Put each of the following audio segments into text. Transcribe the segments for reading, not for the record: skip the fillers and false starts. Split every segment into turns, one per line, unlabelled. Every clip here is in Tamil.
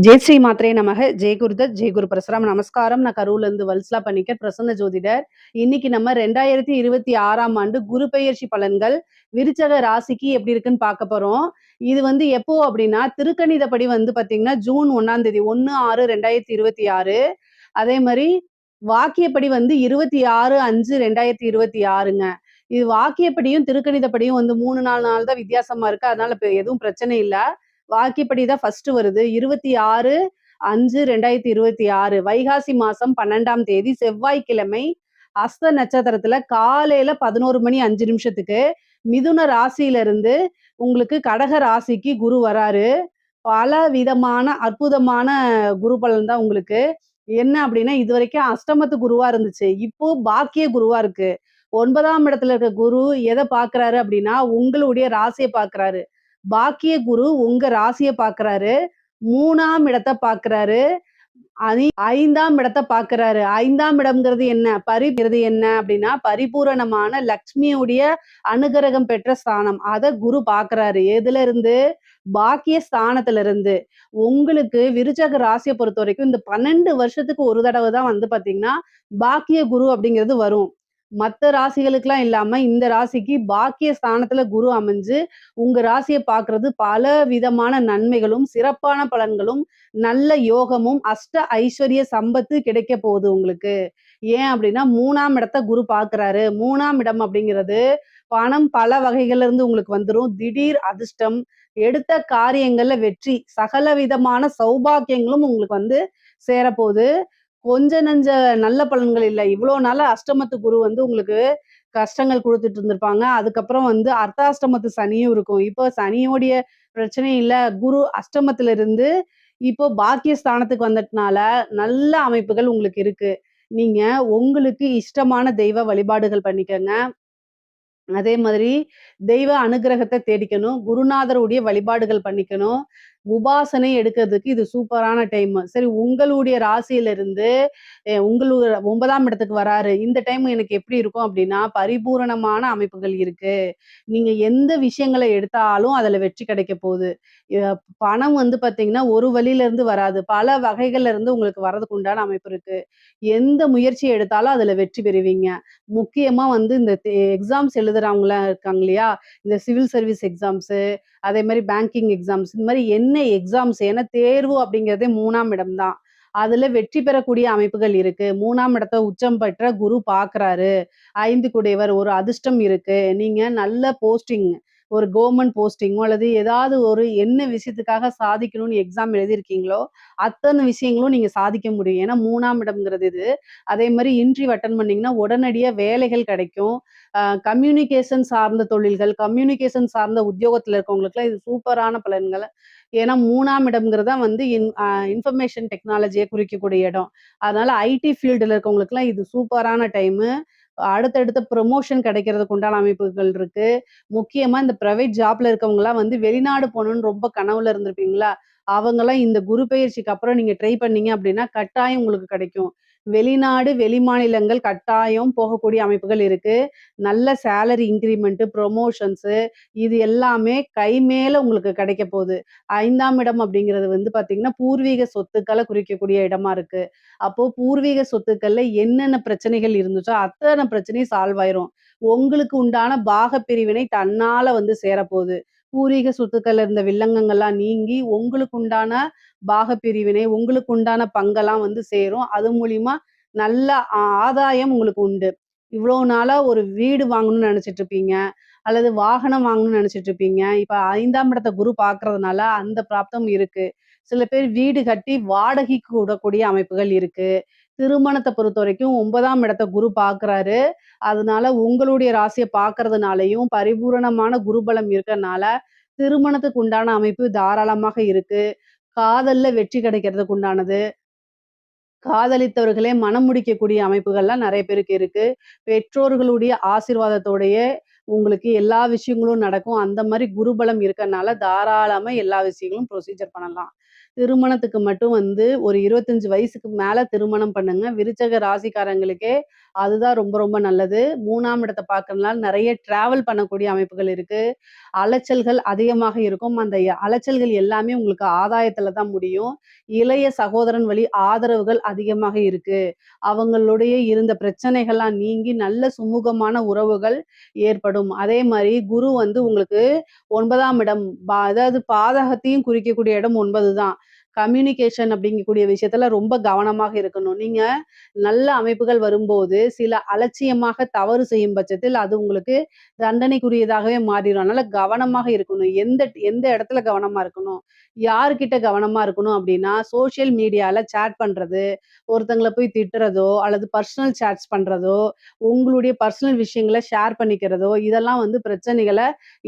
ஜெய் ஸ்ரீ மாத்ரே நமக. ஜெய் குருதத், ஜெய் குரு பரசுராம். நமஸ்காரம். நான் கரூர்ல இருந்து வல்சலா பணிக்கர், பிரசன்ன ஜோதிடர். இன்னைக்கு நம்ம 2026ஆம் ஆண்டு குரு பெயர்ச்சி பலன்கள் விருச்சக ராசிக்கு எப்படி இருக்குன்னு பார்க்க போறோம். இது எப்போ அப்படின்னா, திருக்கணிதப்படி பாத்தீங்கன்னா ஜூன் 1ஆம் தேதி 1/6/2026. அதே மாதிரி வாக்கியப்படி 26/5/2026ங்க. இது வாக்கியப்படியும் திருக்கணிதப்படியும் 3 4 நாள் தான் வித்தியாசமா இருக்கு. அதனால இப்ப எதுவும் பிரச்சனை இல்ல. வாக்கியப்படி தான் ஃபர்ஸ்ட் வருது. 26/5/2026 வைகாசி மாசம் 12ஆம் தேதி செவ்வாய்க்கிழமை அஸ்த நட்சத்திரத்துல காலையில 11:05 மிதுன ராசியில இருந்து உங்களுக்கு கடக ராசிக்கு குரு வராரு. பல விதமான அற்புதமான குரு பலன் தான் உங்களுக்கு. என்ன அப்படின்னா, இதுவரைக்கும் அஷ்டமத்து குருவா இருந்துச்சு. இப்போ பாக்கிய குருவா இருக்கு. 9ஆம் இடத்துல இருக்க குரு எதை பார்க்கிறாரு அப்படின்னா, உங்களுடைய ராசியை பார்க்கிறாரு. பாக்கிய குரு உங்க ராசிய பார்க்கிறாரு. 3ஆம் இடத்த பார்க்கிறாரு. 5ஆம் இடத்த பார்க்கிறாரு. 5ஆம் இடம்ங்கிறது என்ன? என்ன அப்படின்னா, பரிபூரணமான லக்ஷ்மியுடைய அனுகிரகம் பெற்ற ஸ்தானம். அத குரு பார்க்கிறாரு. எதுல இருந்து? பாக்கிய ஸ்தானத்துல இருந்து. உங்களுக்கு விருச்சக ராசிய பொறுத்தவரைக்கும் இந்த 12 வருஷத்துக்கு ஒரு தடவ தான் பார்த்தீங்கன்னா, பாக்கிய குரு அப்படிங்கிறது வரும். மத்த ராசிகளுக்கெல்லாம் இல்லாம இந்த ராசிக்கு பாக்கிய ஸ்தானத்துல குரு அமைஞ்சு உங்க ராசியை பார்க்கிறது பல விதமான நன்மைகளும் சிறப்பான பலன்களும் நல்ல யோகமும் அஷ்ட ஐஸ்வர்ய சம்பத்து கிடைக்க போகுது உங்களுக்கு. ஏன் அப்படின்னா 3ஆம் இடத்த குரு பார்க்கிறாரு. 3ஆம் இடம் அப்படிங்கிறது பணம் பல வகைகள்ல இருந்து உங்களுக்கு வந்துரும். திடீர் அதிர்ஷ்டம், எடுத்த காரியங்கள்ல வெற்றி, சகல விதமான சௌபாக்கியங்களும் உங்களுக்கு சேரப்போகுது. கொஞ்ச நஞ்ச நல்ல பலன்கள் இல்ல. இவ்வளோ நாளா அஷ்டமத்து குரு உங்களுக்கு கஷ்டங்கள் குடுத்துட்டு இருந்திருப்பாங்க. அதுக்கப்புறம் அர்த்தாஷ்டமத்து சனியும் இருக்கும். இப்போ சனியோடைய பிரச்சனை இல்ல. குரு அஷ்டமத்துல இருந்து இப்போ பாக்கிய ஸ்தானத்துக்கு வந்ததுனால நல்ல அமைப்புகள் உங்களுக்கு இருக்கு. நீங்க உங்களுக்கு இஷ்டமான தெய்வ வழிபாடுகள் பண்ணிக்கங்க. அதே மாதிரி தெய்வ அனுகிரகத்தை தேடிக்கணும். குருநாதருடைய வழிபாடுகள் பண்ணிக்கணும். உபாசனை எடுக்கிறதுக்கு இது சூப்பரான டைம். சரி, உங்களுடைய ராசியில இருந்து உங்களோட 9ஆம் இடத்துக்கு வராரு. இந்த டைம் எனக்கு எப்படி இருக்கும் அப்படின்னா, பரிபூரணமான அமைப்புகள் இருக்கு. நீங்க எந்த விஷயங்களை எடுத்தாலும் அதுல வெற்றி கிடைக்க போகுது. பணம் பார்த்தீங்கன்னா, ஒரு வழியில இருந்து வராது. பல வகைகள்ல இருந்து உங்களுக்கு வர்றதுக்கு உண்டான அமைப்பு இருக்கு. எந்த முயற்சி எடுத்தாலும் அதுல வெற்றி பெறுவீங்க. முக்கியமா இந்த எக்ஸாம்ஸ் எழுதுறவங்கலாம் இருக்காங்க இல்லையா? இந்த சிவில் சர்வீஸ் எக்ஸாம்ஸு, அதே மாரி பேங்கிங் எக்ஸாம்ஸ், இந்த மாரி என்ன எக்ஸாம்ஸ் ஏன்னா தேர்வு அப்படிங்கிறதே 3ஆம் இடம் தான். அதுல வெற்றி பெறக்கூடிய அமைப்புகள் இருக்கு. 3ஆம் இடத்த உச்சம் பெற்ற குரு பார்க்குறாரு. 5 குடையவர் ஒரு அதிர்ஷ்டம் இருக்கு. நீங்க நல்ல போஸ்டிங் ஒரு கவர்மெண்ட் போஸ்டிங்கோ அல்லது ஏதாவது ஒரு என்ன விஷயத்துக்காக சாதிக்கணும்னு எக்ஸாம் எழுதியிருக்கீங்களோ, அத்தன விஷயங்களும் நீங்க சாதிக்க முடியும். ஏன்னா 3ஆம் இடம்ங்கிறது இது. அதே மாரி இன்டர்வியூ அட்டெண்ட் பண்ணீங்கன்னா, உடனடியா வேலைகள் கிடைக்கும். கம்யூனிகேஷன் சார்ந்த தொழில்கள், கம்யூனிகேஷன் சார்ந்த உத்தியோகத்துல இருக்கவங்களுக்குலாம் இது சூப்பரான பலன்கள். ஏன்னா 3ஆம் இடம்ங்கிறது தான் இன்ஃபர்மேஷன் டெக்னாலஜிய குறிக்கக்கூடிய இடம். அதனால ஐடி ஃபீல்டுல இருக்கவங்களுக்குலாம் இது சூப்பரான டைமு. அடுத்தடுத்த ப்ரமோஷன் கிடைக்கிறதுக்கு உண்டான அமைப்புகள் இருக்கு. முக்கியமா இந்த பிரைவேட் ஜாப்ல இருக்கவங்கலாம் வெளிநாடு போகணும்னு ரொம்ப கனவுல இருந்திருப்பீங்களா? அவங்கலாம் இந்த குரு பெயர்ச்சிக்கு அப்புறம் நீங்க ட்ரை பண்ணீங்க அப்படின்னா, கட்டாயம் உங்களுக்கு கிடைக்கும். வெளிநாடு, வெளிமாநிலங்கள் கட்டாயம் போகக்கூடிய அமைப்புகள் இருக்கு. நல்ல சேலரி இன்கிரிமெண்ட், ப்ரமோஷன்ஸு இது எல்லாமே கை மேல உங்களுக்கு கிடைக்க போகுது. 5ஆம் இடம் அப்படிங்கிறது பார்த்தீங்கன்னா, பூர்வீக சொத்துக்கள குறிக்கக்கூடிய இடமா இருக்கு. அப்போ பூர்வீக சொத்துக்கள்ல என்னென்ன பிரச்சனைகள் இருந்துச்சோ, அத்தன பிரச்சனையும் சால்வ் ஆயிரும். உங்களுக்கு உண்டான பாகப் பிரிவினை தன்னால சேரப்போகுது. பூர்வீக சொத்துக்கள்ல இருந்த வில்லங்கங்கள்லாம் நீங்கி, உங்களுக்கு உண்டான பாகப் பிரிவினை, உங்களுக்கு உண்டான பங்கெல்லாம் சேரும். அது மூலியமா நல்ல ஆதாயம் உங்களுக்கு உண்டு. இவ்வளோ நாளா ஒரு வீடு வாங்கணும்னு நெனச்சிட்டு இருப்பீங்க. அல்லது வாகனம் வாங்கணும்னு நெனச்சிட்டு இருப்பீங்க. இப்ப 5ஆம் இடத்த குரு பார்க்கறதுனால அந்த பிராப்தம் இருக்கு. சில பேர் வீடு கட்டி வாடகைக்கு விடக்கூடிய அமைப்புகள் இருக்கு. திருமணத்த பொறுத்தவரைக்கும் 9ஆம் இடத்த குரு பார்க்குறாரு. அதனால உங்களுடைய ராசிய பார்க்கறதுனாலயும், பரிபூரணமான குருபலம் இருக்கறனால, திருமணத்துக்கு உண்டான அமைப்பு தாராளமாக இருக்கு. காதல்ல வெற்றி கிடைக்கிறதுக்கு உண்டானது. காதலித்தவர்களே மணம் முடிக்கக்கூடிய அமைப்புகள்லாம் நெறைய பேருக்கு இருக்கு. பெற்றோர்களுடைய ஆசீர்வாதத்தோடயே உங்களுக்கு எல்லா விஷயங்களும் நடக்கும். அந்த மாரி குருபலம் இருக்கறனால தாராளமா எல்லா விஷயங்களும் ப்ரொசீஜர் பண்ணலாம். திருமணத்துக்கு மட்டும் ஒரு 25 வயசுக்கு மேல திருமணம் பண்ணுங்க. விருச்சக ராசிக்காரங்களுக்கே அதுதான் ரொம்ப ரொம்ப நல்லது. 3ஆம் இடத்த பார்க்கறனால நெறைய டிராவல் பண்ணக்கூடிய அமைப்புகள் இருக்கு. அலைச்சல்கள் அதிகமாக இருக்கும். அந்த அலைச்சல்கள் எல்லாமே உங்களுக்கு ஆதாயத்துல தான் முடியும். இளைய சகோதரன் வழி ஆதரவுகள் அதிகமாக இருக்கு. அவங்களுடைய இருந்த பிரச்சனைகள்லாம் நீங்கி நல்ல சுமூகமான உறவுகள் ஏற்படும். அதே மாரி குரு வந்து உங்களுக்கு 9ஆம் இடம் அதாவது பாதகத்தையும் குறிக்கக்கூடிய இடம் 9 தான். கம்யூனிகேஷன் அப்படிங்கக்கூடிய விஷயத்துல ரொம்ப கவனமாக இருக்கணும். நீங்க நல்ல அமைப்புகள் வரும்போது, சில அலட்சியமாக தவறு செய்யும் பட்சத்தில், அது உங்களுக்கு தண்டனைக்குரியதாகவே மாறிரும். அதனால கவனமாக இருக்கணும். எந்த எந்த இடத்துல கவனமா இருக்கணும்? யார்கிட்ட கவனமா இருக்கணும் அப்டின்னா, சோசியல் மீடியால சேட் பண்றது, ஒருத்தங்கள போய் திட்டுறதோ, அல்லது பர்சனல் சேட்ஸ் பண்றதோ, உங்களுடைய பர்சனல் விஷயங்கள ஷேர் பண்ணிக்கிறதோ, இதெல்லாம் வந்து பிரச்சனைகள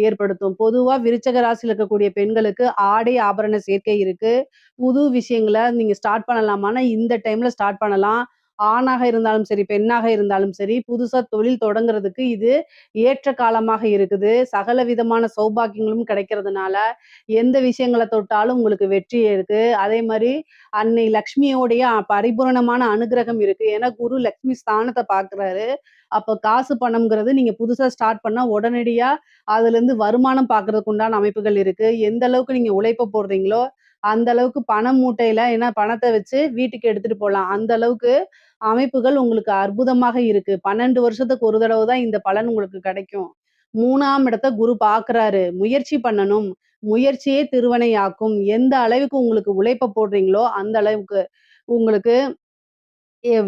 ஏற்படுத்தும். பொதுவா விருச்சக ராசியில இருக்கக்கூடிய பெண்களுக்கு ஆடை, ஆபரண சேர்க்கை இருக்கு. புது விஷயங்கள நீங்க ஸ்டார்ட் பண்ணலாமான்னா, இந்த டைம்ல ஸ்டார்ட் பண்ணலாம். ஆணாக இருந்தாலும் சரி, பெண்ணாக இருந்தாலும் சரி, புதுசா தொழில் தொடங்குறதுக்கு இது ஏற்ற காலமாக இருக்குது. சகல விதமான சௌபாக்கியங்களும் கிடைக்கிறதுனால, எந்த விஷயங்கள தொட்டாலும் உங்களுக்கு வெற்றி இருக்கு. அதே மாரி அன்னை லக்ஷ்மியோடைய பரிபூரணமான அனுக்கிரகம் இருக்கு. ஏன்னா, குரு லக்ஷ்மி ஸ்தானத்த பார்க்குறாரு. அப்ப காசு, பணம்ங்கிறது நீங்க புதுசா ஸ்டார்ட் பண்ணா உடனடியா அதுலேருந்து வருமானம் பார்க்கறதுக்கு உண்டான அமைப்புகள் இருக்கு. எந்த அளவுக்கு நீங்க உழைப்ப போடுறீங்களோ, அந்த அளவுக்கு பணம் மூட்டையில ஏன்னா பணத்த வச்சு வீட்டுக்கு எடுத்துட்டு போலாம். அந்த அளவுக்கு அமைப்புகள் உங்களுக்கு அற்புதமாக இருக்கு. 12 வருஷத்துக்கு ஒரு தடவ தான் இந்த பலன் உங்களுக்கு கிடைக்கும். 3ஆம் இடத்த குரு பார்க்குறாரு. முயற்சி பண்ணணும். முயற்சியே திருவினையாக்கும். எந்த அளவுக்கு உங்களுக்கு உழைப்ப போடுறீங்களோ, அந்த அளவுக்கு உங்களுக்கு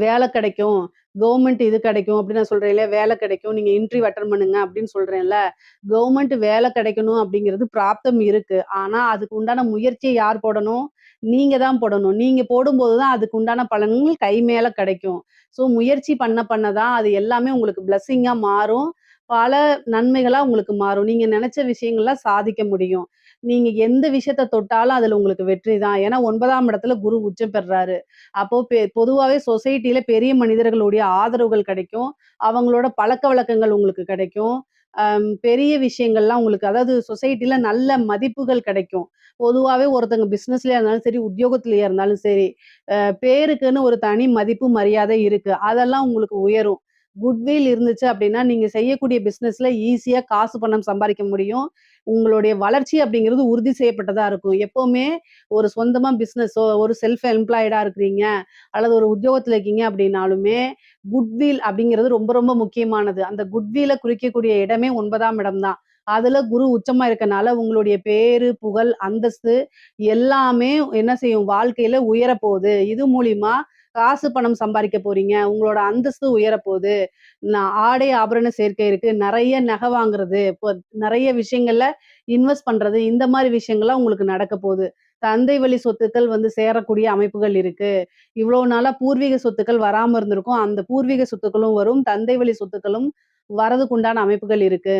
வேலை கிடைக்கும். கவர்மெண்ட் இது கிடைக்கும் அப்படின்னு நான் சொல்றேன் இல்லையா? வேலை கிடைக்கும். நீங்க இன்டர்வியூ அட்டெண்ட் பண்ணுங்க அப்படின்னு சொல்றேன்ல. கவர்மெண்ட் வேலை கிடைக்கணும் அப்படிங்கிறது பிராப்தம் இருக்கு. ஆனா, அதுக்கு உண்டான முயற்சிய யார் போடணும்? நீங்க தான் போடணும். நீங்க போடும்போது தான் அதுக்கு உண்டான பலன்கள் கை மேல கிடைக்கும். ஸோ முயற்சி பண்ண பண்ண தான் அது எல்லாமே உங்களுக்கு பிளெஸ்ஸிங்கா மாறும். பல நன்மைகளா உங்களுக்கு மாறும். நீங்க நெனச்ச விஷயங்கள்லாம் சாதிக்க முடியும். நீங்க எந்த விஷயத்த தொட்டாலும் அதுல உங்களுக்கு வெற்றி தான். ஏன்னா 9ஆம் இடத்துல குரு உச்சம் பெறுறாரு. அப்போ பொதுவாவே சொசைட்டில பெரிய மனிதர்களுடைய ஆதரவுகள் கிடைக்கும். அவங்களோட பழக்கவழக்கங்கள் உங்களுக்கு கிடைக்கும். பெரிய விஷயங்கள்லாம் உங்களுக்கு அதாவது சொசைட்டில நல்ல மதிப்புகள் கிடைக்கும். பொதுவாவே ஒருத்தங்க பிசினஸ்லயா இருந்தாலும் சரி, உத்தியோகத்திலயா இருந்தாலும் சரி, பேருக்குன்னு ஒரு தனி மதிப்பு, மரியாதை இருக்கு. அதெல்லாம் உங்களுக்கு உயரும். குட்வில் இருந்துச்சு அப்படின்னா, நீங்க செய்யக்கூடிய பிசினஸ்ல ஈஸியா காசு, பணம் சம்பாரிக்க முடியும். உங்களுடைய வளர்ச்சி அப்படிங்கிறது உறுதி செய்யப்பட்டதா இருக்கும். எப்பவுமே ஒரு சொந்தமா பிசினஸோ, ஒரு செல்ஃப் எம்ப்ளாய்டா இருக்கிறீங்க, அல்லது ஒரு உத்தியோகத்துல இருக்கீங்க அப்படின்னாலுமே, குட்வில் அப்படிங்கிறது ரொம்ப ரொம்ப முக்கியமானது. அந்த குட்வில குறிக்கக்கூடிய இடமே 9ஆம் இடம் தான். அதுல குரு உச்சமா இருக்கனால, உங்களுடைய பேரு, புகழ், அந்தஸ்து எல்லாமே என்ன செய்யும்? வாழ்க்கையில உயரப்போகுது. இது மூலியமா காசு, பணம் சம்பாரிக்க போறீங்க. உங்களோட அந்தஸ்து உயரப்போது. ஆடை, ஆபரண சேர்க்கை இருக்கு. நெறைய நகை வாங்குறது, இப்போ நெறைய விஷயங்கள்ல இன்வெஸ்ட் பண்றது, இந்த மாரி விஷயங்கள்லாம் உங்களுக்கு நடக்க போது. தந்தை வழி சொத்துக்கள் வந்து சேரக்கூடிய அமைப்புகள் இருக்கு. இவ்வளோ நாளா பூர்வீக சொத்துக்கள் வராம இருந்திருக்கும். அந்த பூர்வீக சொத்துக்களும் வரும். தந்தை வழி சொத்துக்களும் வரதுக்கு உண்டான அமைப்புகள் இருக்கு.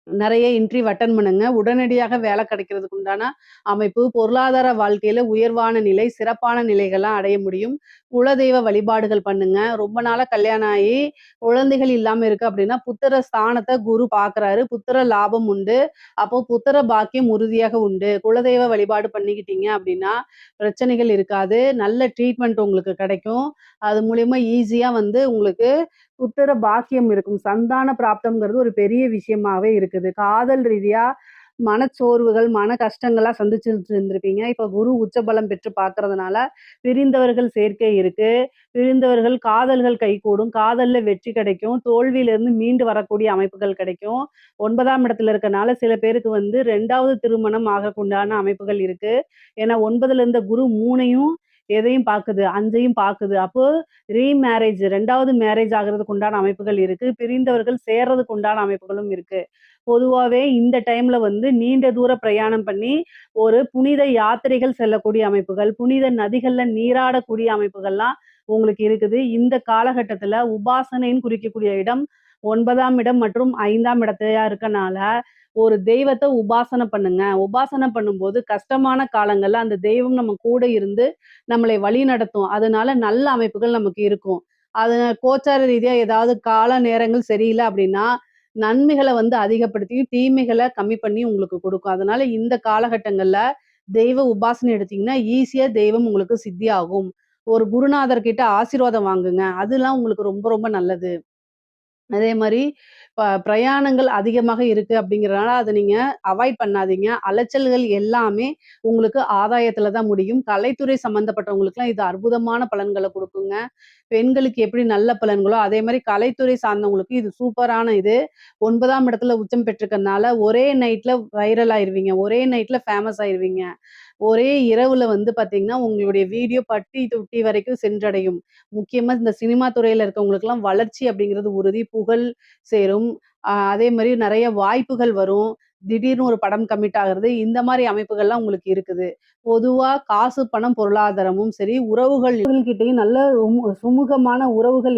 நெறைய இன்டர்வியூ அட்டெண்ட் பண்ணுங்க. உடனடியாக வேலை கிடைக்கிறதுக்கு உண்டான அமைப்பு, பொருளாதார வாழ்க்கையில உயர்வான நிலை, சிறப்பான நிலைகள்லாம் அடைய முடியும். குலதெய்வ வழிபாடுகள் பண்ணுங்க. ரொம்ப நாளா கல்யாணம் ஆயி, குழந்தைகள் இல்லாம இருக்கு அப்படின்னா, புத்திர ஸ்தானத்த குரு பார்க்குறாரு. புத்திர லாபம் உண்டு. அப்போ புத்திர பாக்கியம் உறுதியாக உண்டு. குலதெய்வ வழிபாடு பண்ணிக்கிட்டீங்க அப்படின்னா, பிரச்சனைகள் இருக்காது. நல்ல ட்ரீட்மெண்ட் உங்களுக்கு கிடைக்கும். அது மூலியமா ஈஸியா வந்து உங்களுக்கு புத்திர பாக்கியம் இருக்கும். சந்தான பிராப்தம்ங்கிறது ஒரு பெரிய விஷயமாவே இருக்குது. காதல் ரீதியா மனச்சோர்வுகள், மன கஷ்டங்கள்லாம் சந்திச்சுட்டு இருந்திருப்பீங்க. இப்ப குரு உச்சபலம் பெற்று பார்க்கறதுனால, பிரிந்தவர்கள் சேர்க்கை இருக்கு. பிரிந்தவர்கள் காதல்கள் கைகூடும். காதல்ல வெற்றி கிடைக்கும். தோல்வியிலிருந்து மீண்டு வரக்கூடிய அமைப்புகள் கிடைக்கும். 9ஆம் இடத்துல இருக்கனால சில பேருக்கு வந்து 2வது திருமணம் ஆகக்குண்டான அமைப்புகள் இருக்கு. ஏன்னா 9ல இருந்த குரு 3யும் எதையும் பாக்குது, 5யும் பாக்குது. அப்போ ரீமேரேஜ் 2வது மேரேஜ் ஆகுறதுக்கு உண்டான அமைப்புகள் இருக்கு. பிரிந்தவர்கள் சேர்றதுக்கு உண்டான அமைப்புகளும் இருக்கு. பொதுவாவே இந்த டைம்ல வந்து நீண்ட தூர பிரயாணம் பண்ணி, ஒரு புனித யாத்திரைகள் செல்லக்கூடிய அமைப்புகள், புனித நதிகள்ல நீராடக்கூடிய அமைப்புகள்லாம் உங்களுக்கு இருக்குது. இந்த காலகட்டத்துல உபாசனைன்னு குறிக்கக்கூடிய இடம் 9ஆம் இடம் மற்றும் 5ஆம் இடத்தையா இருக்கனால, ஒரு தெய்வத்த உபாசனை பண்ணுங்க. உபாசனை பண்ணும்போது கஷ்டமான காலங்கள்ல அந்த தெய்வம் நம்ம கூட இருந்து நம்மளை வழிநடத்தும். அதனால நல்ல அமைப்புகள் நமக்கு இருக்கும். அது கோச்சார ரீதியா ஏதாவது கால நேரங்கள் சரியில்ல அப்படின்னா, நன்மைகள வந்து அதிகப்படுத்தியும், தீமைகள கம்மி பண்ணி உங்களுக்கு குடுக்கும். அதனால இந்த காலகட்டங்கள்ல தெய்வ உபாசனை எடுத்தீங்கன்னா, ஈஸியா தெய்வம் உங்களுக்கு சித்தியாகும். ஒரு குருநாதர் கிட்ட ஆசீர்வாதம் வாங்குங்க. அதெல்லாம் உங்களுக்கு ரொம்ப ரொம்ப நல்லது. அதே மாரி பிரயாணங்கள் அதிகமாக இருக்கு அப்படிங்கிறனால, அத நீங்க அவாய்ட் பண்ணாதீங்க. அலைச்சல்கள் எல்லாமே உங்களுக்கு ஆதாயத்துல தான் முடியும். கலைத்துறை சம்மந்தப்பட்டவங்களுக்குலாம் இது அற்புதமான பலன்கள குடுக்குங்க. பெண்களுக்கு எப்படி நல்ல பலன்களோ, அதே மாரி கலைத்துறை சார்ந்தவங்களுக்கு இது சூப்பரான இது. 9ஆம் இடத்துல உச்சம் பெற்றிருக்கனால, ஒரே நைட்ல வைரல் ஆயிருவீங்க. ஒரே நைட்ல ஃபேமஸ் ஆயிருவீங்க. ஒரே இரவுல வந்து பார்த்தீங்கன்னா, உங்களுடைய வீடியோ பட்டி தொட்டி வரைக்கும் சென்றடையும். முக்கியமா இந்த சினிமா துறையில இருக்கவங்களுக்கெல்லாம் வளர்ச்சி அப்படிங்கிறது உறுதி. புகழ் சேரும். அதே மாரி நெறைய வாய்ப்புகள் வரும். திடீர்னு ஒரு படம் கமிட் ஆகுறது. இந்த மாரி அமைப்புகள்லாம் உங்களுக்கு இருக்குது. பொதுவா காசு, பணம், பொருளாதாரமும் சரி, உறவுகள் கிட்டயும் நல்ல சுமூகமான உறவுகள்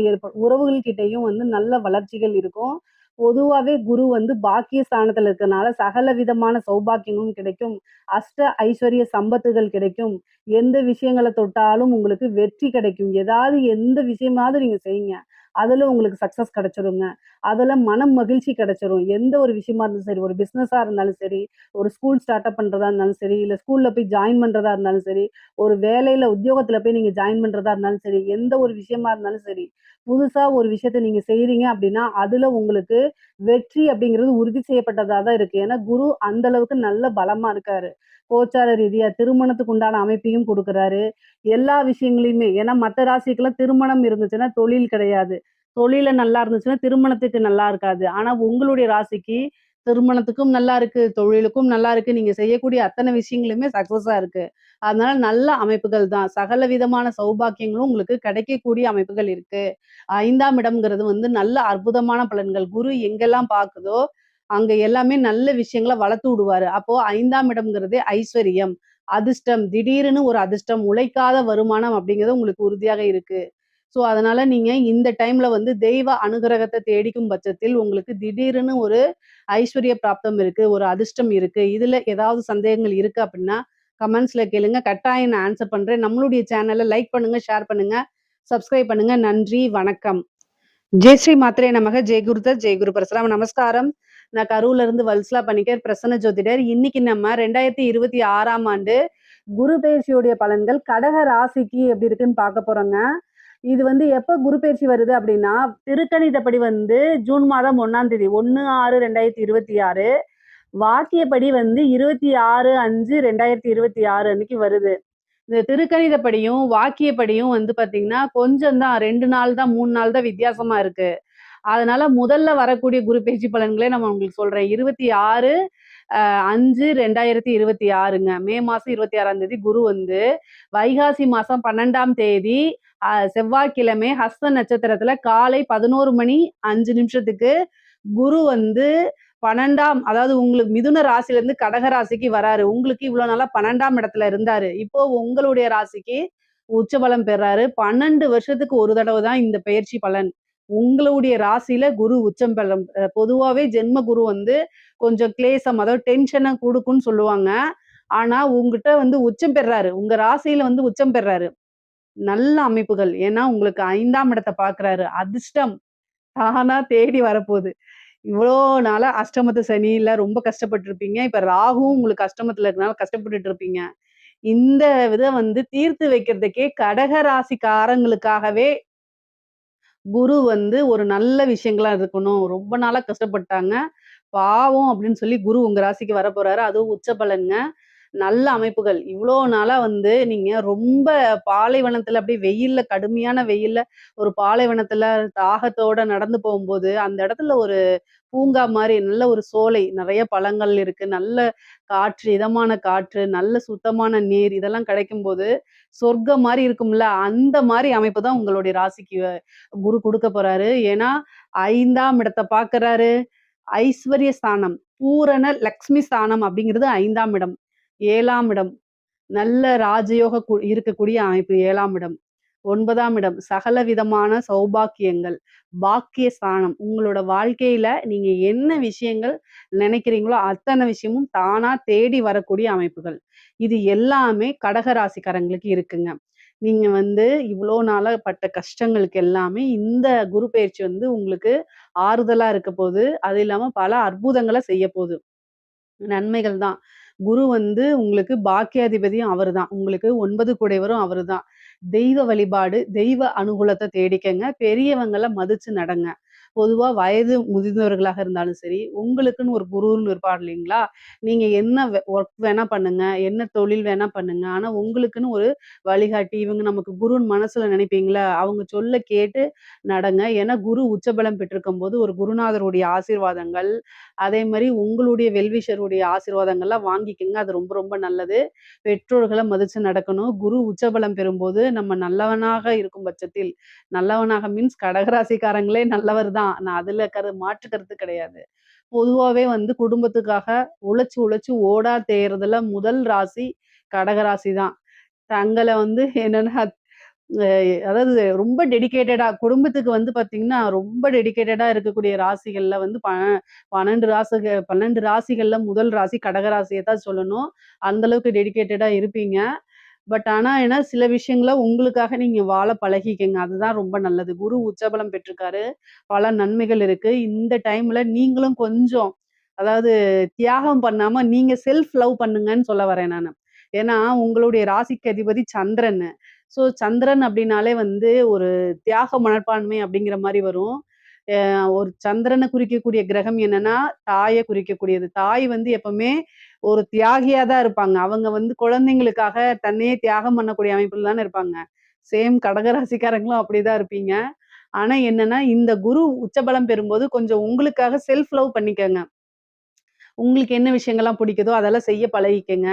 கிட்டயும் வந்து நல்ல வளர்ச்சிகள் இருக்கும். பொதுவாவே குரு வந்து பாக்கிய ஸ்தானத்துல இருக்கனால சகல விதமான சௌபாக்கியங்களும் கிடைக்கும். அஷ்ட ஐஸ்வர்ய சம்பத்துகள் கிடைக்கும். எந்த விஷயங்கள தொட்டாலும் உங்களுக்கு வெற்றி கிடைக்கும். எந்த விஷயமாவது நீங்க செய்யுங்க. அதுல உங்களுக்கு சக்சஸ் கிடைச்சிருங்க. அதுல மனம் மகிழ்ச்சி கிடைச்சிரும். எந்த ஒரு விஷயமா இருந்தாலும் சரி, ஒரு பிசினஸா இருந்தாலும் சரி, ஒரு ஸ்கூல் ஸ்டார்ட் அப் பண்றதா இருந்தாலும் சரி, இல்ல ஸ்கூல்ல போய் ஜாயின் பண்றதா இருந்தாலும் சரி, ஒரு வேலையில உத்தியோகத்துல போய் நீங்க ஜாயின் பண்றதா இருந்தாலும் சரி, எந்த ஒரு விஷயமா இருந்தாலும் சரி, புதுசா ஒரு விஷயத்த நீங்க செய்றீங்க அப்படின்னா, அதுல உங்களுக்கு வெற்றி அப்படிங்கிறது உறுதி செய்யப்பட்டதா தான் இருக்கு. ஏன்னா, குரு அந்த அளவுக்கு நல்ல பலமா இருக்காரு. கோச்சார ரீதியா திருமணத்துக்கு உண்டான அமைப்பையும் குடுக்குறாரு. எல்லா விஷயங்களையுமே ஏன்னா மத்த ராசிக்கெல்லாம் திருமணம் இருந்துச்சுன்னா தொழில் கிடையாது. தொழில்ல நல்லா இருந்துச்சுன்னா, திருமணத்துக்கு நல்லா இருக்காது. ஆனா உங்களுடைய ராசிக்கு திருமணத்துக்கும் நல்லா இருக்கு, தொழிலுக்கும் நல்லா இருக்கு. நீங்க செய்யக்கூடிய அத்தன விஷயங்களுமே சக்சஸா இருக்கு. அதனால நல்ல அமைப்புகள் தான். சகல விதமான சௌபாக்கியங்களும் உங்களுக்கு கிடைக்கக்கூடிய அமைப்புகள் இருக்கு. 5ஆம் இடம்ங்கிறது வந்து நல்ல அற்புதமான பலன்கள். குரு எங்கெல்லாம் பாக்குதோ, அங்க எல்லாமே நல்ல விஷயங்கள வளர்த்து விடுவாரு. அப்போ 5ஆம் இடம்ங்கிறதே ஐஸ்வரியம், அதிர்ஷ்டம், திடீர்னு ஒரு அதிர்ஷ்டம், உழைக்காத வருமானம் அப்படிங்கிறது உங்களுக்கு உறுதியாக இருக்கு. ஸோ, அதனால நீங்க இந்த டைம்ல வந்து தெய்வ அனுகிரகத்த தேடிக்கும் பட்சத்தில் உங்களுக்கு திடீர்னு ஒரு ஐஸ்வர்ய பிராப்தம் இருக்கு, ஒரு அதிர்ஷ்டம் இருக்கு. இதுல ஏதாவது சந்தேகங்கள் இருக்கு அப்படின்னா, கமெண்ட்ஸ்ல கேளுங்க. கட்டாயம் நான் ஆன்ஸர் பண்றேன். நம்மளுடைய சேனல லைக் பண்ணுங்க, ஷேர் பண்ணுங்க, சப்ஸ்கிரைப் பண்ணுங்க. நன்றி, வணக்கம். ஜெய் ஸ்ரீ மாத்ரே நமக. ஜெய் குருதத், ஜெய் குரு பரசுராம். நமஸ்காரம். நான் கரூர்ல இருந்து வல்சலா பணிக்கர், பிரசன்ன ஜோதிடர். இன்னைக்கு நம்ம 2026ஆம் ஆண்டு குரு பெயர்ச்சியுடைய பலன்கள் கடக ராசிக்கு எப்படி இருக்குன்னு பார்க்க போறோங்க. இது வந்து எப்ப குரு பெயர்ச்சி வருது அப்படின்னா, திருக்கணிதப்படி வந்து ஜூன் மாதம் 1ஆம் தேதி 1/6/2026 வாக்கியப்படி வந்து 26/5/2026 அன்னைக்கு வருது. இந்த திருக்கணிதப்படியும், வாக்கியப்படியும் வந்து பார்த்தீங்கன்னா, கொஞ்சம் தான் 2 நாள் தான், 3 நாள் தான் வித்தியாசமா இருக்கு. அதனால முதல்ல வரக்கூடிய குரு பெயர்ச்சி பலன்களே நம்ம உங்களுக்கு சொல்றேன். 26 5 2026ங்க. மே மாசம் 26ஆம் தேதி குரு வந்து வைகாசி மாசம் 12ஆம் தேதி செவ்வாய்க்கிழமை ஹஸ்த நட்சத்திரத்துல காலை 11 மணி 5 நிமிஷத்துக்கு குரு வந்து 12ஆம் அதாவது உங்களுக்கு மிதுன ராசியிலிருந்து கடக ராசிக்கு வராரு. உங்களுக்கு இவ்வளவு நாளா 12ஆம் இடத்துல இருந்தாரு. இப்போ உங்களுடைய ராசிக்கு உச்சபலம் பெறாரு. 12 வருஷத்துக்கு ஒரு தடவ தான் இந்த பெயர்ச்சி பலன். உங்களுடைய ராசியில குரு உச்சம் பெறும். பொதுவாவே ஜென்ம குரு வந்து கொஞ்சம் கிளேசம் அதாவது டென்ஷன குடுக்கும்ன்னு சொல்லுவாங்க. ஆனா உங்கிட்ட வந்து உச்சம் பெறாரு. உங்க ராசியில வந்து உச்சம் பெறாரு. நல்ல அமைப்புகள். ஏன்னா உங்களுக்கு 5ஆம் இடத்த பார்க்குறாரு. அதிர்ஷ்டம் தானா தேடி வரப்போது. இவ்வளோ நாளா அஷ்டமத்து சனியில ரொம்ப கஷ்டப்பட்டுருப்பீங்க. இப்ப ராகுவும் உங்களுக்கு அஷ்டமத்துல இருக்கனால கஷ்டப்பட்டுட்டு இருப்பீங்க. இந்த இத வந்து தீர்த்து வைக்கிறதுக்கே கடக ராசிக்காரங்களுக்காகவே குரு வந்து ஒரு நல்ல விஷயங்களா இருக்கணும். ரொம்ப நாளா கஷ்டப்பட்டாங்க. பாவம் அப்படின்னு சொல்லி குரு உங்க ராசிக்கு வரப்போறாரு. அதுவும் உச்ச பலன்ங்க. நல்ல அமைப்புகள். இவ்ளோ நாளா வந்து நீங்க ரொம்ப பாலைவனத்துல அப்படியே வெயில்ல கடுமையான வெயில்ல ஒரு பாலைவனத்துல தாகத்தோட நடந்து போகும்போது, அந்த இடத்துல ஒரு பூங்கா மாரி நல்ல ஒரு சோலை, நெறைய பழங்கள் இருக்கு. நல்ல காற்று, இதமான காற்று, நல்ல சுத்தமான நீர் இதெல்லாம் கிடைக்கும்போது, சொர்க்கம் மாரி இருக்கும்ல, அந்த மாரி அமைப்பு தான் உங்களுடைய ராசிக்கு குரு குடுக்க போறாரு. ஏன்னா, 5ஆம் இடத்த பார்க்குறாரு. ஐஸ்வர்ய ஸ்தானம், பூரண லக்ஷ்மி ஸ்தானம் அப்படிங்கிறது 5ஆம் இடம். 7ஆம் இடம், நல்ல ராஜயோக இருக்கக்கூடிய அமைப்பு 7ஆம் இடம். 9ஆம் இடம் சகல விதமான சௌபாக்கியங்கள், பாக்கிய ஸ்தானம். உங்களோட வாழ்க்கையில நீங்க என்ன விஷயங்கள் நினைக்கிறீங்களோ, அத்தன விஷயமும் தானா தேடி வரக்கூடிய அமைப்புகள். இது எல்லாமே கடக ராசிக்காரங்களுக்கு இருக்குங்க. நீங்க வந்து இவ்ளோ நாளா பட்ட கஷ்டங்களுக்கு எல்லாமே இந்த குரு பெயர்ச்சி வந்து உங்களுக்கு ஆறுதலா இருக்க போது. அது இல்லாம பல அற்புதங்கள செய்யப்போது. நன்மைகள் தான். குரு வந்து உங்களுக்கு பாக்கியாதிபதியும் அவருதான். உங்களுக்கு 9 குடைவரும் அவருதான். தெய்வ வழிபாடு, தெய்வ அனுகூலத்த தேடிக்கங்க. பெரியவங்கள மதிச்சு நடங்க. பொதுவா வயது முதிர்ந்தவர்களாக இருந்தாலும் சரி, உங்களுக்குன்னு ஒரு குருன்னு இருப்பார் இல்லைங்களா? நீங்க என்ன ஒர்க் வேணா பண்ணுங்க, என்ன தொழில் வேணா பண்ணுங்க. ஆனா உங்களுக்குன்னு ஒரு வழிகாட்டி, இவங்க நமக்கு குருன்னு மனசுல நினைப்பீங்கள்ல, அவங்க சொல்ல கேட்டு நடங்க. ஏன்னா குரு உச்சபலம் பெற்றிருக்கும்போது, ஒரு குருநாதருடைய ஆசீர்வாதங்கள், அதே மாரி உங்களுடைய வெல்விஷருடைய ஆசீர்வாதங்கள்லாம் வாங்கிக்கங்க. அது ரொம்ப ரொம்ப நல்லது. பெற்றோர்கள மதிச்சு நடக்கணும். குரு உச்சபலம் பெறும்போது, நம்ம நல்லவனாக இருக்கும் பட்சத்தில், நல்லவனாக மீன்ஸ் கடகராசிக்காரங்களே நல்லவர் தான். நான் அதுல மாற்று கருத்து கிடையாது. பொதுவாவே வந்து குடும்பத்துக்காக உழைச்சு உழைச்சு ஓடா தேயறதுல முதல் ராசி கடகராசி தான். தங்கள வந்து என்னன்னா அ அதாவது ரொம்ப டெடிகேட்டடா குடும்பத்துக்கு வந்து பார்த்தீங்கன்னா, ரொம்ப டெடிகேட்டடா இருக்கக்கூடிய ராசிகள்ல வந்து 12 ராசிகள்ல முதல் ராசி கடக ராசிய தான் சொல்லணும். அந்த அளவுக்கு டெடிகேட்டடா இருப்பீங்க. பட் ஆனா என்ன சில விஷயங்கள உங்களுக்காக நீங்க வாழ பழகிக்கங்க. அதுதான் ரொம்ப நல்லது. குரு உச்சபலம் பெற்றிருக்காரு. பல நன்மைகள் இருக்கு. இந்த டைம்ல நீங்களும் கொஞ்சம் அதாவது தியாகம் பண்ணாம நீங்க செல்ஃப் லவ் பண்ணுங்கன்னு சொல்ல வரேன் நானு. ஏன்னா, உங்களுடைய ராசிக்கு அதிபதி சந்திரன். சந்திரன் அப்படின்னாலே வந்து ஒரு தியாக மனப்பான்மை அப்படிங்கிற மாரி வரும். ஒரு சந்திரன குறிக்கக்கூடிய கிரகம் என்னன்னா, தாய குறிக்கக்கூடியது. தாய் வந்து எப்பவுமே ஒரு தியாகியா தான் இருப்பாங்க. அவங்க வந்து குழந்தைங்களுக்காக தன்னையே தியாகம் பண்ணக்கூடிய அமைப்புல தானே இருப்பாங்க. சேம் கடகராசிக்காரங்களும் அப்படிதான் இருப்பீங்க. ஆனா என்னன்னா, இந்த குரு உச்சபலம் பெறும்போது கொஞ்சம் உங்களுக்காக செல்ஃப் லவ் பண்ணிக்கங்க. உங்களுக்கு என்ன விஷயங்கள்லாம் பிடிக்குதோ, அதெல்லாம் செய்ய பழகிக்கங்க.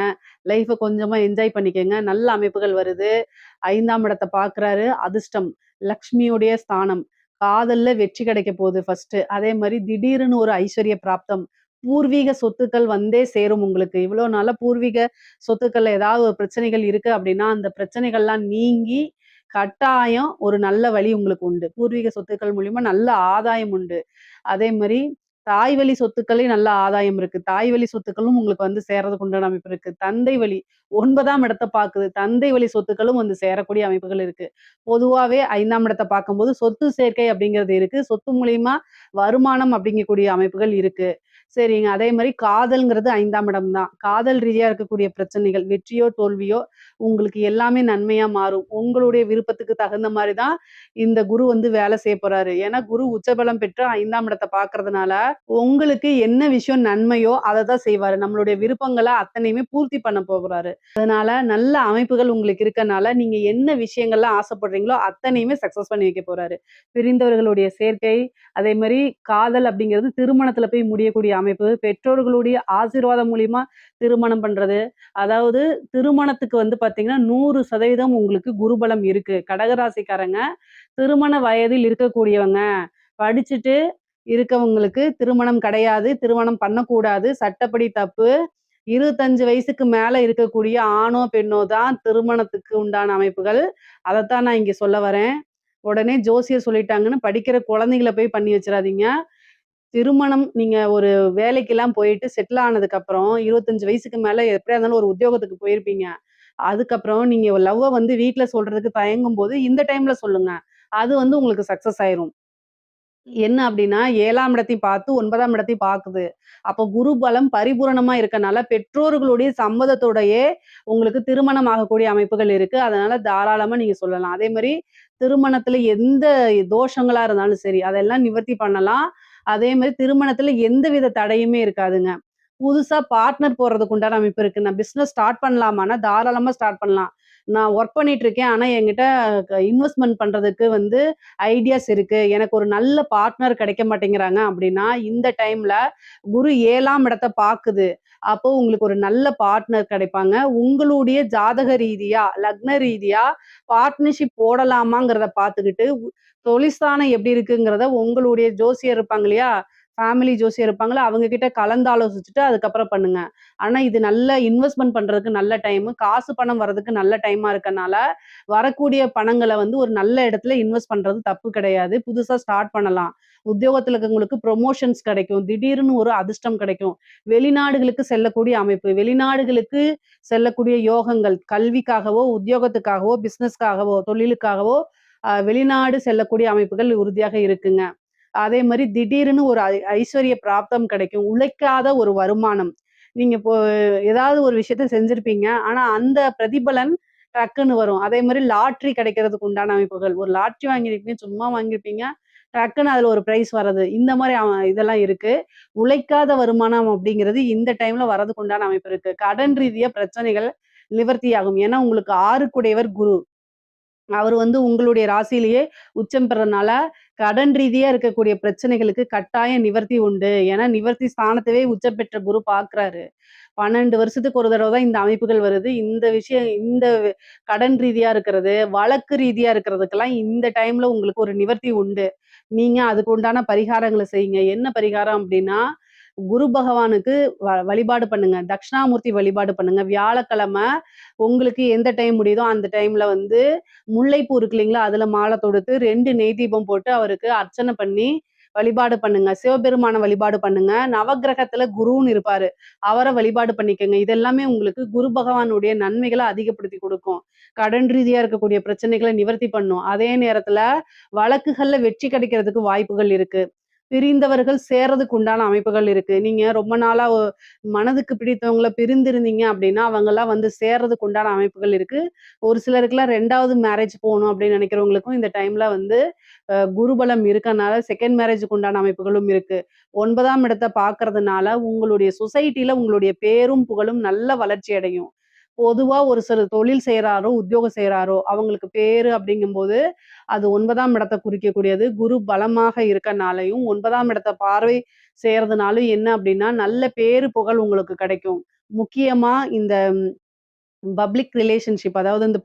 லைஃப கொஞ்சமா என்ஜாய் பண்ணிக்கங்க. நல்ல அமைப்புகள் வருது. 5ஆம் இடத்த பார்க்குறாரு. அதிர்ஷ்டம். லக்ஷ்மியுடைய ஸ்தானம். காதல்ல வெற்றி கிடைக்க போகுது ஃபர்ஸ்ட்டு. அதே மாரி திடீர்னு ஒரு ஐஸ்வர்ய பிராப்தம். பூர்வீக சொத்துக்கள் வந்தே சேரும் உங்களுக்கு. இவ்வளோ நாளா பூர்வீக சொத்துக்கள்ல ஏதாவது ஒரு பிரச்சனைகள் இருக்கு அப்டின்னா, அந்த பிரச்சனைகள்லாம் நீங்கி, கட்டாயம் ஒரு நல்ல வழி உங்களுக்கு உண்டு. பூர்வீக சொத்துக்கள் மூலியமா நல்ல ஆதாயம் உண்டு. அதே மாரி தாய் வழி சொத்துக்கள்லயும் நல்ல ஆதாயம் இருக்கு. தாய் வழி சொத்துக்களும் உங்களுக்கு வந்து சேர்றதுக்கு உண்டான அமைப்பு இருக்கு. தந்தை வழி 9ஆம் இடத்த பாக்குது. தந்தை வழி சொத்துக்களும் வந்து சேரக்கூடிய அமைப்புகள் இருக்கு. பொதுவாவே 5ஆம் இடத்த பார்க்கும்போது சொத்து சேர்க்கை அப்படிங்கிறது இருக்கு. சொத்து மூலியமா வருமானம் அப்படிங்கக்கூடிய அமைப்புகள் இருக்கு. சரிங்க. அதே மாரி காதல்ங்கிறது 5ஆம் இடம் தான். காதல் ரீதியா இருக்கக்கூடிய பிரச்சனைகள், வெற்றியோ, தோல்வியோ உங்களுக்கு எல்லாமே நன்மையா மாறும். உங்களுடைய விருப்பத்துக்கு தகுந்த மாரி தான் இந்த குரு வந்து வேலை செய்ய போறாரு. ஏன்னா குரு உச்சபலம் பெற்று 5ஆம் இடத்த பார்க்கறதுனால, உங்களுக்கு என்ன விஷயம் நன்மையோ அத தான் செய்வாரு. நம்மளுடைய விருப்பங்கள அத்தனையுமே பூர்த்தி பண்ண போறாரு. அதனால நல்ல அமைப்புகள் உங்களுக்கு இருக்கனால, நீங்க என்ன விஷயங்கள்லாம் ஆசைப்படுறீங்களோ, அத்தனையுமே சக்சஸ் பண்ணி வைக்க போறாரு. பிரிந்தவர்களுடைய சேர்க்கை, அதே மாரி காதல் அப்படிங்கிறது திருமணத்துல போய் முடியக்கூடிய அமைப்பு. பெற்றோர்களுடைய ஆசீர்வாதம் மூலியமா திருமணம் பண்றது. அதாவது திருமணத்துக்கு வந்து பார்த்தீங்கன்னா, 100% உங்களுக்கு குருபலம் இருக்கு. கடகராசிக்காரங்க திருமண வயதில் இருக்கக்கூடியவங்க. படிச்சுட்டு இருக்கவங்களுக்கு திருமணம் கிடையாது. திருமணம் பண்ணக்கூடாது. சட்டப்படி தப்பு. 25 வயசுக்கு மேல இருக்கக்கூடிய ஆணோ, பெண்ணோ தான் திருமணத்துக்கு உண்டான அமைப்புகள். அதத்தான் நான் இங்க சொல்ல வரேன். உடனே ஜோசியர் சொல்லிட்டாங்கன்னு படிக்கிற குழந்தைகள போய் பண்ணி வச்சுறாதீங்க. திருமணம் நீங்க ஒரு வேலைக்கெல்லாம் போயிட்டு செட்டில் ஆனதுக்கப்புறம் 25 வயசுக்கு மேல எப்படியா இருந்தாலும் ஒரு உத்தியோகத்துக்கு போயிருப்பீங்க. அதுக்கப்புறம் நீங்க லவ்வ வந்து வீட்ல சொல்றதுக்கு தயங்கும்போது, இந்த டைம்ல சொல்லுங்க. அது வந்து உங்களுக்கு சக்சஸ் ஆயிரும். என்ன அப்டின்னா, 7ஆம் இடத்தையும் பார்த்து 9ஆம் இடத்தையும் பார்க்குது. அப்போ குரு பலம் பரிபூரணமா இருக்கனால, பெற்றோர்களுடைய சம்மதத்தோடயே உங்களுக்கு திருமணம் ஆகக்கூடிய அமைப்புகள் இருக்கு. அதனால தாராளமா நீங்க சொல்லலாம். அதே மாரி திருமணத்துல எந்த தோஷங்களா இருந்தாலும் சரி, அதெல்லாம் நிவர்த்தி பண்ணலாம். அதே மாரி திருமணத்துல எந்தவித தடையுமே இருக்காதுங்க. புதுசா பார்ட்னர் போடுறதுக்கு உண்டான அமைப்பு இருக்கு. நான் பிசினஸ் ஸ்டார்ட் பண்ணலாமான்னா, தாராளமா ஸ்டார்ட் பண்ணலாம். நான் ஒர்க் பண்ணிட்டு இருக்கேன். ஆனா என்கிட்ட இன்வெஸ்ட்மென்ட் பண்றதுக்கு வந்து ஐடியாஸ் இருக்கு. எனக்கு ஒரு நல்ல பார்ட்னர் கிடைக்க மாட்டேங்கிறாங்க அப்படின்னா, இந்த டைம்ல குரு 7ஆம் இடத்த பாக்குது. அப்போ உங்களுக்கு ஒரு நல்ல பார்ட்னர் கிடைப்பாங்க. உங்களுடைய ஜாதக ரீதியா, லக்ன ரீதியா பார்ட்னர்ஷிப் போடலாமாங்கிறத பார்த்துக்கிட்டு, தொழில்ஸ்தானம் எப்படி இருக்குங்கிறத உங்களுடைய ஜோசியர் இருப்பாங்க இல்லையா? ஃபேமிலி ஜோசியர் இருப்பாங்கல்ல, அவங்க கிட்ட கலந்து ஆலோசிச்சுட்டு அதுக்கப்புறம் பண்ணுங்க. ஆனா இது நல்ல இன்வெஸ்ட்மென்ட் பண்றதுக்கு நல்ல டைமு. காசு பணம் வர்றதுக்கு நல்ல டைமா இருக்கனால, வரக்கூடிய பணங்கள வந்து ஒரு நல்ல இடத்துல இன்வெஸ்ட் பண்றது தப்பு கிடையாது. புதுசா ஸ்டார்ட் பண்ணலாம். உத்தியோகத்துல இருக்கவங்களுக்கு புரமோஷன்ஸ் கிடைக்கும். திடீர்னு ஒரு அதிர்ஷ்டம் கிடைக்கும். வெளிநாடுகளுக்கு செல்லக்கூடிய அமைப்பு. வெளிநாடுகளுக்கு செல்லக்கூடிய யோகங்கள். கல்விக்காகவோ, உத்தியோகத்துக்காகவோ, பிசினஸ்க்காகவோ, தொழிலுக்காகவோ வெளிநாடு செல்லக்கூடிய அமைப்புகள் உறுதியாக இருக்குங்க. அதே மாரி திடீர்னு ஒரு ஐஸ்வர்ய பிராப்தம் கிடைக்கும். உழைக்காத ஒரு வருமானம். நீங்க இப்போ ஏதாவது ஒரு விஷயத்த செஞ்சிருப்பீங்க. ஆனா அந்த பிரதிபலன் டக்குன்னு வரும். அதே மாரி லாட்டரி கிடைக்கிறதுக்கு உண்டான அமைப்புகள். ஒரு லாட்டரி வாங்கியிருப்பீங்க, சும்மா வாங்கியிருப்பீங்க. டக்குன்னு அதுல ஒரு பிரைஸ் வர்றது. இந்த மாரி இதெல்லாம் இருக்கு. உழைக்காத வருமானம் அப்படிங்கிறது இந்த டைம்ல வர்றதுக்கு உண்டான அமைப்பு இருக்கு. கடன் ரீதியா பிரச்சனைகள் நிவர்த்தியாகும். ஏன்னா உங்களுக்கு 6க்குடையவர் குரு. அவரு வந்து உங்களுடைய ராசியிலேயே உச்சம் பெறனால, கடன் ரீதியா இருக்கக்கூடிய பிரச்சனைகளுக்கு கட்டாயம் நிவர்த்தி உண்டு. ஏன்னா நிவர்த்தி ஸ்தானத்தவே உச்சம் பெற்ற குரு பார்க்கிறாரு. 12 வருஷத்துக்கு ஒரு தடவ தான் இந்த அமைப்புகள் வருது. இந்த விஷயம் இந்த கடன் ரீதியா இருக்கிறது, வழக்கு ரீதியா இருக்கிறதுக்கெல்லாம் இந்த டைம்ல உங்களுக்கு ஒரு நிவர்த்தி உண்டு. நீங்க அதுக்கு உண்டான பரிகாரங்கள செய்யுங்க. என்ன பரிகாரம் அப்டின்னா, குரு பகவானுக்கு வழிபாடு பண்ணுங்க. தட்சிணாமூர்த்தி வழிபாடு பண்ணுங்க. வியாழக்கிழமை உங்களுக்கு எந்த டைம் முடியுதோ அந்த டைம்ல வந்து முல்லைப்பூ இருக்கு இல்லைங்களா? அதுல மாலை தொடுத்து 2 நெய் தீபம் போட்டு அவருக்கு அர்ச்சனை பண்ணி வழிபாடு பண்ணுங்க. சிவபெருமான வழிபாடு பண்ணுங்க. நவக்கிரகத்துல குருன்னு இருப்பாரு. அவர வழிபாடு பண்ணிக்கங்க. இது எல்லாமே உங்களுக்கு குரு பகவானுடைய நன்மைகள அதிகப்படுத்தி குடுக்கும். கடன் ரீதியா இருக்கக்கூடிய பிரச்சனைகள நிவர்த்தி பண்ணும். அதே நேரத்துல வழக்குகள்ல வெற்றி கிடைக்கிறதுக்கு வாய்ப்புகள் இருக்கு. பிரிந்தவர்கள் சேர்றதுக்கு உண்டான அமைப்புகள் இருக்கு. நீங்க ரொம்ப நாளா மனதுக்கு பிடித்தவங்கள பிரிந்திருந்தீங்க அப்டின்னா, அவங்கலாம் வந்து சேர்றதுக்கு உண்டான அமைப்புகள் இருக்கு. ஒரு சிலருக்குலாம் 2வது மேரேஜ் போணும் அப்டின்னு நெனைக்கிறவங்களுக்கும் இந்த டைம்ல வந்து குருபலம் இருக்கனால செகண்ட் மேரேஜுக்கு உண்டான அமைப்புகளும் இருக்கு. 9ஆம் இடத்த பார்க்கறதுனால உங்களுடைய சொசைட்டில உங்களுடைய பேரும், புகழும் நல்ல வளர்ச்சி அடையும். பொதுவா ஒரு சிலர் தொழில் செய்றாரோ, உத்தியோகம் செய்றாரோ, அவங்களுக்கு பேரு அப்படிங்கும்போது, அது 9ஆம் இடத்த குறிக்கக்கூடியது. குரு பலமாக இருக்கனாலயும், 9ஆம் இடத்த பார்வை செய்றதுனாலும் என்ன அப்படின்னா, நல்ல பேரு, புகழ் உங்களுக்கு கிடைக்கும். முக்கியமா இந்த பப்ளிக் ரிலேஷன்ஷிப் அதாவது இந்த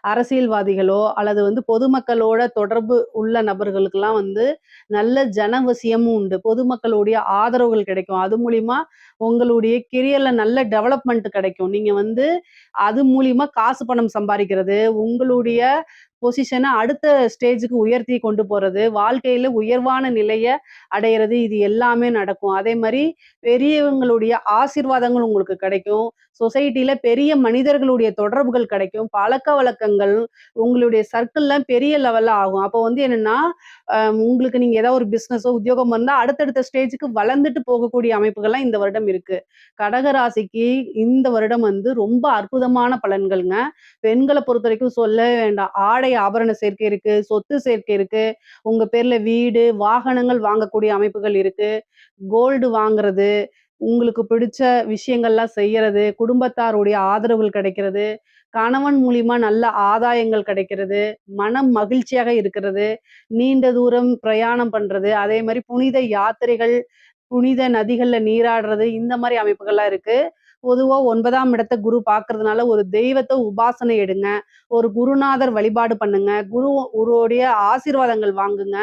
அரசியல்வாதிகளோ, அல்லது வந்து பொதுமக்களோட தொடர்பு உள்ள நபர்களுக்கெல்லாம் வந்து நல்ல ஜனவசியமும் உண்டு. பொதுமக்களுடைய ஆதரவுகள் கிடைக்கும். அது மூலியமா உங்களுடைய கெரியர்ல நல்ல டெவலப்மெண்ட் கிடைக்கும். நீங்க வந்து அது மூலியமா காசு பணம் சம்பாரிக்கிறது, உங்களுடைய பொசிஷன அடுத்த ஸ்டேஜுக்கு உயர்த்தி கொண்டு போறது, வாழ்க்கையில உயர்வான நிலைய அடையறது, இது எல்லாமே நடக்கும். அதே மாரி பெரியவங்களுடைய ஆசீர்வாதங்கள் உங்களுக்கு கிடைக்கும். சொசைட்டில பெரிய மனிதர்களுடைய தொடர்புகள் கிடைக்கும். பழக்கவழக்கங்கள் உங்களுடைய சர்க்கிள்லாம் பெரிய லெவல்ல ஆகும். அப்போ வந்து என்னன்னா, உங்களுக்கு நீங்க ஏதாவது ஒரு பிசினஸோ, உத்தியோகமோ இருந்தா அடுத்தடுத்த ஸ்டேஜ்க்கு வளர்ந்துட்டு போகக்கூடிய அமைப்புகள்லாம் இந்த வருடம் இருக்கு. கடக ராசிக்கு இந்த வருடம் வந்து ரொம்ப அற்புதமான பலன்கள்ங்க. பெண்கள பொறுத்தவரைக்கும் சொல்லவே வேண்டாம். ஆடை ஆபரண சேர்க்கை இருக்கு, சொத்து சேர்க்கை இருக்கு, உங்க பேர்ல வீடு, வாகனங்கள் வாங்கக்கூடிய அமைப்புகள் இருக்கு. கோல்டு வாங்குறது, உங்களுக்கு பிடிச்ச விஷயங்கள்லாம் செய்யறது, குடும்பத்தாருடைய ஆதரவுகள் கிடைக்கிறது, கணவன் மூலியமா நல்ல ஆதாயங்கள் கிடைக்கிறது, மனம் மகிழ்ச்சியாக இருக்கிறது, நீண்ட தூரம் பிரயாணம் பண்றது, அதே மாரி புனித யாத்திரைகள், புனித நதிகள்ல நீராடுறது, இந்த மாரி அமைப்புகள்லாம் இருக்கு. பொதுவா 9ஆம் இடத்த குரு பார்க்கறதுனால ஒரு தெய்வத்த உபாசனை எடுங்க. ஒரு குருநாதர் வழிபாடு பண்ணுங்க. குருவுடைய ஆசீர்வாதங்கள் வாங்குங்க.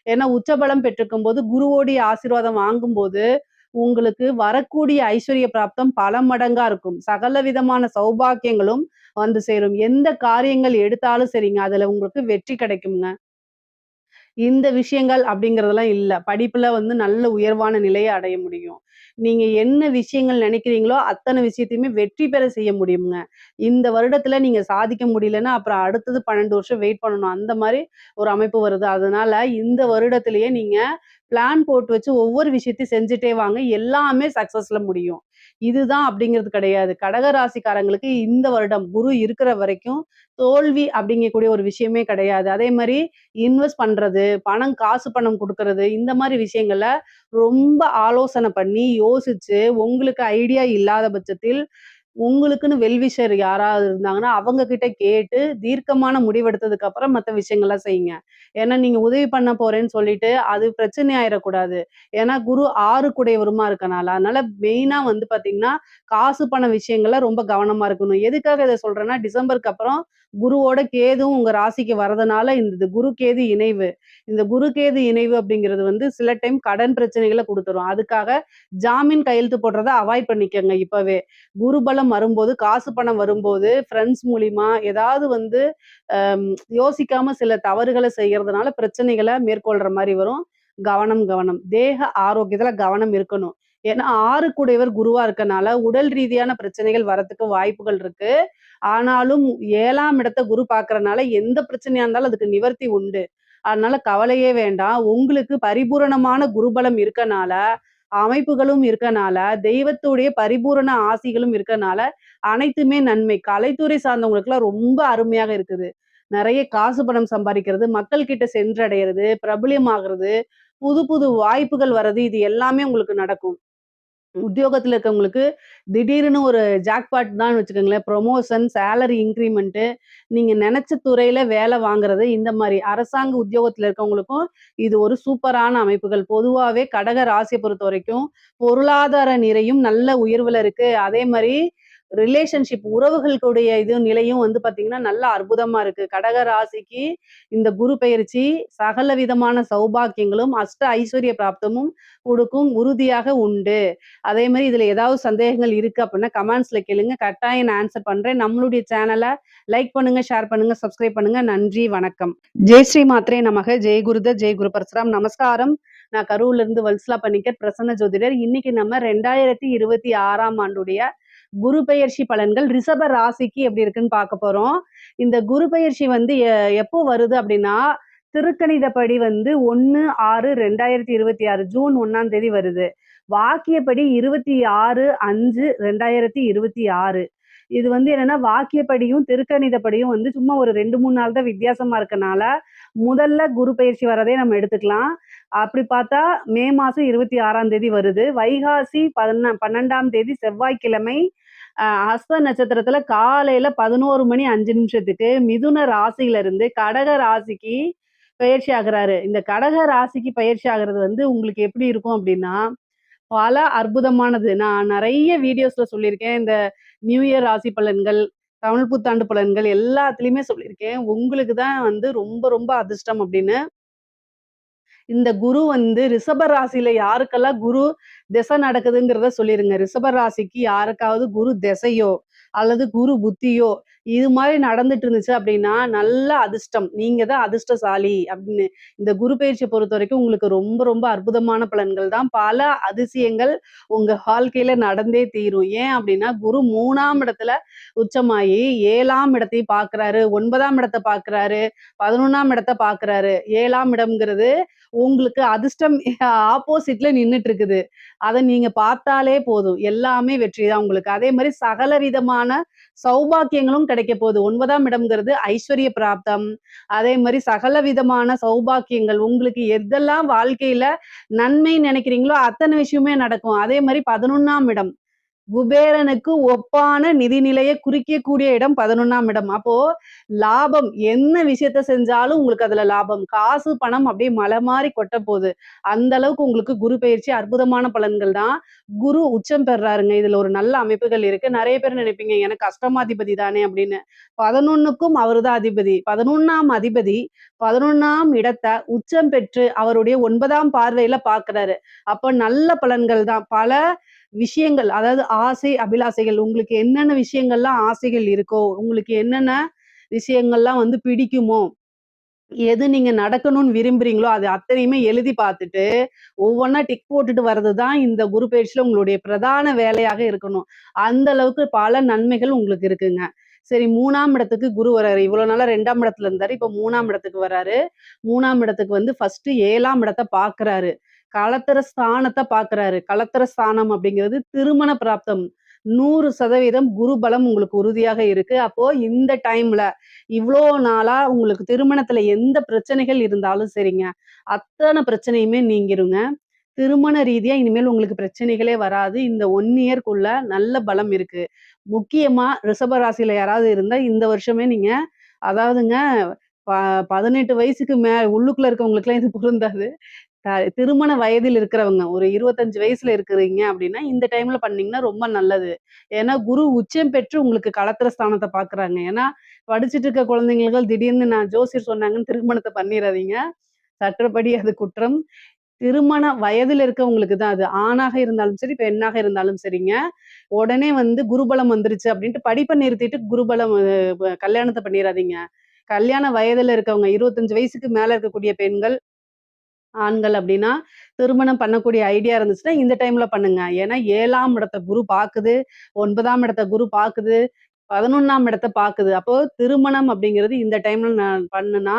ஏன்னா உச்சபலம் பெற்றிருக்கும்போது, குருவோடைய ஆசீர்வாதம் வாங்கும்போது, உங்களுக்கு வரக்கூடிய ஐஸ்வர்ய பிராப்தம் பல மடங்கா இருக்கும். சகல விதமான சௌபாக்கியங்களும் வந்து சேரும். எந்த காரியங்கள் எடுத்தாலும் சரிங்க, அதுல உங்களுக்கு வெற்றி கிடைக்கும்ங்க. இந்த விஷயங்கள் அப்படிங்கிறதெல்லாம் இல்ல. படிப்புல வந்து நல்ல உயர்வான நிலைய அடைய முடியும். நீங்க என்ன விஷயங்கள் நினைக்கிறீங்களோ, அத்தன விஷயத்தையுமே வெற்றி பெற செய்ய முடியும்ங்க. இந்த வருடத்துல நீங்க சாதிக்க முடியலன்னா, அப்புறம் அடுத்தது 12 வருஷம் வெயிட் பண்ணணும். அந்த மாரி ஒரு அமைப்பு வருது. அதனால இந்த வருடத்திலேயே நீங்க பிளான் போட்டு வச்சு ஒவ்வொரு விஷயத்தையும் செஞ்சுட்டே வாங்க. எல்லாமே சக்சஸ்ல முடியும். இதுதான் அப்படிங்கிறது கிடையாது. கடக ராசிக்காரங்களுக்கு இந்த வருடம் குரு இருக்கிற வரைக்கும் தோல்வி அப்படிங்கக்கூடிய ஒரு விஷயமே கிடையாது. அதே மாரி இன்வெஸ்ட் பண்றது, காசு பணம் குடுக்கறது, இந்த மாரி விஷயங்கள ரொம்ப ஆலோசனை பண்ணி, யோசிச்சு, உங்களுக்கு ஐடியா இல்லாத பட்சத்தில், உங்களுக்குன்னு வெல்விஷர் யாராவது இருந்தாங்கன்னா, அவங்க கிட்ட கேட்டு தீர்க்கமான முடிவெடுத்ததுக்கு அப்புறம் மத்த விஷயங்கள்லாம் செய்யுங்க. ஏன்னா, நீங்க உதவி பண்ண போறேன்னு சொல்லிட்டு, அது பிரச்சனை ஆயிறக்கூடாது. ஏன்னா, குரு 6 குடையவருமா இருக்கனால. அதனால மெயினா வந்து பாத்தீங்கன்னா, காசு பண விஷயங்கள்ல ரொம்ப கவனமா இருக்கணும். எதுக்காக இத சொல்றேன்னா, டிசம்பருக்கு அப்புறம் குருவோட கேதுவும் உங்க ராசிக்கு வரதுனால, இந்த குரு கேது இணைவு. இந்த குரு கேது இணைவு அப்படிங்கிறது வந்து சில டைம் கடன் பிரச்சனைகள குடுத்துரும். அதுக்காக ஜாமீன் கையெழுத்து போடுறத அவாய்ட் பண்ணிக்கங்க இப்பவே. குரு பலம் வரும்போது, காசு பணம் வரும்போது, ஃப்ரெண்ட்ஸ் மூலியமா ஏதாவது வந்து அம் யோசிக்காம சில தவறுகள செய்யறதுனால பிரச்சனைகள மேற்கொள்ற மாரி வரும். கவனம், கவனம். தேக ஆரோக்கியத்துல கவனம் இருக்கணும். ஏன்னா 6 கூடையவர் குருவா இருக்கனால, உடல் ரீதியான பிரச்சனைகள் வரத்துக்கு வாய்ப்புகள் இருக்கு. ஆனாலும் 7ஆம் இடத்த குரு பார்க்கறனால, எந்த பிரச்சனையா இருந்தாலும் அதுக்கு நிவர்த்தி உண்டு. அதனால கவலையே வேண்டாம். உங்களுக்கு பரிபூரணமான குருபலம் இருக்கனால, அமைப்புகளும் இருக்கனால, தெய்வத்துடைய பரிபூரண ஆசிகளும் இருக்கனால, அனைத்துமே நன்மை. கலைத்துறை சார்ந்தவங்களுக்குலாம் ரொம்ப அருமையாக இருக்குது. நெறைய காசு பணம் சம்பாரிக்கிறது, மக்கள் கிட்ட சென்றடையறது, பிரபல்யமாகறது, புது புது வாய்ப்புகள் வர்றது, இது எல்லாமே உங்களுக்கு நடக்கும். உத்தியோகத்துல இருக்கவங்களுக்கு திடீர்னு ஒரு ஜாக்பாட் தான் வச்சுக்கோங்களேன். ப்ரமோஷன், சேலரி இன்கிரிமென்ட்டு, நீங்க நெனச்ச துறையில வேலை வாங்குறது, இந்த மாரி. அரசாங்க உத்தியோகத்துல இருக்கவங்களுக்கும் இது ஒரு சூப்பரான அமைப்புகள். பொதுவாவே கடக ராசிய பொறுத்தவரைக்கும், பொருளாதார நிறையும் நல்ல உயர்வுல இருக்கு. அதே மாரி ரிலேஷன்ஷிப் உறவுகளுடைய நிலையும் வந்து பார்த்தீங்கன்னா, நல்ல அற்புதமா இருக்கு. கடக ராசிக்கு இந்த குரு பெயர்ச்சி சகல விதமான சௌபாக்கியங்களும், அஷ்ட ஐஸ்வர்ய பிராப்தமும் குடுக்கும். உறுதியாக உண்டு. அதே மாரி இதுல ஏதாவது சந்தேகங்கள் இருக்கு அப்படின்னா, கமெண்ட்ஸ்ல கேளுங்க. கட்டாயம் நான் ஆன்சர் பண்றேன். நம்மளுடைய சேனல லைக் பண்ணுங்க, ஷேர் பண்ணுங்க, சப்ஸ்கிரைப் பண்ணுங்க. நன்றி, வணக்கம். ஜெய் ஸ்ரீ மாத்ரே நமக. ஜெய் குருதத், ஜெய் குரு பரசுராம். நமஸ்காரம். நான் கரூர்ல இருந்து வல்சலா பணிக்கர், பிரசன்ன ஜோதிடர். இன்னைக்கு நம்ம 2026ஆம் ஆண்டுடைய குரு பெயர்ச்சி பலன்கள் ரிஷப ராசிக்கு எப்படி இருக்குன்னு பார்க்க போறோம். இந்த குரு பெயர்ச்சி வந்து எப்போ வருது அப்படின்னா, திருக்கணிதப்படி வந்து 1/6/2026 ஜூன் 1ஆம் தேதி வருது. வாக்கியப்படி 26/5/2026. இது வந்து என்னன்னா, வாக்கியப்படியும் திருக்கணிதப்படியும் வந்து சும்மா ஒரு 2, 3 நாள் தான் வித்தியாசமா இருக்கனால, முதல்ல குரு பெயர்ச்சி வரதே நம்ம எடுத்துக்கலாம். அப்படி பார்த்தா மே மாசம் 26ஆம் தேதி வருது. வைகாசி 12ஆம் தேதி செவ்வாய்க்கிழமை ஹஸ்த நட்சத்திரத்துல காலையில 11 மணி 5 நிமிஷத்துக்கு மிதுன ராசியில இருந்து கடக ராசிக்கு பயிற்சி ஆகுறாரு. இந்த கடக ராசிக்கு பயிற்சி ஆகுறது வந்து உங்களுக்கு எப்படி இருக்கும் அப்படின்னா, பல அற்புதமானது. நான் நெறைய வீடியோஸ்ல சொல்லியிருக்கேன். இந்த நியூ இயர் ராசி பலன்கள், தமிழ் புத்தாண்டு பலன்கள் எல்லாத்துலயுமே சொல்லியிருக்கேன். உங்களுக்கு தான் வந்து ரொம்ப ரொம்ப அதிர்ஷ்டம் அப்படின்னு. இந்த குரு வந்து ரிஷப ராசியில யாருக்கெல்லாம் குரு திசை நடக்குதுங்கிறத சொல்லிருங்க. ரிஷப ராசிக்கு யாருக்காவது குரு திசையோ அல்லது குரு புத்தியோ இது மாதிரி நடந்துட்டு இருந்துச்சு அப்படின்னா நல்ல அதிர்ஷ்டம். நீங்க தான் அதிர்ஷ்டசாலி அப்படின்னு. இந்த குரு பயிற்சியை பொறுத்த வரைக்கும் உங்களுக்கு ரொம்ப ரொம்ப அற்புதமான பலன்கள் தான். பல அதிசயங்கள் உங்க வாழ்க்கையில நடந்தே தீரும். ஏன் அப்படின்னா குரு 3ஆம் இடத்துல உச்சமாயி 7ஆம் இடத்தையும் பார்க்கிறாரு, 9ஆம் இடத்தை பார்க்கிறாரு, 11ஆம் இடத்தை பார்க்கிறாரு. 7ஆம் இடம்ங்கிறது உங்களுக்கு அதிர்ஷ்டம் ஆப்போசிட்ல நின்னுட்டு இருக்குது. அத நீங்க பார்த்தாலே போதும். எல்லாமே வெற்றி தான் உங்களுக்கு. அதே மாரி சகல விதமான சௌபாக்கியங்களும் கிடைக்க போகுது. 9ஆம் இடம்ங்கிறது ஐஸ்வர்ய பிராப்தம். அதே மாரி சகல விதமான சௌபாக்கியங்கள் உங்களுக்கு எதெல்லாம் வாழ்க்கையில நன்மை நினைக்கிறீங்களோ அத்தனை விஷயமே நடக்கும். அதே மாரி 11ஆம் இடம் குபேரனுக்கு ஒப்பான நிதிநிலையை குறிக்கக்கூடிய இடம் 11ஆம் இடம். அப்போ லாபம் என்ன விஷயத்த செஞ்சாலும் உங்களுக்கு அதுல லாபம். காசு, பணம் அப்படியே மலை மாரி கொட்ட போகுது. அந்த அளவுக்கு உங்களுக்கு குரு பெயர்ச்சி அற்புதமான பலன்கள் தான். குரு உச்சம் பெறாருங்க. இதுல ஒரு நல்ல அமைப்புகள் இருக்கு. நெறைய பேர் நினைப்பீங்க, எனக்கு அஷ்டமாதிபதி தானே அப்படின்னு. 11க்கும் அவருதான் அதிபதி. 11ஆம் அதிபதி 11ஆம் இடத்த உச்சம் பெற்று அவருடைய 9ஆம் பார்வையில பார்க்கிறாரு. அப்ப நல்ல பலன்கள் தான். பல விஷயங்கள் அதாவது ஆசை, அபிலாசைகள் உங்களுக்கு என்னென்ன விஷயங்கள்லாம் ஆசைகள் இருக்கோ, உங்களுக்கு என்னென்ன விஷயங்கள்லாம் வந்து பிடிக்குமோ, எது நீங்க நடக்கணும்னு விரும்புறீங்களோ, அது அத்தனையுமே எழுதி பார்த்துட்டு, ஒவ்வொன்னா டிக் போட்டுட்டு வர்றது தான் இந்த குரு பெயர்ச்சியில உங்களுடைய பிரதான வேலையாக இருக்கணும். அந்த அளவுக்கு பல நன்மைகள் உங்களுக்கு இருக்குங்க. சரி 3ஆம் இடத்துக்கு குரு வராரு. இவ்வளோ நாளா 2ஆம் இடத்துல இருந்தாரு. இப்ப 3ஆம் இடத்துக்கு வராரு. 3ஆம் இடத்துக்கு வந்து ஃபர்ஸ்ட் 7ஆம் இடத்த பார்க்குறாரு. களத்திர ஸ்தானத்த பார்க்குறாரு. களத்திர ஸ்தானம் அப்படிங்கிறது திருமண பிராப்தம். 100% குரு பலம் உங்களுக்கு உறுதியாக இருக்கு. அப்போ இந்த டைம்ல இவ்ளோ நாளா உங்களுக்கு திருமணத்துல எந்த பிரச்சனைகள் இருந்தாலும் சரிங்க, அத்தன பிரச்சனையுமே நீங்கிருங்க. திருமண ரீதியா இனிமேல் உங்களுக்கு பிரச்சனைகளே வராது. இந்த 1 இயர்க்குள்ள நல்ல பலம் இருக்கு. முக்கியமா ரிஷப ராசியில யாராவது இருந்தா இந்த வருஷமே நீங்க அதாவதுங்க ப 18 வயசுக்கு உள்ளுக்குள்ள இருக்கவங்களுக்குலாம் இது பொருந்தாது. திருமண வயதில் இருக்கிறவங்க, ஒரு 25 வயசுல இருக்கிறீங்க அப்படின்னா, இந்த டைம்ல பண்ணீங்கன்னா ரொம்ப நல்லது. ஏன்னா, குரு உச்சம் பெற்று உங்களுக்கு களத்திர ஸ்தானத்த பார்க்குறாங்க. ஏன்னா, படிச்சுட்டு இருக்க குழந்தைங்களுக்கு திடீர்னு நான் ஜோசியர் சொன்னாங்கன்னு திருமணத்த பண்ணிறாதீங்க. சட்டப்படி அது குற்றம். திருமண வயதில இருக்கவங்களுக்கு தான் அது. ஆணாக இருந்தாலும் சரி, பெண்ணாக இருந்தாலும் சரிங்க. உடனே வந்து குருபலம் வந்துருச்சு அப்படின்ட்டு படிப்ப நிறுத்திட்டு குருபலம் கல்யாணத்த பண்ணிறாதீங்க. கல்யாண வயதில இருக்கவங்க 25 வயசுக்கு மேல இருக்கக்கூடிய பெண்கள் ஆண்கள் அப்படின்னா, திருமணம் பண்ணக்கூடிய ஐடியா இருந்துச்சுன்னா, இந்த டைம்ல பண்ணுங்க. ஏன்னா 7ஆம் இடத்த குரு பாக்குது, 9ஆம் இடத்த குரு பாக்குது, 11ஆம் இடத்த பாக்குது. அப்போ திருமணம் அப்படிங்கிறது இந்த டைம்ல பண்ணுனா,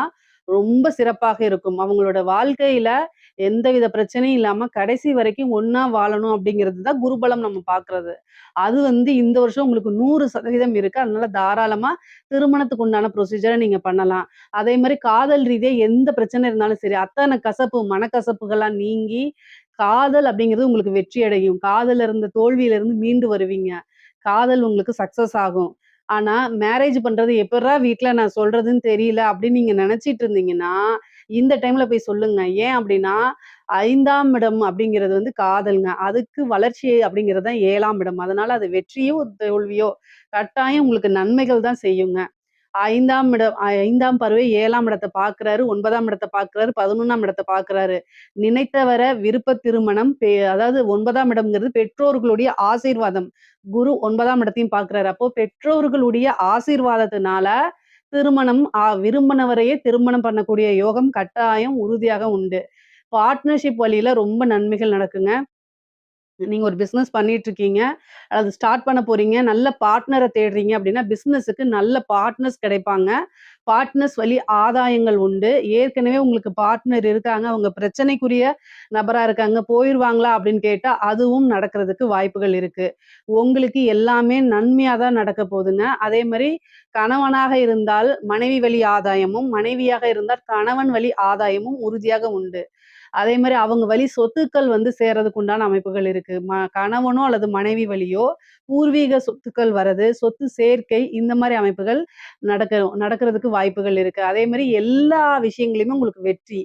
ரொம்ப சிறப்பாக இருக்கும். அவங்களோட வாழ்க்கையில எந்தவித பிரச்சனையும் இல்லாம கடைசி வரைக்கும் ஒண்ணா வாழணும் அப்படிங்கிறது தான் குருபலம் நம்ம பார்க்குறது. அது வந்து இந்த வருஷம் உங்களுக்கு 100% இருக்கு. அதனால தாராளமா திருமணத்துக்கு உண்டான ப்ரொசீஜர நீங்க பண்ணலாம். அதே மாரி காதல் ரீதியா எந்த பிரச்சனை இருந்தாலும் சரி, அத்தன கசப்பு, மனக்கசப்புகள்லாம் நீங்கி, காதல் அப்படிங்கிறது உங்களுக்கு வெற்றி அடையும். காதல்ல இருந்த தோல்வியில இருந்து மீண்டு வருவீங்க. காதல் உங்களுக்கு சக்சஸ் ஆகும். ஆனா, மேரேஜ் பண்றது எப்புட்றா வீட்ல நான் சொல்றதுன்னு தெரியல அப்படின்னு நீங்க நெனச்சிட்டு இருந்தீங்கன்னா, இந்த டைம்ல போய் சொல்லுங்க. ஏன் அப்படின்னா, 5ஆம் இடம் அப்படிங்கிறது வந்து காதல்ங்க. அதுக்கு வளர்ச்சி அப்படிங்கிறது தான் 7ஆம் இடம். அதனால அது வெற்றியோ, தோல்வியோ கட்டாயம் உங்களுக்கு நன்மைகள் தான் செய்யுங்க. 5ஆம் இடம் 5ஆம் பார்வை 7ஆம் இடத்த பார்க்கிறாரு, 9ஆம் இடத்த பார்க்கிறாரு, 11ஆம் இடத்த பார்க்கிறாரு. நினைத்தவர விருப்ப திருமணம் அதாவது 9ஆம் இடம்ங்கிறது பெற்றோர்களுடைய ஆசீர்வாதம். குரு 9ஆம் இடத்தையும் பார்க்கிறாரு. அப்போ பெற்றோர்களுடைய ஆசீர்வாதத்தினால திருமணம் விரும்பினவரையே திருமணம் பண்ணக்கூடிய யோகம் கட்டாயம் உறுதியாக உண்டு. பார்ட்னர்ஷிப் வழியில ரொம்ப நன்மைகள் நடக்குங்க. நீங்க ஒரு பிசினஸ் பண்ணிட்டு இருக்கீங்க. அது ஸ்டார்ட் பண்ண போறீங்க. நல்ல பார்ட்னர தேடுறீங்க அப்படின்னா, பிசினஸுக்கு நல்ல பார்ட்னர்ஸ் கிடைப்பாங்க. பார்ட்னர்ஸ் வழி ஆதாயங்கள் உண்டு. ஏற்கனவே உங்களுக்கு பார்ட்னர் இருக்காங்க. அவங்க பிரச்சனைக்குரிய நபரா இருக்காங்க. போயிருவாங்களா அப்படின்னு கேட்டா, அதுவும் நடக்கிறதுக்கு வாய்ப்புகள் இருக்கு. உங்களுக்கு எல்லாமே நன்மையா தான் நடக்க போதுங்க. அதே மாரி கணவனாக இருந்தால் மனைவி வழி ஆதாயமும், மனைவியாக இருந்தால் கணவன் வழி ஆதாயமும் உறுதியாக உண்டு. அதே மாரி அவங்க வழி சொத்துக்கள் வந்து சேர்றதுக்கு உண்டான அமைப்புகள் இருக்கு. கணவனோ அல்லது மனைவி வழியோ பூர்வீக சொத்துக்கள் வரது, சொத்து சேர்க்கை இந்த மாரி அமைப்புகள் நடக்கிறதுக்கு வாய்ப்புகள் இருக்கு. அதே மாரி எல்லா விஷயங்களையுமே உங்களுக்கு வெற்றி.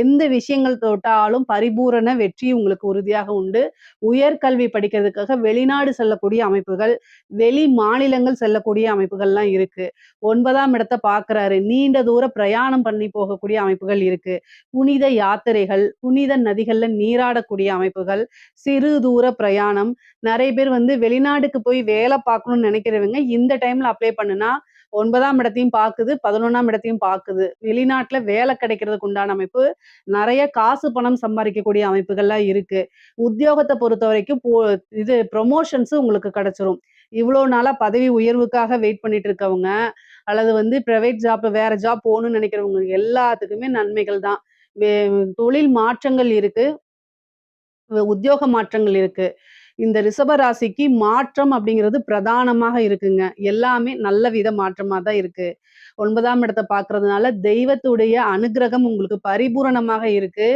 எந்த விஷயங்கள் தொட்டாலும் பரிபூரண வெற்றி உங்களுக்கு உறுதியாக உண்டு. உயர்கல்வி படிக்கிறதுக்காக வெளிநாடு செல்லக்கூடிய அமைப்புகள், வெளி மாநிலங்கள் செல்லக்கூடிய அமைப்புகள்லாம் இருக்கு. 9ஆம் இடத்த பார்க்குறாரு. நீண்ட தூர பிரயாணம் பண்ணி போகக்கூடிய அமைப்புகள் இருக்கு. புனித யாத்திரைகள், புனித நதிகள்ல நீராடக்கூடிய அமைப்புகள், சிறு தூர பிரயாணம். நெறைய பேர் வந்து வெளிநாட்டுக்கு போய் வேலை பார்க்கணும்னு நெனைக்கிறவங்க, இந்த டைம்ல அப்ளை பண்ணுனா, 9ஆம் இடத்தையும் பாக்குது, 11ஆம் இடத்தையும் பாக்குது. வெளிநாட்ல வேலை கிடைக்கிறதுக்கு உண்டான அமைப்பு, நெறைய காசு, பணம் சம்பாரிக்கக்கூடிய அமைப்புகள்லாம் இருக்கு. உத்தியோகத்த பொறுத்தவரைக்கும் இது ப்ரமோஷன்ஸ் உங்களுக்கு கிடைச்சிரும். இவ்ளோ நாளா பதவி உயர்வுக்காக வெயிட் பண்ணிட்டு இருக்கவங்க, அல்லது வந்து பிரைவேட் ஜாப் வேற ஜாப் போணும்னு நெனைக்கிறவங்க எல்லாத்துக்குமே நன்மைகள் தான். வே தொழில் மாற்றங்கள் இருக்கு. உத்தியோக மாற்றங்கள் இருக்கு. இந்த ரிஷப ராசிக்கு மாற்றம் அப்படிங்கிறது பிரதானமாக இருக்குங்க. எல்லாமே நல்ல வித மாற்றமா தான் இருக்கு. 9ஆம் இடத்த பார்க்கறதுனால தெய்வத்துடைய அனுக்கிரகம் உங்களுக்கு பரிபூரணமாக இருக்கு.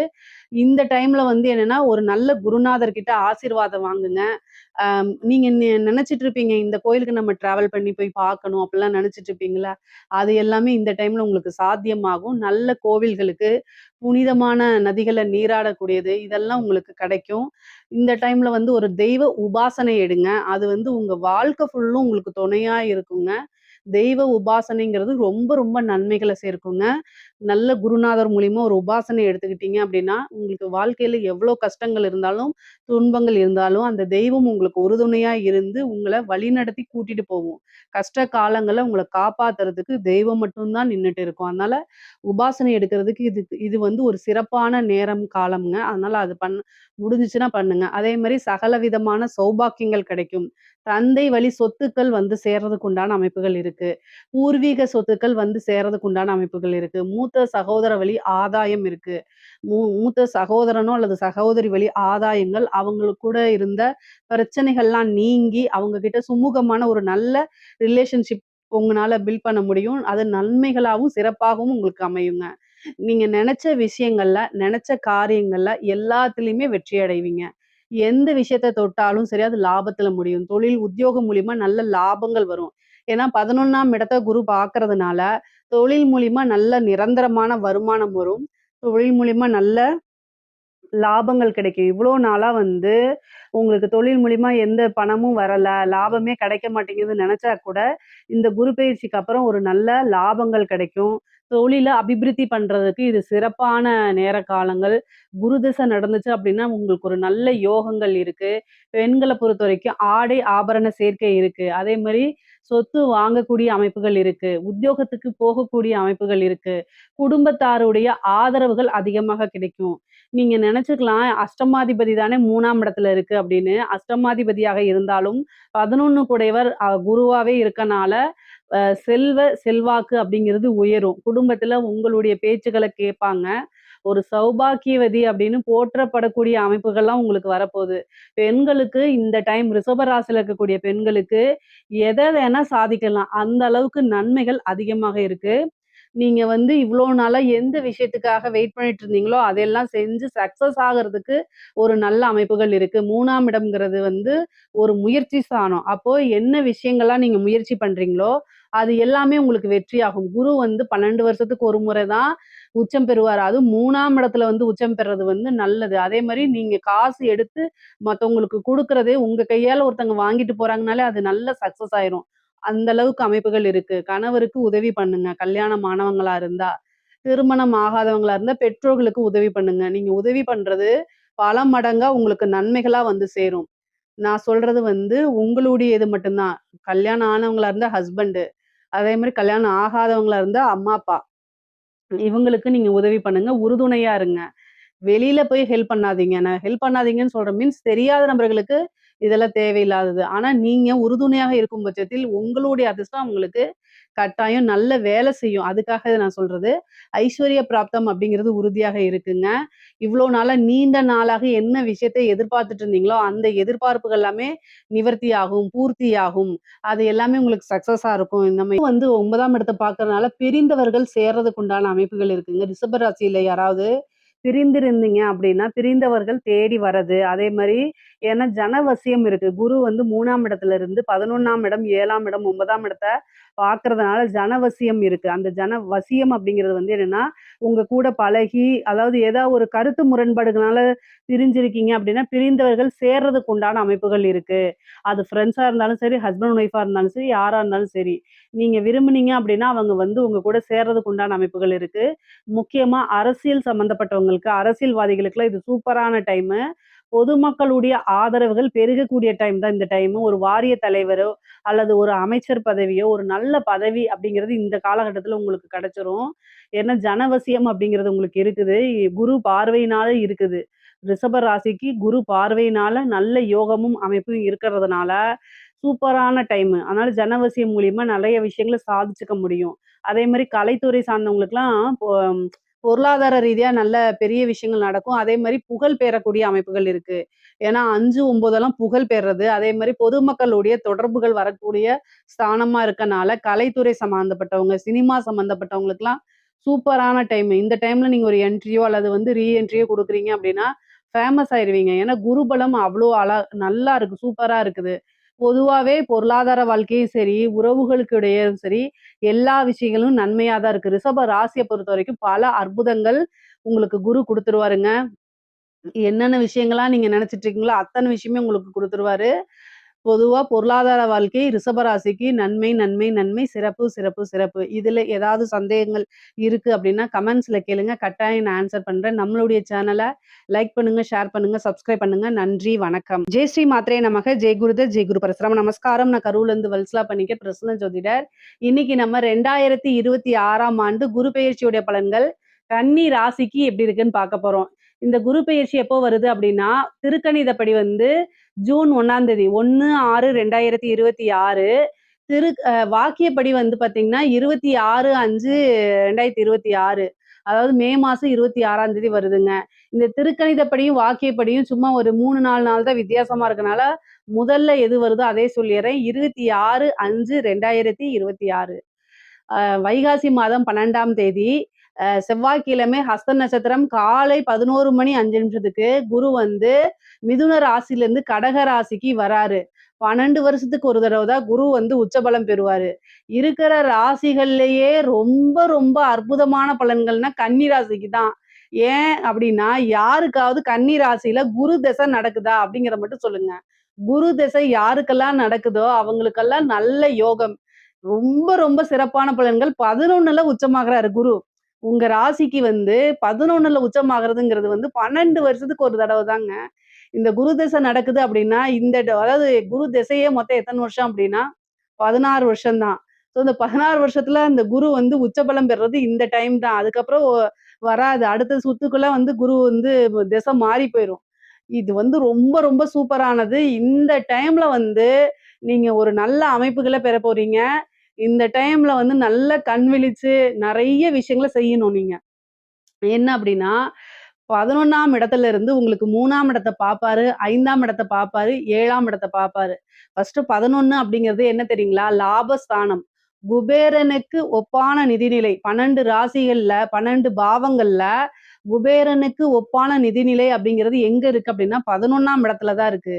இந்த டைம்ல வந்து என்னன்னா, ஒரு நல்ல குருநாதர் கிட்ட ஆசீர்வாதம் வாங்குங்க. நீங்க நெனச்சிட்டு இருப்பீங்க, இந்த கோயிலுக்கு நம்ம டிராவல் பண்ணி போய் பார்க்கணும் அப்படிலாம் நெனச்சிட்டு இருப்பீங்கல்ல, அது எல்லாமே இந்த டைம்ல உங்களுக்கு சாத்தியமாகும். நல்ல கோவில்களுக்கு, புனிதமான நதிகள்ல நீராடக்கூடியது, இதெல்லாம் உங்களுக்கு கிடைக்கும். இந்த டைம்ல வந்து ஒரு தெய்வ உபாசனை எடுங்க. அது வந்து உங்க வாழ்க்கை ஃபுல்லும் உங்களுக்கு துணையா இருக்குங்க. தெய்வ உபாசனைங்கிறது ரொம்ப ரொம்ப நன்மைகள சேர்க்குங்க. நல்ல குருநாதர் மூலியமா ஒரு உபாசனை எடுத்துக்கிட்டீங்க அப்படின்னா, உங்களுக்கு வாழ்க்கையில எவ்வளோ கஷ்டங்கள் இருந்தாலும், துன்பங்கள் இருந்தாலும், அந்த தெய்வம் உங்களுக்கு உறுதுணையா இருந்து உங்கள வழிநடத்தி கூட்டிட்டு போகும். கஷ்ட காலங்கள்ல உங்கள காப்பாத்துறதுக்கு தெய்வம் மட்டும் தான் நின்னுட்டு இருக்கும். அதனால உபாசனை எடுக்கிறதுக்கு இது வந்து ஒரு சிறப்பான நேரம், காலம்ங்க. அதனால அது முடிஞ்சுச்சுன்னா பண்ணுங்க. அதே மாரி சகல விதமான சௌபாக்கியங்கள் கிடைக்கும். தந்தை வழி சொத்துக்கள் வந்து சேர்றதுக்கு உண்டான அமைப்புகள் இருக்கு. பூர்வீக சொத்துக்கள் வந்து சேர்றதுக்கு உண்டான அமைப்புகள் இருக்கு. மூத்த சகோதர வழி ஆதாயம் இருக்கு. மூத்த சகோதரனோ அல்லது சகோதரி வழி ஆதாயங்கள் அவங்களுக்கு கூட இருந்த பிரச்சனைகள்லாம் நீங்கி, அவங்க கிட்ட சுமூகமான ஒரு நல்ல ரிலேஷன்ஷிப் உங்கனால பில்ட் பண்ண முடியும். அது நன்மைகளாவும், சிறப்பாகவும் உங்களுக்கு அமையுங்க. நீங்க நெனச்ச விஷயங்கள்ல, நெனச்ச காரியங்கள்ல எல்லாத்துலயுமே வெற்றி அடைவீங்க. எந்த விஷயத்த தொட்டாலும் சரி, அது லாபத்துல முடியும். தொழில், உத்தியோகம் மூலியமா நல்ல லாபங்கள் வரும். ஏன்னா 11ஆம் இடத்த குரு பார்க்கறதுனால, தொழில் மூலியமா நல்ல நிரந்தரமான வருமானம் வரும். தொழில் மூலியமா நல்ல லாபங்கள் கிடைக்கும். இவ்ளோ நாளா வந்து உங்களுக்கு தொழில் மூலியமா எந்த பணமும் வரல, லாபமே கிடைக்க மாட்டேங்குதுன்னு நெனச்சா கூட, இந்த குரு பெயர்ச்சிக்கு அப்புறம் ஒரு நல்ல லாபங்கள் கிடைக்கும். தொழில அபிவிருத்தி பண்றதுக்கு இது சிறப்பான நேர காலங்கள். குரு திசை நடந்துச்சு அப்டின்னா, உங்களுக்கு ஒரு நல்ல யோகங்கள் இருக்கு. பெண்கள பொறுத்தவரைக்கும் ஆடை, ஆபரண சேர்க்கை இருக்கு. அதே மாரி சொத்து வாங்கக்கூடிய அமைப்புகள் இருக்கு. உத்தியோகத்துக்கு போகக்கூடிய அமைப்புகள் இருக்கு. குடும்பத்தாருடைய ஆதரவுகள் அதிகமாக கிடைக்கும். நீங்க நெனச்சுக்கலாம், அஷ்டமாதிபதி தானே 3ஆம் இடத்துல இருக்கு அப்படின்னு. அஷ்டமாதிபதியாக இருந்தாலும் 11 குடையவர் குருவாவே இருக்கனால, செல்வாக்கு அப்படிங்கிறது உயரும். குடும்பத்துல உங்களுடைய பேச்சுக்கள கேட்பாங்க. ஒரு சௌபாக்கியவதி அப்படின்னு போற்றப்படக்கூடிய அமைப்புகள்லாம் உங்களுக்கு வரப்போகுது. பெண்களுக்கு இந்த டைம் ரிஷப ராசியில இருக்கக்கூடிய பெண்களுக்கு எத வேணா சாதிக்கலாம். அந்த அளவுக்கு நன்மைகள் அதிகமாக இருக்கு. நீங்க வந்து இவ்ளோ நாளா எந்த விஷயத்துக்காக வெயிட் பண்ணிட்டு இருந்தீங்களோ, அதெல்லாம் செஞ்சு சக்சஸ் ஆகுறதுக்கு ஒரு நல்ல அமைப்புகள் இருக்கு. 3ஆம் இடம்ங்கிறது வந்து ஒரு முயற்சி ஸ்தானம். அப்போ என்ன விஷயங்கள்லாம் நீங்க முயற்சி பண்றீங்களோ, அது எல்லாமே உங்களுக்கு வெற்றியாகும். குரு வந்து 12 வருஷத்துக்கு ஒரு முறை தான் உச்சம் பெறுவாரு. அதுவும் 3ஆம் இடத்துல வந்து உச்சம் பெறது வந்து நல்லது. அதே மாரி நீங்க காசு எடுத்து மத்தவங்களுக்கு குடுக்குறதே உங்க கையால ஒருத்தவங்க வாங்கிட்டு போறாங்கனாலே அது நல்ல சக்சஸ் ஆயிரும். அந்த அளவுக்கு அமைப்புகள் இருக்கு. கணவருக்கு உதவி பண்ணுங்க. கல்யாணம் ஆனவங்களா இருந்தா. திருமணம் ஆகாதவங்களா இருந்தா பெற்றோர்களுக்கு உதவி பண்ணுங்க. நீங்க உதவி பண்றது பல மடங்கா உங்களுக்கு நன்மைகளா வந்து சேரும். நான் சொல்றது வந்து உங்களுடையது மட்டும் தான். கல்யாணம் ஆனவங்களா இருந்தா ஹஸ்பண்ட். அதே மாரி கல்யாணம் ஆகாதவங்களா இருந்தா அம்மா, அப்பா. இவங்களுக்கு நீங்க உதவி பண்ணுங்க. உறுதுணையா இருங்க. வெளியில போய் ஹெல்ப் பண்ணாதீங்க. நான் ஹெல்ப் பண்ணாதீங்கன்னு சொல்றேன் மீன்ஸ் தெரியாத நபர்களுக்கு இதெல்லாம் தேவையில்லாதது. ஆனா நீங்க உறுதுணையாக இருக்கும் பட்சத்தில் உங்களுடைய அதிர்ஷ்டம் உங்களுக்கு கட்டாயம் நல்ல வேலை செய்யும். அதுக்காக இத நான் சொல்றது. ஐஸ்வர்ய பிராப்தம் அப்படிங்கிறது உறுதியாக இருக்குங்க. இவ்ளோ நாளா நீண்ட நாளாக என்ன விஷயத்தை எதிர்பார்த்துட்டு இருந்தீங்களோ, அந்த எதிர்பார்ப்புகள் எல்லாமே நிவர்த்தியாகும், பூர்த்தியாகும். அது எல்லாமே உங்களுக்கு சக்சஸா இருக்கும். நம்ம வந்து 9ஆம் இடத்த பார்க்கறதுனால பிரிந்தவர்கள் சேர்றதுக்கு உண்டான அமைப்புகள் இருக்குங்க. ரிஷப ராசியில யாராவது பிரிந்திருந்தீங்க அப்படின்னா, பிரிந்தவர்கள் தேடி வரது. அதே மாரி ஏன்னா ஜனவசியம் இருக்கு. குரு வந்து 3ஆம் இடத்துல இருந்து 11ஆம் இடம், 7ஆம் இடம், 9ஆம் இடத்த பார்க்கறதுனால ஜனவசியம் இருக்கு. அந்த ஜனவசியம் அப்படிங்கிறது வந்து என்னன்னா, உங்க கூட பழகி அதாவது ஏதாவது ஒரு கருத்து முரண்பாடுகளால பிரிஞ்சிருக்கீங்க அப்படின்னா, பிரிந்தவர்கள் சேர்றதுக்கு உண்டான அமைப்புகள் இருக்கு. அது ஃப்ரெண்ட்ஸா இருந்தாலும் சரி, ஹஸ்பண்ட் அண்ட் ஒய்ஃபா இருந்தாலும் சரி, யாரா இருந்தாலும் சரி. நீங்க விரும்புனீங்க அப்படின்னா, அவங்க வந்து உங்க கூட சேர்றதுக்கு உண்டான அமைப்புகள் இருக்கு. முக்கியமா அரசியல் சம்மந்தப்பட்டவங்களுக்கு, அரசியல்வாதிகளுக்குலாம் இது சூப்பரான டைமு. பொதுமக்களுடைய ஆதரவுகள் பெருகக்கூடிய டைம் தான் இந்த டைமு. ஒரு வாரிய தலைவரோ, அல்லது ஒரு அமைச்சர் பதவியோ, ஒரு நல்ல பதவி அப்படிங்கிறது இந்த காலகட்டத்தில உங்களுக்கு கிடைச்சிரும். ஏன்னா ஜனவசியம் அப்படிங்கிறது உங்களுக்கு இருக்குது. குரு பார்வையினால இருக்குது. ரிஷப ராசிக்கு குரு பார்வையினால நல்ல யோகமும், அமைப்பும் இருக்கிறதுனால, சூப்பரான டைமு. அதனால ஜனவசியம் மூலியமா நெறைய விஷயங்கள சாதிச்சுக்க முடியும். அதே மாரி கலைத்துறை சார்ந்தவங்களுக்குலாம் பொருளாதார ரீதியா நல்ல பெரிய விஷயங்கள் நடக்கும். அதே மாரி புகழ் பெறக்கூடிய அமைப்புகள் இருக்கு. ஏன்னா 5, 9 புகழ் பெறது. அதே மாரி பொதுமக்களுடைய தொடர்புகள் வரக்கூடிய ஸ்தானமா இருக்கனால, கலைத்துறை சம்மந்தப்பட்டவங்க, சினிமா சம்மந்தப்பட்டவங்களுக்குலாம் சூப்பரான டைமு. இந்த டைம்ல நீங்க ஒரு என்ட்ரியோ அல்லது வந்து என்ட்ரியோ குடுக்குறீங்க அப்டின்னா, ஃபேமஸ் ஆயிருவீங்க. ஏன்னா குருபலம் அவ்ளோ நல்லா இருக்கு. சூப்பரா இருக்குது. பொதுவாவே பொருளாதார வாழ்க்கையும் சரி, உறவுகளுக்கு இடையேயும் சரி, எல்லா விஷயங்களும் நன்மையா தான் இருக்கு. ரிஷப ராசிய பொறுத்தவரைக்கும் பல அற்புதங்கள் உங்களுக்கு குரு குடுத்துருவாருங்க. என்னென்ன விஷயங்கள்லாம் நீங்க நெனச்சுட்டு இருக்கீங்களோ, அத்தன விஷயமே உங்களுக்கு குடுத்துருவாரு. பொதுவா பொருளாதார வாழ்க்கை ரிஷப ராசிக்கு நன்மை, நன்மை, நன்மை, சிறப்பு, சிறப்பு, சிறப்பு. இதுல ஏதாவது சந்தேகங்கள் இருக்கு அப்டின்னா, கமெண்ட்ஸ்ல கேளுங்க. கட்டாயம் நான் ஆன்சர் பண்றேன். நம்மளுடைய சேனல லைக் பண்ணுங்க, ஷேர் பண்ணுங்க, சப்ஸ்கிரைப் பண்ணுங்க. நன்றி, வணக்கம். ஜெய் ஸ்ரீ மாத்ரே நமக, ஜெய் குருதத், ஜெய் குரு பரசுராம. நமஸ்காரம். நான் கரூர்லருந்து வல்சலா பணிக்கர், பிரசன்ன ஜோதிடர். இன்னைக்கு நம்ம 2026ஆம் ஆண்டு குரு பெயர்ச்சியுடைய பலன்கள் கன்னி ராசிக்கு எப்படி இருக்குன்னு பார்க்க போறோம். இந்த குரு பெயர்ச்சி எப்போ வருது அப்படின்னா, திருக்கணிதப்படி வந்து ஜூன் 1ஆம் தேதி 1/6/2026 வாக்கியப்படி வந்து பார்த்தீங்கன்னா, 26/5/2026 அதாவது மே மாசம் 26ஆம் தேதி வருதுங்க. இந்த திருக்கணிதப்படியும், வாக்கியப்படியும் சும்மா ஒரு 3, 4 நாள் தான் வித்தியாசமா இருக்கனால, முதல்ல எது வருதோ அதே சொல்லிர்றேன். 26/5/2026 வைகாசி மாதம் 12ஆம் தேதி செவ்வாய்க்கிழமை ஹஸ்த நட்சத்திரம் காலை 11 மணி 5 நிமிஷத்துக்கு குரு வந்து மிதுன ராசியிலிருந்து கடக ராசிக்கு வராரு. 12 வருஷத்துக்கு ஒரு தடவை தான் குரு வந்து உச்சபலம் பெறுவாரு. இருக்கிற ராசிகள்லயே ரொம்ப ரொம்ப அற்புதமான பலன்கள்னா கன்னி ராசிக்கு தான். ஏன் அப்படின்னா, யாருக்காவது கன்னி ராசியில குரு திசை நடக்குதா அப்படிங்கிறத மட்டும் சொல்லுங்க. குரு திசை யாருக்கெல்லாம் நடக்குதோ அவங்களுக்கெல்லாம் நல்ல யோகம். ரொம்ப ரொம்ப சிறப்பான பலன்கள். 11ல உச்சமாகுறாரு குரு. உங்க ராசிக்கு வந்து 11ல உச்சமாகுறதுங்கிறது வந்து 12 வருஷத்துக்கு ஒரு தடவ தாங்க. இந்த குரு திசை நடக்குது அப்படின்னா, அதாவது குரு திசையே மொத்தம் எத்தன வருஷம் அப்படின்னா, 16 வருஷம் தான். ஸோ இந்த 16 வருஷத்துல இந்த குரு வந்து உச்சபலம் பெறுறது இந்த டைம் தான். அதுக்கப்புறம் வராது. அடுத்த சுத்துக்குள்ள வந்து குரு வந்து திசை மாறி போயிரும். இது வந்து ரொம்ப ரொம்ப சூப்பரானது. இந்த டைம்ல வந்து நீங்க ஒரு நல்ல அமைப்புகள பெறப் போறீங்க. இந்த டைம்ல வந்து நல்லா கண் விழிச்சு நெறைய விஷயங்கள செய்யணும் நீங்க. என்ன அப்டின்னா, 11ஆம் இடத்துல இருந்து உங்களுக்கு 3ஆம் இடத்த பாப்பாரு, 5ஆம் இடத்த பாப்பாரு, 7ஆம் இடத்த பாப்பாரு. ஃபர்ஸ்ட்டு 11 அப்படிங்கிறது என்ன தெரியுங்களா? லாபஸ்தானம். குபேரனுக்கு ஒப்பான நிதிநிலை. 12 ராசிகள்ல, 12 பாவங்கள்ல குபேரனுக்கு ஒப்பான நிதிநிலை அப்படிங்கிறது எங்க இருக்கு அப்படின்னா, 11ஆம் இடத்துல தான் இருக்கு.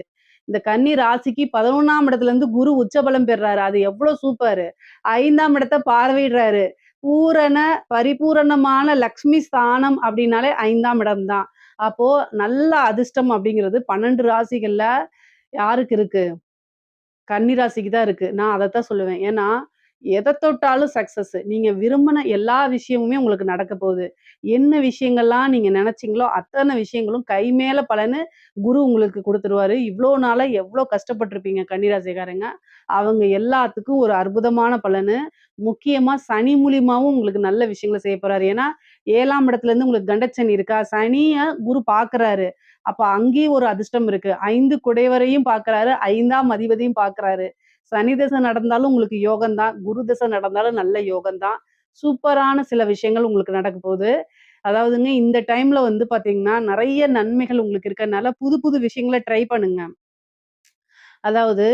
இந்த கன்னி ராசிக்கு 11ஆம் இடத்துல இருந்து குரு உச்சபலம் பெறுறாரு. அது எவ்ளோ சூப்பரு. 5ஆம் இடத்த பார்வையிடுறாரு. பூரண பரிபூரணமான லக்ஷ்மி ஸ்தானம் அப்படின்னாலே 5ஆம் இடம் தான். அப்போ நல்ல அதிர்ஷ்டம் அப்படிங்கிறது 12 ராசிகள்ல யாருக்கு இருக்கு? கன்னி ராசிக்கு தான் இருக்கு. நான் அதத்தான் சொல்லுவேன். ஏன்னா, எத தொட்டாலும் சக்சஸ். நீங்க விரும்பின எல்லா விஷயமுமே உங்களுக்கு நடக்க போகுது. என்ன விஷயங்கள்லாம் நீங்க நெனச்சீங்களோ, அத்தன விஷயங்களும் கை மேல பலன்னு குரு உங்களுக்கு குடுத்துருவாரு. இவ்ளோ நாளா எவ்ளோ கஷ்டப்பட்டுருப்பீங்க கன்னி ராசிக்காரங்க. அவங்க எல்லாத்துக்கும் ஒரு அற்புதமான பலனு. முக்கியமா சனி மூலியமாவும் உங்களுக்கு நல்ல விஷயங்கள செய்ய போறாரு. ஏன்னா, 7ஆம் இடத்துலருந்து உங்களுக்கு கண்டச்சனி இருக்கா? சனிய குரு பார்க்குறாரு. அப்ப அங்கேயும் ஒரு அதிர்ஷ்டம் இருக்கு. 5 குடைவரையும் பார்க்கிறாரு. 5ஆம் அதிபதியும் பார்க்கிறாரு. சனி தசை நடந்தாலும் உங்களுக்கு யோகம் தான். குரு தசை நடந்தாலும் நல்ல யோகம் தான். சூப்பரான சில விஷயங்கள் உங்களுக்கு நடக்க போகுது. அதாவதுங்க இந்த டைம்ல வந்து பார்த்தீங்கன்னா, நெறைய நன்மைகள் உங்களுக்கு இருக்கனால புது புது விஷயங்கள ட்ரை பண்ணுங்க. அதாவது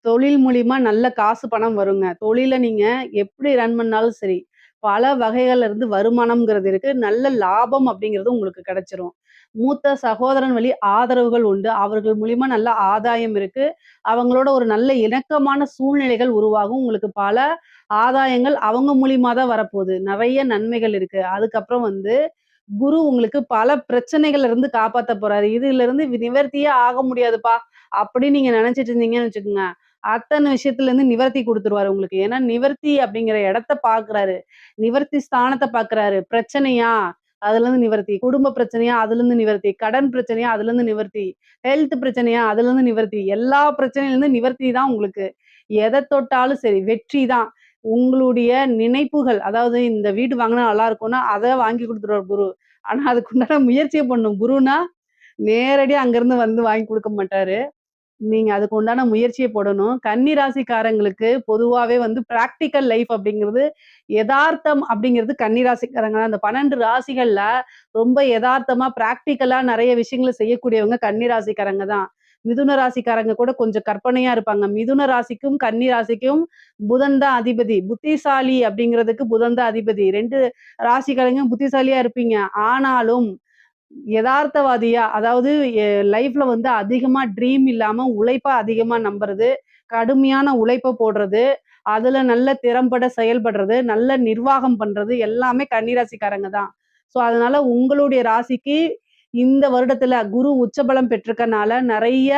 தொழில் மூலியமா நல்ல காசு பணம் வருங்க. தொழில நீங்க எப்படி ரன் பண்ணாலும் சரி, பல வகைகள்ல இருந்து வருமானம்ங்கிறது இருக்கு. நல்ல லாபம் அப்படிங்கிறது உங்களுக்கு கிடைச்சிரும். மூத்த சகோதரன் வழி ஆதரவுகள் உண்டு. அவர்கள் மூலியமா நல்ல ஆதாயம் இருக்கு. அவங்களோட ஒரு நல்ல இணக்கமான சூழ்நிலைகள் உருவாகும். உங்களுக்கு பல ஆதாயங்கள் அவங்க மூலியமா தான் வரப்போகுது. நெறைய நன்மைகள் இருக்கு. அதுக்கப்புறம் வந்து குரு உங்களுக்கு பல பிரச்சனைகள்ல இருந்து காப்பாத்த போறாரு. இதுலருந்து நிவர்த்தியே ஆக முடியாதுப்பா, அப்படின்னு நீங்க நெனச்சுட்டு இருந்தீங்கன்னு வச்சுக்கோங்க. அத்தன விஷயத்துலருந்து நிவர்த்தி குடுத்துருவாரு உங்களுக்கு. ஏன்னா, நிவர்த்தி அப்படிங்கிற இடத்த பார்க்குறாரு. நிவர்த்தி ஸ்தானத்த பார்க்குறாரு. பிரச்சனையா? அதுலருந்து நிவர்த்தி. குடும்ப பிரச்சனையா? அதுலருந்து நிவர்த்தி. கடன் பிரச்சனையா? அதுலருந்து நிவர்த்தி. ஹெல்த் பிரச்சனையா? அதுலருந்து நிவர்த்தி. எல்லா பிரச்சனையிலருந்து நிவர்த்தி தான் உங்களுக்கு. எத தொட்டாலும் சரி, வெற்றி தான். உங்களுடைய நினைப்புகள், அதாவது இந்த வீடு வாங்குனா நல்லா இருக்கும்னா, அத வாங்கி குடுத்துருவாரு குரு. ஆனா, அதுக்குண்டான முயற்சிய பண்ணணும். குருன்னா, நேரடியா அங்கருந்து வந்து வாங்கி குடுக்க மாட்டாரு. நீங்க அதுக்கு உண்டான முயற்சிய போடணும். கன்னி ராசிக்காரங்களுக்கு பொதுவாவே வந்து பிராக்டிகல் லைஃப் அப்படிங்கிறது, எதார்த்தம் அப்படிங்கிறது கன்னி ராசிக்காரங்க தான். அந்த 12 ராசிகள்ல ரொம்ப எதார்த்தமா, பிராக்டிகலா நெறைய விஷயங்கள செய்யக்கூடியவங்க கன்னி ராசிக்காரங்க தான். மிதுன ராசிக்காரங்க கூட கொஞ்சம் கற்பனையா இருப்பாங்க. மிதுன ராசிக்கும், கன்னி ராசிக்கும் புதன் தான் அதிபதி. புத்திசாலி அப்படிங்கிறதுக்கு புதன் தான் அதிபதி. 2 ராசிக்காரங்க புத்திசாலியா இருப்பீங்க. ஆனாலும் எதார்த்தவாதியா, அதாவது லைஃப்ல வந்து அதிகமா ட்ரீம் இல்லாம உழைப்ப அதிகமா நம்புறது, கடுமையான உழைப்ப போடுறது, அதுல நல்ல திறம்பட செயல்படுறது, நல்ல நிர்வாகம் பண்றது எல்லாமே கன்னிராசிக்காரங்க தான். ஸோ, அதனால உங்களுடைய ராசிக்கு இந்த வருடத்துல குரு உச்சபலம் பெற்றிருக்கனால நெறைய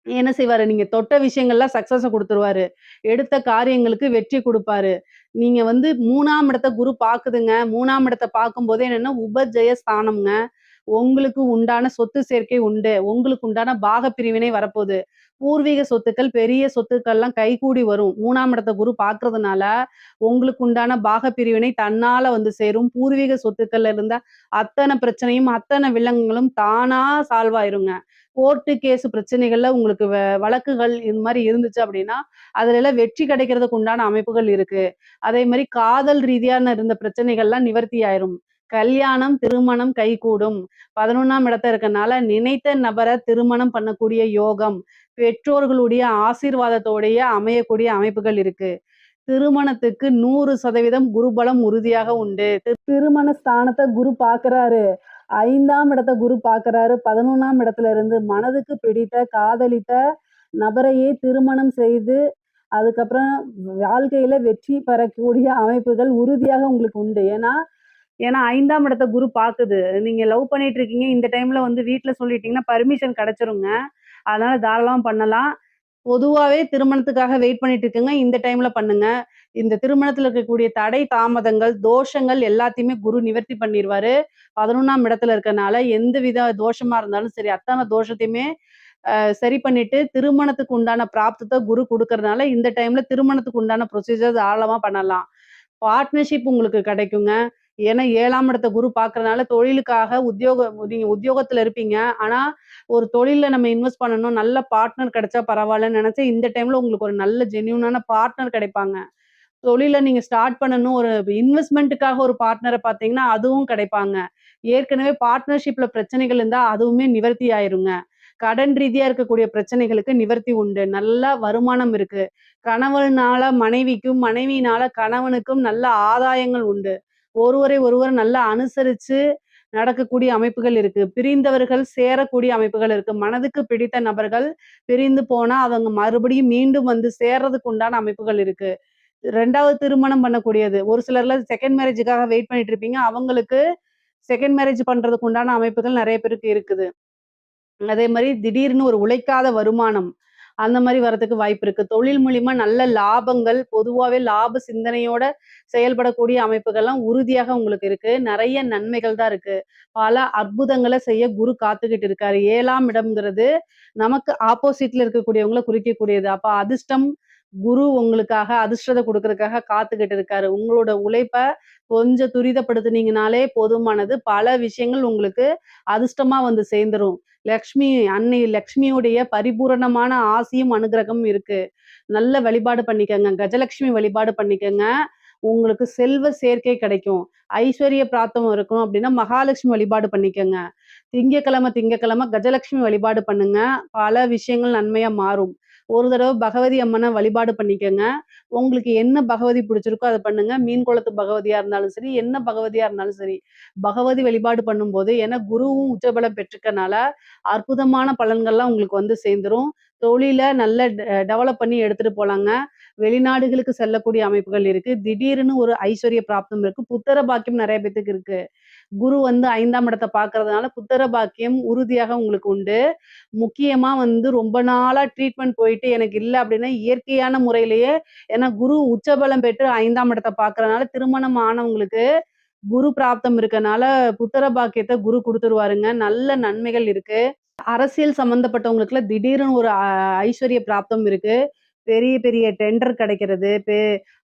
என்ன செய்வாரு, நீங்க தொட்ட விஷயங்கள்லாம் சக்சஸ குடுத்துருவாரு. எடுத்த காரியங்களுக்கு வெற்றி குடுப்பாரு. நீங்க வந்து 3ஆம் இடத்த குரு பாக்குதுங்க. 3ஆம் இடத்த பாக்கும்போது என்னன்னா, உபஜெய ஸ்தானம்ங்க. உங்களுக்கு உண்டான சொத்து சேர்க்கை உண்டு. உங்களுக்கு உண்டான பாக பிரிவினை வரப்போது. பூர்வீக சொத்துக்கள், பெரிய சொத்துக்கள்லாம் கைகூடி வரும். 3ஆம் இடத்த குரு பார்க்கறதுனால, உங்களுக்கு உண்டான பாக பிரிவினை தன்னால வந்து சேரும். பூர்வீக சொத்துக்கள்ல இருந்த அத்தன பிரச்சனையும், அத்தன வில்லங்கங்களும் தானா சால்வ் ஆயிருங்க. கோர்ட்டு, கேஸ் பிரச்சனைகள்ல உங்களுக்கு வழக்குகள் இது மாரி இருந்துச்சு அப்படின்னா, அதுலலாம் வெற்றி கிடைக்கிறதுக்கு உண்டான அமைப்புகள் இருக்கு. அதே மாரி காதல் ரீதியான இருந்த பிரச்சனைகள்லாம் நிவர்த்தி ஆயிரும். கல்யாணம், திருமணம் கைகூடும். 11ஆம் இடத்துல இருக்கனால நினைத்த நபர திருமணம் பண்ணக்கூடிய யோகம், பெற்றோர்களுடைய ஆசீர்வாதத்தோடயே அமையக்கூடிய அமைப்புகள் இருக்கு. திருமணத்துக்கு 100% குருபலம் உறுதியாக உண்டு. திருமண ஸ்தானத்த குரு பார்க்குறாரு. 5ஆம் இடத்த குரு பார்க்குறாரு. 11ஆம் இடத்துல இருந்து மனதுக்கு பிடித்த, காதலித்த நபரையே திருமணம் செய்து, அதுக்கப்புறம் வாழ்க்கையில வெற்றி பெறக்கூடிய அமைப்புகள் உறுதியாக உங்களுக்கு உண்டு. ஏன்னா ஏன்னா 5ஆம் இடத்த குரு பாக்குது. நீங்க லவ் பண்ணிட்டு இருக்கீங்க. இந்த டைம்ல வந்து வீட்ல சொல்லிட்டீங்கன்னா, பர்மிஷன் கிடைச்சிருங்க. அதனால தாராளமா பண்ணலாம். பொதுவாவே திருமணத்துக்காக வெயிட் பண்ணிட்டு இருக்கங்க. இந்த டைம்ல பண்ணுங்க. இந்த திருமணத்துல இருக்கக்கூடிய தடை, தாமதங்கள், தோஷங்கள் எல்லாத்தையுமே குரு நிவர்த்தி பண்ணிருவாரு. 11ஆம் இடத்துல இருக்கனால, எந்தவித தோஷமா இருந்தாலும் சரி, அத்தன தோஷத்தையுமே சரி பண்ணிட்டு, திருமணத்துக்கு உண்டான பிராப்தத்த குரு குடுக்கறதுனால, இந்த டைம்ல திருமணத்துக்கு உண்டான ப்ரொசீஜர் தாராளமா பண்ணலாம். பார்ட்னர்ஷிப் உங்களுக்கு கிடைக்குங்க. ஏன்னா 7ஆம் இடத்த குரு பார்க்கறனால தொழிலுக்காக நீங்க உத்தியோகத்துல இருப்பீங்க. ஆனா, ஒரு தொழில்ல நம்ம இன்வெஸ்ட் பண்ணணும். நல்ல பார்ட்னர் கிடைச்சா பரவாயில்லன்னு நெனச்சு, இந்த டைம்ல உங்களுக்கு ஒரு நல்ல ஜென்யூனான பார்ட்னர் கிடைப்பாங்க. தொழில நீங்க ஸ்டார்ட் பண்ணணும். ஒரு இன்வெஸ்ட்மென்ட்டுக்காக ஒரு பார்ட்னர பார்த்தீங்கன்னா, அதுவும் கிடைப்பாங்க. ஏற்கனவே பார்ட்னர்ஷிப்ல பிரச்சனைகள் இருந்தா, அதுவுமே நிவர்த்தி ஆயிருங்க. கடன் ரீதியா இருக்கக்கூடிய பிரச்சனைகளுக்கு நிவர்த்தி உண்டு. நல்ல வருமானம் இருக்கு. கணவனால மனைவிக்கும், மனைவியினால கணவனுக்கும் நல்ல ஆதாயங்கள் உண்டு. ஒருவரை ஒருவர் நல்லா அனுசரிச்சு நடக்கக்கூடிய அமைப்புகள் இருக்கு. பிரிந்தவர்கள் சேரக்கூடிய அமைப்புகள் இருக்கு. மனதுக்கு பிடித்த நபர்கள் பிரிந்து போனா, அவங்க மறுபடியும் மீண்டும் வந்து சேர்றதுக்கு உண்டான அமைப்புகள் இருக்கு. 2வது திருமணம் பண்ணக்கூடியது. ஒரு சிலர்லாம் செகண்ட் மேரேஜுக்காக வெயிட் பண்ணிட்டு இருப்பீங்க. அவங்களுக்கு செகண்ட் மேரேஜ் பண்றதுக்கு உண்டான அமைப்புகள் நெறைய பேருக்கு இருக்குது. அதே மாரி திடீர்னு ஒரு உழைக்காத வருமானம், அந்த மாரி வரதுக்கு வாய்ப்பு இருக்கு. தொழில் மூலியமா நல்ல லாபங்கள், பொதுவாவே லாப சிந்தனையோட செயல்படக்கூடிய அமைப்புகள்லாம் உறுதியாக உங்களுக்கு இருக்கு. நெறைய நன்மைகள் தான் இருக்கு. பல அற்புதங்கள செய்ய குரு காத்துக்கிட்டு இருக்காரு. 7ஆம் இடம்ங்கிறது நமக்கு ஆப்போசிட்ல இருக்கக்கூடியவங்கள குறிக்கக்கூடியது. அப்ப அதிர்ஷ்டம் குரு உங்களுக்காக அதிர்ஷ்டத்த குடுக்கறதுக்காக காத்துக்கிட்டு இருக்காரு. உங்களோட உழைப்ப கொஞ்சம் துரிதப்படுத்துனீங்கனாலே போதுமானது. பல விஷயங்கள் உங்களுக்கு அதிர்ஷ்டமா வந்து சேர்ந்துரும். லக்ஷ்மி அன்னை லக்ஷ்மியுடைய பரிபூரணமான ஆசியும், அனுக்கிரகமும் இருக்கு. நல்ல வழிபாடு பண்ணிக்கங்க. கஜலட்சுமி வழிபாடு பண்ணிக்கங்க. உங்களுக்கு செல்வ சேர்க்கை கிடைக்கும். ஐஸ்வர்ய பிராப்தம் இருக்கணும் அப்டின்னா, மகாலட்சுமி வழிபாடு பண்ணிக்கங்க. திங்கட்கிழமை கஜலட்சுமி வழிபாடு பண்ணுங்க. பல விஷயங்கள் நன்மையா மாறும். ஒரு தடவ பகவதி அம்மன வழிபாடு பண்ணிக்கங்க. உங்களுக்கு என்ன பகவதி பிடிச்சிருக்கோ அத பண்ணுங்க. மீன் குளத்து பகவதியா இருந்தாலும் சரி, என்ன பகவதியா இருந்தாலும் சரி. பகவதி வழிபாடு பண்ணும்போது ஏன்னா குருவும் உச்சபலம் பெற்றுக்கனால, அற்புதமான பலன்கள்லாம் உங்களுக்கு வந்து சேர்ந்துரும். தொழில நல்ல டெவலப் பண்ணி எடுத்துட்டு போலாங்க. வெளிநாடுகளுக்கு செல்லக்கூடிய அமைப்புகள் இருக்கு. திடீர்னு ஒரு ஐஸ்வர்ய பிராப்தம் இருக்கு. புத்திர பாக்கியம் நெறைய பேத்துக்கு இருக்கு. குரு வந்து 5ஆம் இடத்த பார்க்கறதுனால புத்திர பாக்கியம் உறுதியாக உங்களுக்கு உண்டு. முக்கியமா வந்து ரொம்ப நாளா ட்ரீட்மெண்ட் போயிட்டு எனக்கு இல்ல அப்டின்னா, இயற்கையான முறையிலேயே ஏன்னா குரு உச்சபலம் பெற்று 5ஆம் இடத்த பார்க்கறனால திருமணம் ஆனவங்களுக்கு குரு பிராப்தம் இருக்கனால புத்திர பாக்கியத்த குரு குடுத்துருவாருங்க. நல்ல நன்மைகள் இருக்கு. அரசியல் சம்மந்தப்பட்டவங்களுக்குலாம் திடீர்னு ஒரு ஐஸ்வர்ய பிராப்தம் இருக்கு. பெரிய பெரிய டெண்டர் கிடைக்கிறது.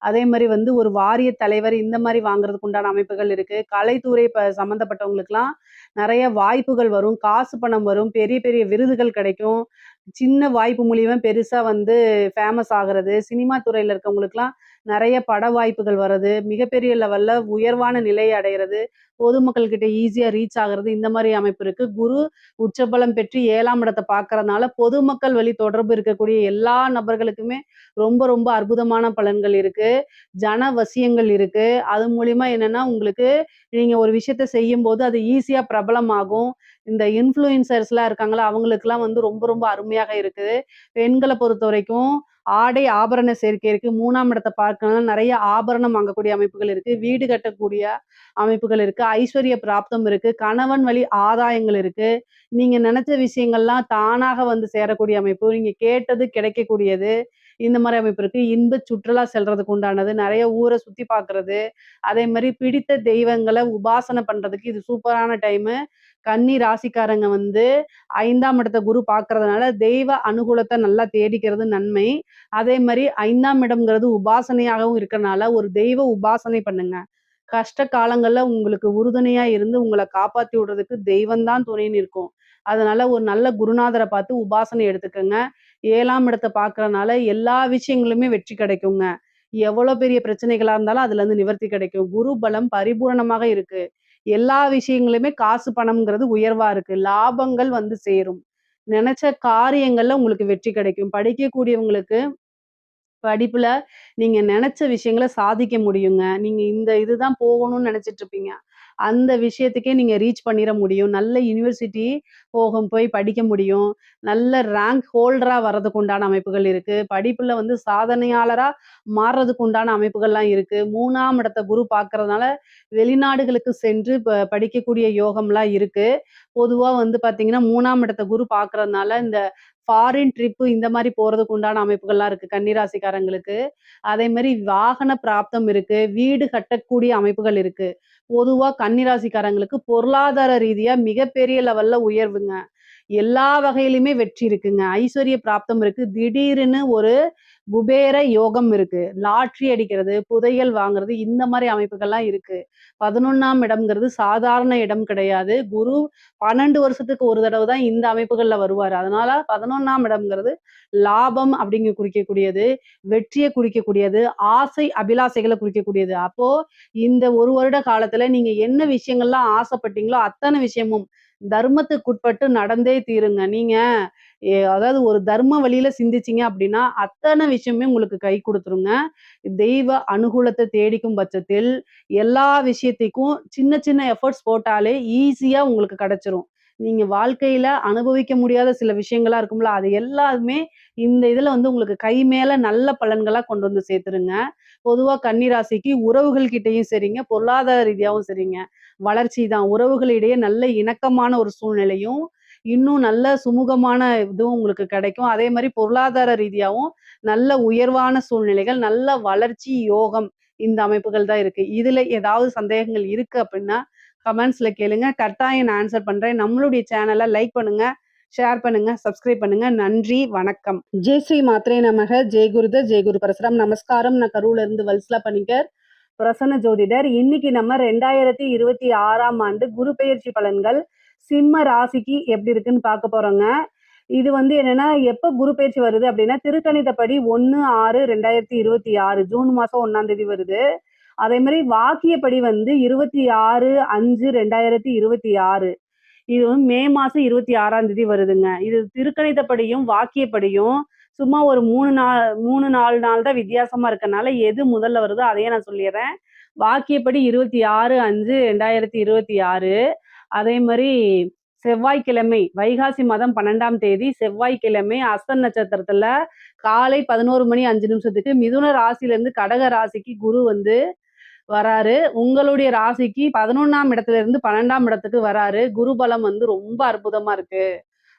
அதே மாரி வந்து ஒரு வாரிய தலைவர் இந்த மாரி வாங்குறதுக்கு உண்டான அமைப்புகள் இருக்கு. கலைத்துறை சம்மந்தப்பட்டவங்களுக்குலாம் நெறைய வாய்ப்புகள் வரும். காசு பணம் வரும். பெரிய பெரிய விருதுகள் கிடைக்கும். சின்ன வாய்ப்பு மூலியமா பெருசா வந்து ஃபேமஸ் ஆகுறது. சினிமா துறையில இருக்கவங்களுக்குலாம் நெறைய பட வாய்ப்புகள் வர்றது. மிகப்பெரிய லெவல்ல உயர்வான நிலை அடையறது. பொதுமக்கள் கிட்ட ஈஸியா ரீச் ஆகுறது. இந்த மாரி அமைப்பு இருக்கு. குரு உச்சபலம் பெற்று 7ஆம் இடத்த பார்க்கறனால, பொதுமக்கள் வழி தொடர்பு இருக்கக்கூடிய எல்லா நபர்களுக்குமே ரொம்ப ரொம்ப அற்புதமான பலன்கள் இருக்கு. ஜன வசியங்கள் இருக்கு. அது மூலியமா என்னன்னா, உங்களுக்கு நீங்க ஒரு விஷயத்த செய்யும்போது அது ஈஸியா பிரபலமாகும். இந்த இன்ஃப்ளூயன்சர்ஸ்லாம் இருக்காங்கல்ல, அவங்களுக்கெல்லாம் வந்து ரொம்ப ரொம்ப அருமையாக இருக்குது. பெண்கள பொறுத்தவரைக்கும் ஆடை, ஆபரண சேர்க்கை இருக்கு. 3ஆம் இடத்த பார்க்கறனால நெறைய ஆபரணம் வாங்கக்கூடிய அமைப்புகள் இருக்கு. வீடு கட்டக்கூடிய அமைப்புகள் இருக்கு. ஐஸ்வர்ய பிராப்தம் இருக்கு. கணவன் வழி ஆதாயங்கள் இருக்கு. நீங்க நெனச்ச விஷயங்கள்லாம் தானாக வந்து சேரக்கூடிய அமைப்பு. நீங்க கேட்டது கிடைக்கக்கூடியது. இந்த மாரி அமைப்பு இருக்கு. இன்ப சுற்றுலா செல்றதுக்கு உண்டானது. நெறைய ஊர சுத்தி பார்க்கறது. அதே மாரி பிடித்த தெய்வங்கள உபாசனை பண்றதுக்கு இது சூப்பரான டைமு. கன்னி ராசிக்காரங்க வந்து 5ஆம் இடத்த குரு பார்க்கறதுனால, தெய்வ அனுகூலத்த நல்லா தேடிக்கிறது நன்மை. அதே மாரி 5ஆம் இடம்ங்கிறது உபாசனையாகவும் இருக்கனால, ஒரு தெய்வ உபாசனை பண்ணுங்க. கஷ்ட காலங்கள்ல உங்களுக்கு உறுதுணையா இருந்து உங்கள காப்பாத்தி விடுறதுக்கு தெய்வம் தான் துணைன்னு இருக்கும். அதனால ஒரு நல்ல குருநாதர பார்த்து உபாசனை எடுத்துக்கங்க. 7ஆம் இடத்த பார்க்கறனால எல்லா விஷயங்களுமே வெற்றி கிடைக்குங்க. எவ்வளோ பெரிய பிரச்சனைகளா இருந்தாலும் அதுலருந்து நிவர்த்தி கிடைக்கும். குரு பலம் பரிபூரணமாக இருக்கு. எல்லா விஷயங்களுமே காசு பணம்ங்கிறது உயர்வா இருக்கு. லாபங்கள் வந்து சேரும். நெனச்ச காரியங்கள்ல உங்களுக்கு வெற்றி கிடைக்கும். படிக்கக்கூடியவங்களுக்கு படிப்புல நீங்க நெனச்ச விஷயங்கள சாதிக்க முடியுங்க. நீங்க இந்த இதுதான் போகணும்னு நெனச்சிட்டு இருப்பீங்க. அந்த விஷயத்துக்கே நீங்க ரீச் பண்ணிற முடியும். நல்ல யுனிவர்சிட்டி போய் படிக்க முடியும். நல்ல ரேங்க் ஹோல்டரா வர்றதுக்கு உண்டான அமைப்புகள் இருக்கு. படிப்புல வந்து சாதனையாளரா மாறுறதுக்கு உண்டான அமைப்புகள்லாம் இருக்கு. 3ஆம் இடத்த குரு பார்க்கறதுனால வெளிநாடுகளுக்கு சென்று படிக்கக்கூடிய யோகம்லாம் இருக்கு. பொதுவா வந்து பார்த்தீங்கன்னா, 3ஆம் இடத்த குரு பார்க்கறதுனால இந்த ஃபாரின் ட்ரிப்பு இந்த மாரி போறதுக்கு உண்டான அமைப்புகள்லாம் இருக்கு கன்னிராசிக்காரங்களுக்கு. அதே மாரி வாகன பிராப்தம் இருக்கு. வீடு கட்டக்கூடிய அமைப்புகள் இருக்கு. பொதுவா கன்னிராசிக்காரங்களுக்கு பொருளாதார ரீதியா மிகப்பெரிய லெவல்ல உயர்வுங்க. எல்லா வகையிலுமே வெற்றி இருக்குங்க. ஐஸ்வர்ய பிராப்தம் இருக்கு. திடீர்னு ஒரு குபேர யோகம் இருக்கு. லாட்டரி அடிக்கிறது, புதையல் வாங்குறது இந்த மாரி அமைப்புகள்லாம் இருக்கு. 11ஆம் இடம்ங்கிறது சாதாரண இடம் கிடையாது. குரு 12 வருஷத்துக்கு ஒரு தடவ தான் இந்த அமைப்புகள்ல வருவாரு. அதனால 11ஆம் இடம்ங்கிறது லாபம் அப்படிங்க குறிக்கக்கூடியது, வெற்றிய குறிக்கக்கூடியது, ஆசை, அபிலாசைகள குறிக்கக்கூடியது. அப்போ இந்த 1 வருட காலத்துல நீங்க என்ன விஷயங்கள்லாம் ஆசைப்பட்டீங்களோ, அத்தன விஷயமும் தர்மத்துக்குட்பட்டு நடந்தே தீருங்க. நீங்க அதாவது ஒரு தர்ம வழியில சிந்திச்சீங்க அப்படின்னா, அத்தன விஷயமே உங்களுக்கு கை குடுத்துருங்க. தெய்வ அனுகூலத்த தேடிக்கும் பட்சத்தில், எல்லா விஷயத்திக்கும் சின்ன சின்ன எஃபோர்ட்ஸ் போட்டாலே ஈஸியா உங்களுக்கு கிடைச்சிரும். நீங்க வாழ்க்கையில அனுபவிக்க முடியாத சில விஷயங்களா இருக்கும்ல, அது எல்லாமே இந்த இதுல வந்து உங்களுக்கு கை மேல நல்ல பலன்களா கொண்டு வந்து சேர்த்துருங்க. பொதுவா கன்னி ராசிக்கு உறவுகள் கிட்டயும் சரிங்க, பொருளாதார ரீதியாவும் சரிங்க. வளர்ச்சி தான். உறவுகளிடையே நல்ல இணக்கமான ஒரு சூழ்நிலையும், இன்னும் நல்ல சுமூகமான இதுவும் உங்களுக்கு கிடைக்கும். அதே மாரி பொருளாதார ரீதியாவும் நல்ல உயர்வான சூழ்நிலைகள், நல்ல வளர்ச்சி, யோகம் இந்த அமைப்புகள் தான் இருக்கு. இதுல ஏதாவது சந்தேகங்கள் இருக்கு அப்டின்னா, கமெண்ட்ஸ்ல கேளுங்க. கட்டாயம் நான் ஆன்சர் பண்றேன். நம்மளுடைய சேனல லைக் பண்ணுங்க, ஷேர் பண்ணுங்க, சப்ஸ்கிரைப் பண்ணுங்க. நன்றி, வணக்கம். ஜெய் ஸ்ரீ மாத்ரே நமக, ஜெய் குருதர், ஜெய் குரு பரசுராம். நமஸ்காரம். நான் கரூர்ல இருந்து வல்சலா பணிக்கர், பிரசன்ன ஜோதிடர். இன்னைக்கு நம்ம 2026ஆம் ஆண்டு குரு பெயர்ச்சி பலன்கள் சிம்ம ராசிக்கு எப்படி இருக்குன்னு பார்க்க போறோங்க. இது வந்து என்னன்னா, எப்ப குரு பெயர்ச்சி வருது அப்படின்னா, திருக்கணிதப்படி 1/6/2026 ஜூன் மாசம் 1ஆம் தேதி வருது. அதே மாரி வாக்கியப்படி வந்து 26/5/2026. இது வந்து மே மாசம் 26ஆம் தேதி வருதுங்க. இது திருக்கணிதப்படியும், வாக்கியப்படியும் சும்மா ஒரு 3 4 நாள் தான் வித்தியாசமா இருக்கனால, எது முதல்ல வருதோ அதையே நான் சொல்லிர்றேன். வாக்கியப்படி 26/5/2026. அதே மாரி செவ்வாய்க்கிழமை, வைகாசி மாதம் 12ஆம் தேதி செவ்வாய்க்கிழமை அஸ்த நட்சத்திரத்துல காலை 11:05 மிதுன ராசியிலிருந்து கடக ராசிக்கு குரு வந்து வராரு. உங்களுடைய ராசிக்கு 11ஆம் இடத்துல இருந்து 12ஆம் இடத்துக்கு வராரு. குரு பலம் வந்து ரொம்ப அற்புதமா இருக்கு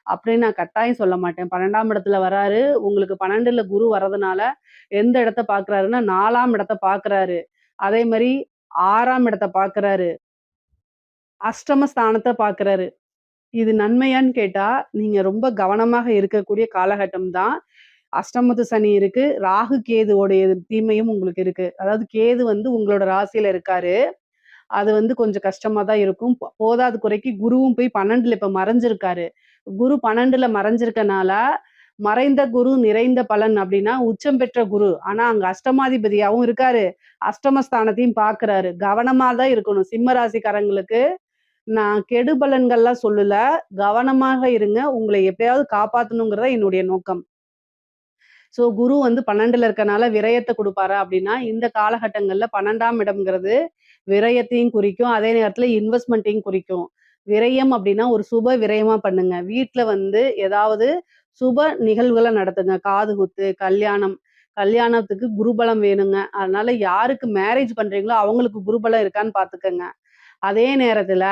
அப்படின்னு நான் கட்டாயம் சொல்ல மாட்டேன். 12ஆம் இடத்துல வராரு. உங்களுக்கு 12ல குரு வர்றதுனால எந்த இடத்த பார்க்குறாருன்னா, 4ஆம் இடத்த பார்க்குறாரு. அதே மாரி 6ஆம் இடத்த பார்க்குறாரு. அஷ்டம ஸ்தானத்த பார்க்குறாரு. இது நன்மையான்னு கேட்டா, நீங்க ரொம்ப கவனமாக இருக்கக்கூடிய காலகட்டம் தான். அஷ்டமத்து சனி இருக்கு. ராகு கேதுவோடைய தீமையும் உங்களுக்கு இருக்கு. அதாவது கேது வந்து உங்களோட ராசியில இருக்காரு. அது வந்து கொஞ்சம் கஷ்டமா தான் இருக்கும். போதாத குறைக்கு குருவும் போய் 12ல இப்ப மறைஞ்சிருக்காரு. குரு 12ல மறைஞ்சிருக்கனால, மறைந்த குரு நிறைந்த பலன் அப்டின்னா, உச்சம் பெற்ற குரு. ஆனா அங்க அஷ்டமாதிபதியாவும் இருக்காரு. அஷ்டமஸ்தானத்தையும் பார்க்குறாரு. கவனமா தான் இருக்கணும். சிம்ம ராசிக்காரங்களுக்கு நான் கெடு பலன்கள்லாம் சொல்லல. கவனமாக இருங்க. உங்கள எப்பயாவது காப்பாத்தணுங்கிறது தான் என்னுடைய நோக்கம். குரு வந்து 12ல இருக்கனால விரயத்த குடுப்பாரா? அப்டின்னா, இந்த காலகட்டங்கள்ல 12ஆம் இடம்ங்கிறது விரயத்தையும் குறிக்கும். அதே நேரத்துல இன்வெஸ்ட்மென்ட்டையும் குறிக்கும். விரயம் அப்டின்னா, ஒரு சுப விரயமா பண்ணுங்க. வீட்ல வந்து ஏதாவது சுப நிகழ்வுகள நடத்துங்க. காதுகுத்து, கல்யாணம். கல்யாணத்துக்கு குருபலம் வேணுங்க. அதனால யாருக்கு மேரேஜ் பண்றீங்களோ, அவங்களுக்கு குருபலம் இருக்கான்னு பாத்துக்கங்க. அதே நேரத்துல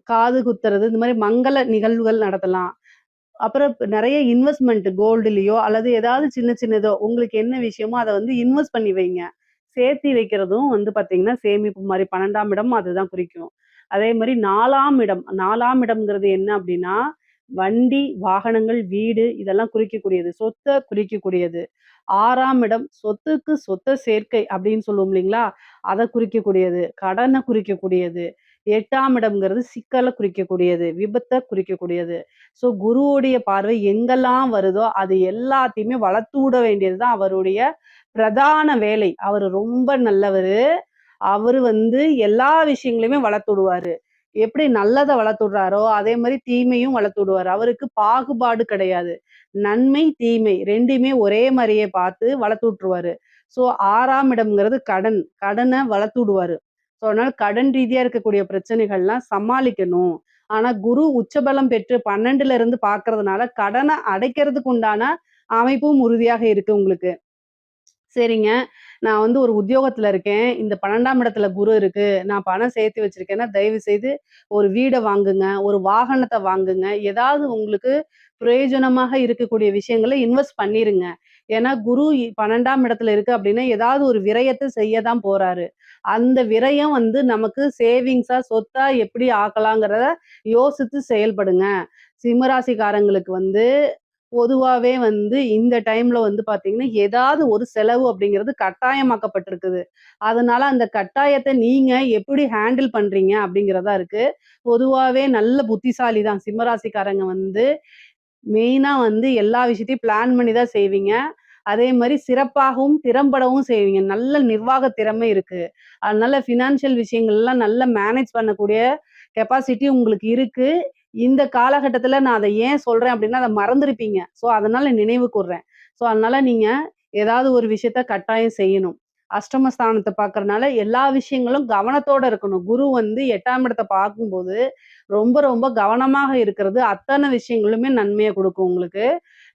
காது குத்துறது, இந்த மாரி மங்கள நிகழ்வுகள் நடத்தலாம். அப்புறம் நெறைய இன்வெஸ்ட்மென்ட் கோல்டுலயோ அல்லது ஏதாவது சின்ன சின்னதோ உங்களுக்கு என்ன விஷயமோ அத வந்து இன்வெஸ்ட் பண்ணி வைங்க. சேர்த்தி வைக்கிறதும் வந்து பார்த்தீங்கன்னா, சேமிப்பு மாரி 12ஆம் இடம் அதுதான் குறிக்கும். அதே மாரி 4ஆம் இடம் 4ஆம் இடம்ங்கிறது என்ன அப்டின்னா, வண்டி, வாகனங்கள், வீடு இதெல்லாம் குறிக்கக்கூடியது. சொத்த குறிக்கக்கூடியது. 6ஆம் இடம் சொத்துக்கு சொத்த சேர்க்கை அப்டின்னு சொல்லுவோம் இல்லைங்களா? அத குறிக்கக்கூடியது. கடன குறிக்கக்கூடியது. 8ஆம் இடம்ங்கிறது சிக்கல குறிக்கக்கூடியது. விபத்த குறிக்கக்கூடியது. குருவுடைய பார்வை எங்கெல்லாம் வருதோ, அது எல்லாத்தையுமே வளர்த்து விட வேண்டியது தான் அவருடைய பிரதான வேலை. அவரு ரொம்ப நல்லவரு. அவரு வந்து எல்லா விஷயங்களையுமே வளர்த்து விடுவாரு. எப்படி நல்லத வளர்த்து விடுறாரோ, அதே மாரி தீமையும் வளர்த்து விடுவாரு. அவருக்கு பாகுபாடு கிடையாது. நன்மை, தீமை 2யுமே ஒரே மாரியே பார்த்து வளர்த்து விட்டுருவாரு. 6ஆம் இடம்ங்கிறது கடன். கடன வளர்த்து விடுவாரு. அதனால கடன் ரீதியா இருக்கக்கூடிய பிரச்சனைகள்லாம் சமாளிக்கணும். ஆனா குரு உச்சபலம் பெற்று 12ல இருந்து பார்க்கறதுனால, கடன அடைக்கிறதுக்கு உண்டான அமைப்பும் உறுதியாக இருக்கு உங்களுக்கு. சரிங்க. நான் வந்து ஒரு உத்தியோகத்துல இருக்கேன். இந்த 12ஆம் இடத்துல குரு இருக்கு. நான் பணம் சேர்த்து வச்சிருக்கேன்னா, தயவு செய்து ஒரு வீட வாங்குங்க. ஒரு வாகனத்த வாங்குங்க. ஏதாவது உங்களுக்கு பிரயோஜனமாக இருக்கக்கூடிய விஷயங்கள இன்வெஸ்ட் பண்ணிருங்க. ஏன்னா, குரு 12ஆம் இடத்துல இருக்கு அப்டின்னா, ஏதாவது ஒரு விரயத்த செய்ய தான் போறாரு. அந்த விரயம் வந்து நமக்கு சேவிங்ஸா, சொத்தா எப்படி ஆக்கலாங்கிறத யோசித்து செயல்படுங்க. சிம்மராசிக்காரங்களுக்கு வந்து பொதுவாவே வந்து இந்த டைம்ல வந்து பார்த்தீங்கன்னா, ஏதாவது ஒரு செலவு அப்படிங்கிறது கட்டாயமாக்கப்பட்டிருக்குது. அதனால அந்த கட்டாயத்த நீங்க எப்படி ஹேண்டில் பண்றீங்க அப்படிங்கிறது தான் இருக்கு. பொதுவாவே நல்ல புத்திசாலி தான் சிம்மராசிக்காரங்க வந்து மெயினா வந்து எல்லா விஷயத்தையும் பிளான் பண்ணி தான் செய்வீங்க. அதே மாரி சிறப்பாகவும், திறம்படவும் செய்வீங்க. நல்ல நிர்வாக திறமை இருக்கு. அதனால ஃபினான்ஷியல் விஷயங்கள்லாம் நல்லா மேனேஜ் பண்ணக்கூடிய கெப்பாசிட்டி உங்களுக்கு இருக்கு. இந்த காலகட்டத்தில நான் அத ஏன் சொல்றேன் அப்டின்னா, அத மறந்திருப்பீங்க. ஸோ, அதனால நினைவு கூர்றேன். ஸோ, அதனால நீங்க ஏதாவது ஒரு விஷயத்த கட்டாயம் செய்யணும். அஷ்டமஸ்தானத்த பார்க்கறனால எல்லா விஷயங்களும் கவனத்தோட இருக்கணும். குரு வந்து 8ஆம் இடத்த பார்க்கும்போது, ரொம்ப ரொம்ப கவனமாக இருக்கிறது அத்தன விஷயங்களுமே நன்மைய குடுக்கும் உங்களுக்கு.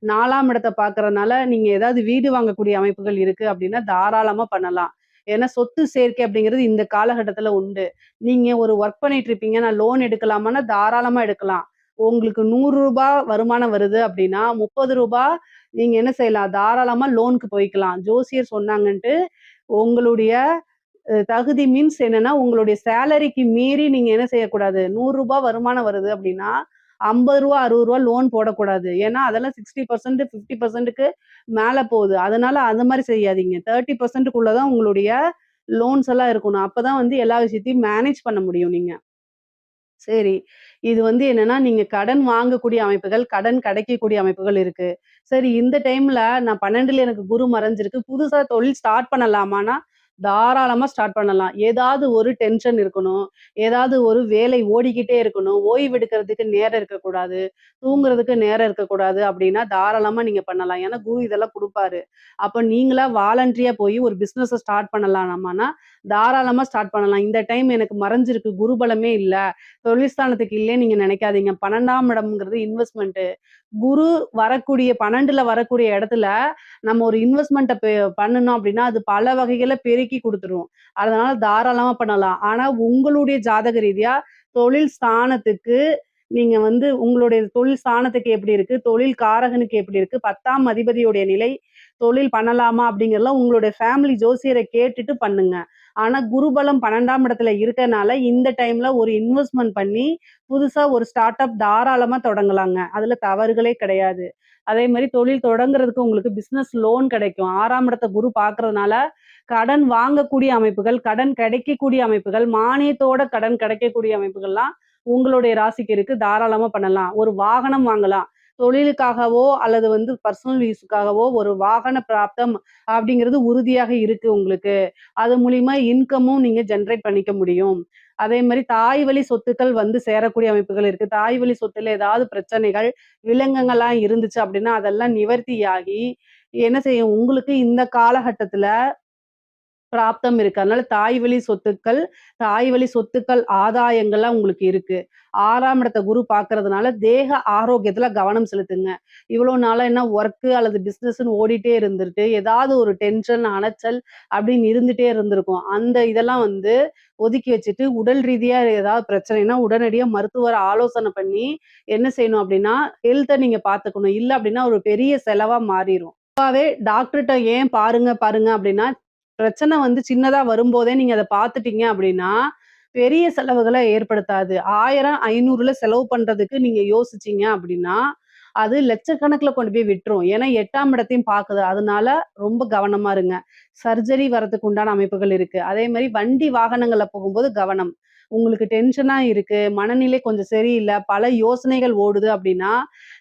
4ஆம் இடத்த பார்க்கறனால, நீங்க ஏதாவது வீடு வாங்கக்கூடிய அமைப்புகள் இருக்கு அப்டின்னா, தாராளமா பண்ணலாம். ஏன்னா, சொத்து சேர்க்கை அப்படிங்கிறது இந்த காலகட்டத்தில உண்டு. நீங்க ஒரு ஒர்க் பண்ணிட்டு இருப்பீங்க. நான் லோன் எடுக்கலாமான்னா, தாராளமா எடுக்கலாம். உங்களுக்கு ரூ. 100 வருமானம் வருது அப்படின்னா, ரூ. 30 நீங்க என்ன செய்யலாம்? தாராளமா லோனுக்கு போய்க்கலாம். ஜோசியர் சொன்னாங்கன்ட்டு, உங்களுடைய தகுதி மீன்ஸ் என்னன்னா, உங்களுடைய சேலரிக்கு மீறி நீங்க என்ன செய்யக்கூடாது, ரூ. 100 வருமானம் வருது அப்படின்னா, ரூ. 50 ரூ. 60 லோன் போடக்கூடாது. ஏன்னா, அதெல்லாம் 60% 50%க்கு மேல போகுது. அதனால அந்த மாரி செய்யாதீங்க. 30%க்குள்ள தான் உங்களுடைய லோன்ஸ் எல்லாம் இருக்கணும். அப்பதான் வந்து எல்லா விஷயத்தையும் மேனேஜ் பண்ண முடியும் நீங்க. சரி. இது வந்து என்னன்னா, நீங்க கடன் வாங்கக்கூடிய அமைப்புகள், கடன் கிடைக்கக்கூடிய அமைப்புகள் இருக்கு. சரி இந்த டைம்ல நான் 12ல எனக்கு குரு மறைஞ்சிருக்கு. புதுசா தொழில் ஸ்டார்ட் பண்ணலாமான்னா, தாராளமா ஸ்டார்ட் பண்ணலாம். ஏதாவது ஒரு டென்ஷன் இருக்கணும். ஏதாவது ஒரு வேலை ஓடிக்கிட்டே இருக்கணும். ஓய்வு எடுக்கிறதுக்கு நேரம் இருக்கக்கூடாது. தூங்குறதுக்கு நேரம் இருக்கக்கூடாது அப்டின்னா, தாராளமா நீங்க பண்ணலாம். ஏன்னா குரு இதெல்லாம் குடுப்பாரு. அப்ப நீங்களா வாலண்டரியா போய் ஒரு பிசினஸ ஸ்டார்ட் பண்ணலாமான்னா, தாராளமா ஸ்டார்ட் பண்ணலாம். இந்த டைம் எனக்கு மறைஞ்சிருக்கு. குரு பலமே இல்ல. தொழில் ஸ்தானத்துக்கு இல்லைன்னு நீங்க நினைக்காதீங்க. 12ஆம் இடம்ங்கிறது இன்வெஸ்ட்மென்ட். குரு வரக்கூடிய 12ல வரக்கூடிய இடத்துல, நம்ம ஒரு இன்வெஸ்ட்மென்ட்ட பண்ணுனோம் அப்டின்னா, அது பல வகைகள பெருக்கி குடுத்துரும். அதனால தாராளமா பண்ணலாம். ஆனா, உங்களுடைய ஜாதக ரீதியா தொழில் ஸ்தானத்துக்கு நீங்க வந்து உங்களுடைய தொழில் ஸ்தானத்துக்கு எப்படி இருக்கு? தொழில் காரகனுக்கு எப்படி இருக்கு? 10ஆம் அதிபதியுடைய நிலை, தொழில் பண்ணலாமா? அப்படிங்கிறதெல்லாம் உங்களுடைய ஃபேமிலி ஜோசியர கேட்டுட்டு பண்ணுங்க. ஆனா, குருபலம் 12ஆம் இடத்துல இருக்கனால, இந்த டைம்ல ஒரு இன்வெஸ்ட்மென்ட் பண்ணி, புதுசா ஒரு ஸ்டார்ட் அப் தாராளமா தொடங்கலாங்க. அதுல தவறுகளே கிடையாது. அதே மாரி தொழில் தொடங்குறதுக்கு உங்களுக்கு பிசினஸ் லோன் கிடைக்கும். 6ஆம் இடத்த குரு பார்க்கறதுனால, கடன் வாங்கக்கூடிய அமைப்புகள், கடன் கிடைக்கக்கூடிய அமைப்புகள், மானியத்தோட கடன் கிடைக்கக்கூடிய அமைப்புகள்லாம் உங்களுடைய ராசிக்கு இருக்கு. தாராளமா பண்ணலாம். ஒரு வாகனம் வாங்கலாம். தொழிலுக்காகவோ, அல்லது வந்து பர்சனல் யூஸ்க்காகவோ ஒரு வாகன பிராப்தம் அப்படிங்கிறது உறுதியாக இருக்கு உங்களுக்கு. அது மூலியமா இன்கமும் நீங்க ஜெனரேட் பண்ணிக்க முடியும். அதே மாரி தாய் வழி சொத்துக்கள் வந்து சேரக்கூடிய அமைப்புகள் இருக்கு. தாய் வழி சொத்துல ஏதாவது பிரச்சனைகள், வில்லங்கங்கள்லாம் இருந்துச்சு அப்படின்னா, அதெல்லாம் நிவர்த்தியாகி, என்ன செய்யும் உங்களுக்கு இந்த காலகட்டத்துல பிராப்தம் இருக்கு. அதனால தாய் வழி சொத்துக்கள் ஆதாயங்கள்லாம் உங்களுக்கு இருக்கு. 6ஆம் இடத்த குரு பார்க்கறதுனால தேக ஆரோக்கியத்துல கவனம் செலுத்துங்க. இவ்வளோ நாளா என்ன ஒர்க்கு அல்லது பிசினஸ்ன்னு ஓடிட்டே இருந்துட்டு, ஏதாவது ஒரு டென்ஷன், அலைச்சல் அப்படின்னு இருந்துட்டே இருந்திருக்கும். அந்த இதெல்லாம் வந்து ஒதுக்கி வச்சுட்டு, உடல் ரீதியா ஏதாவது பிரச்சனைன்னா, உடனடியா மருத்துவர ஆலோசனை பண்ணி என்ன செய்யணும் அப்படின்னா, ஹெல்த்த நீங்க பார்த்துக்கணும். இல்ல அப்படின்னா ஒரு பெரிய செலவா மாறிரும். பொதுவாவே டாக்டர்ட்ட ஏன் பாருங்க பாருங்க அப்படின்னா, பிரச்சனை வந்து சின்னதா வரும்போதே நீங்க அத பார்த்துட்டீங்க அப்படின்னா, பெரிய செலவுகள ஏற்படுத்தாது. 1000, 500ல செலவு பண்றதுக்கு நீங்க யோசிச்சீங்க அப்படின்னா, அது லட்சக்கணக்குல கொண்டு போய் விட்டுரும். ஏன்னா 8ஆம் இடத்தையும் பாக்குது. அதனால ரொம்ப கவனமா இருங்க. சர்ஜரி வரதுக்கு உண்டான அமைப்புகள் இருக்கு. அதே மாரி வண்டி வாகனங்கள்ல போகும்போது கவனம். உங்களுக்கு டென்ஷனா இருக்கு, மனநிலை கொஞ்சம் சரியில்ல, பல யோசனைகள் ஓடுது அப்படின்னா,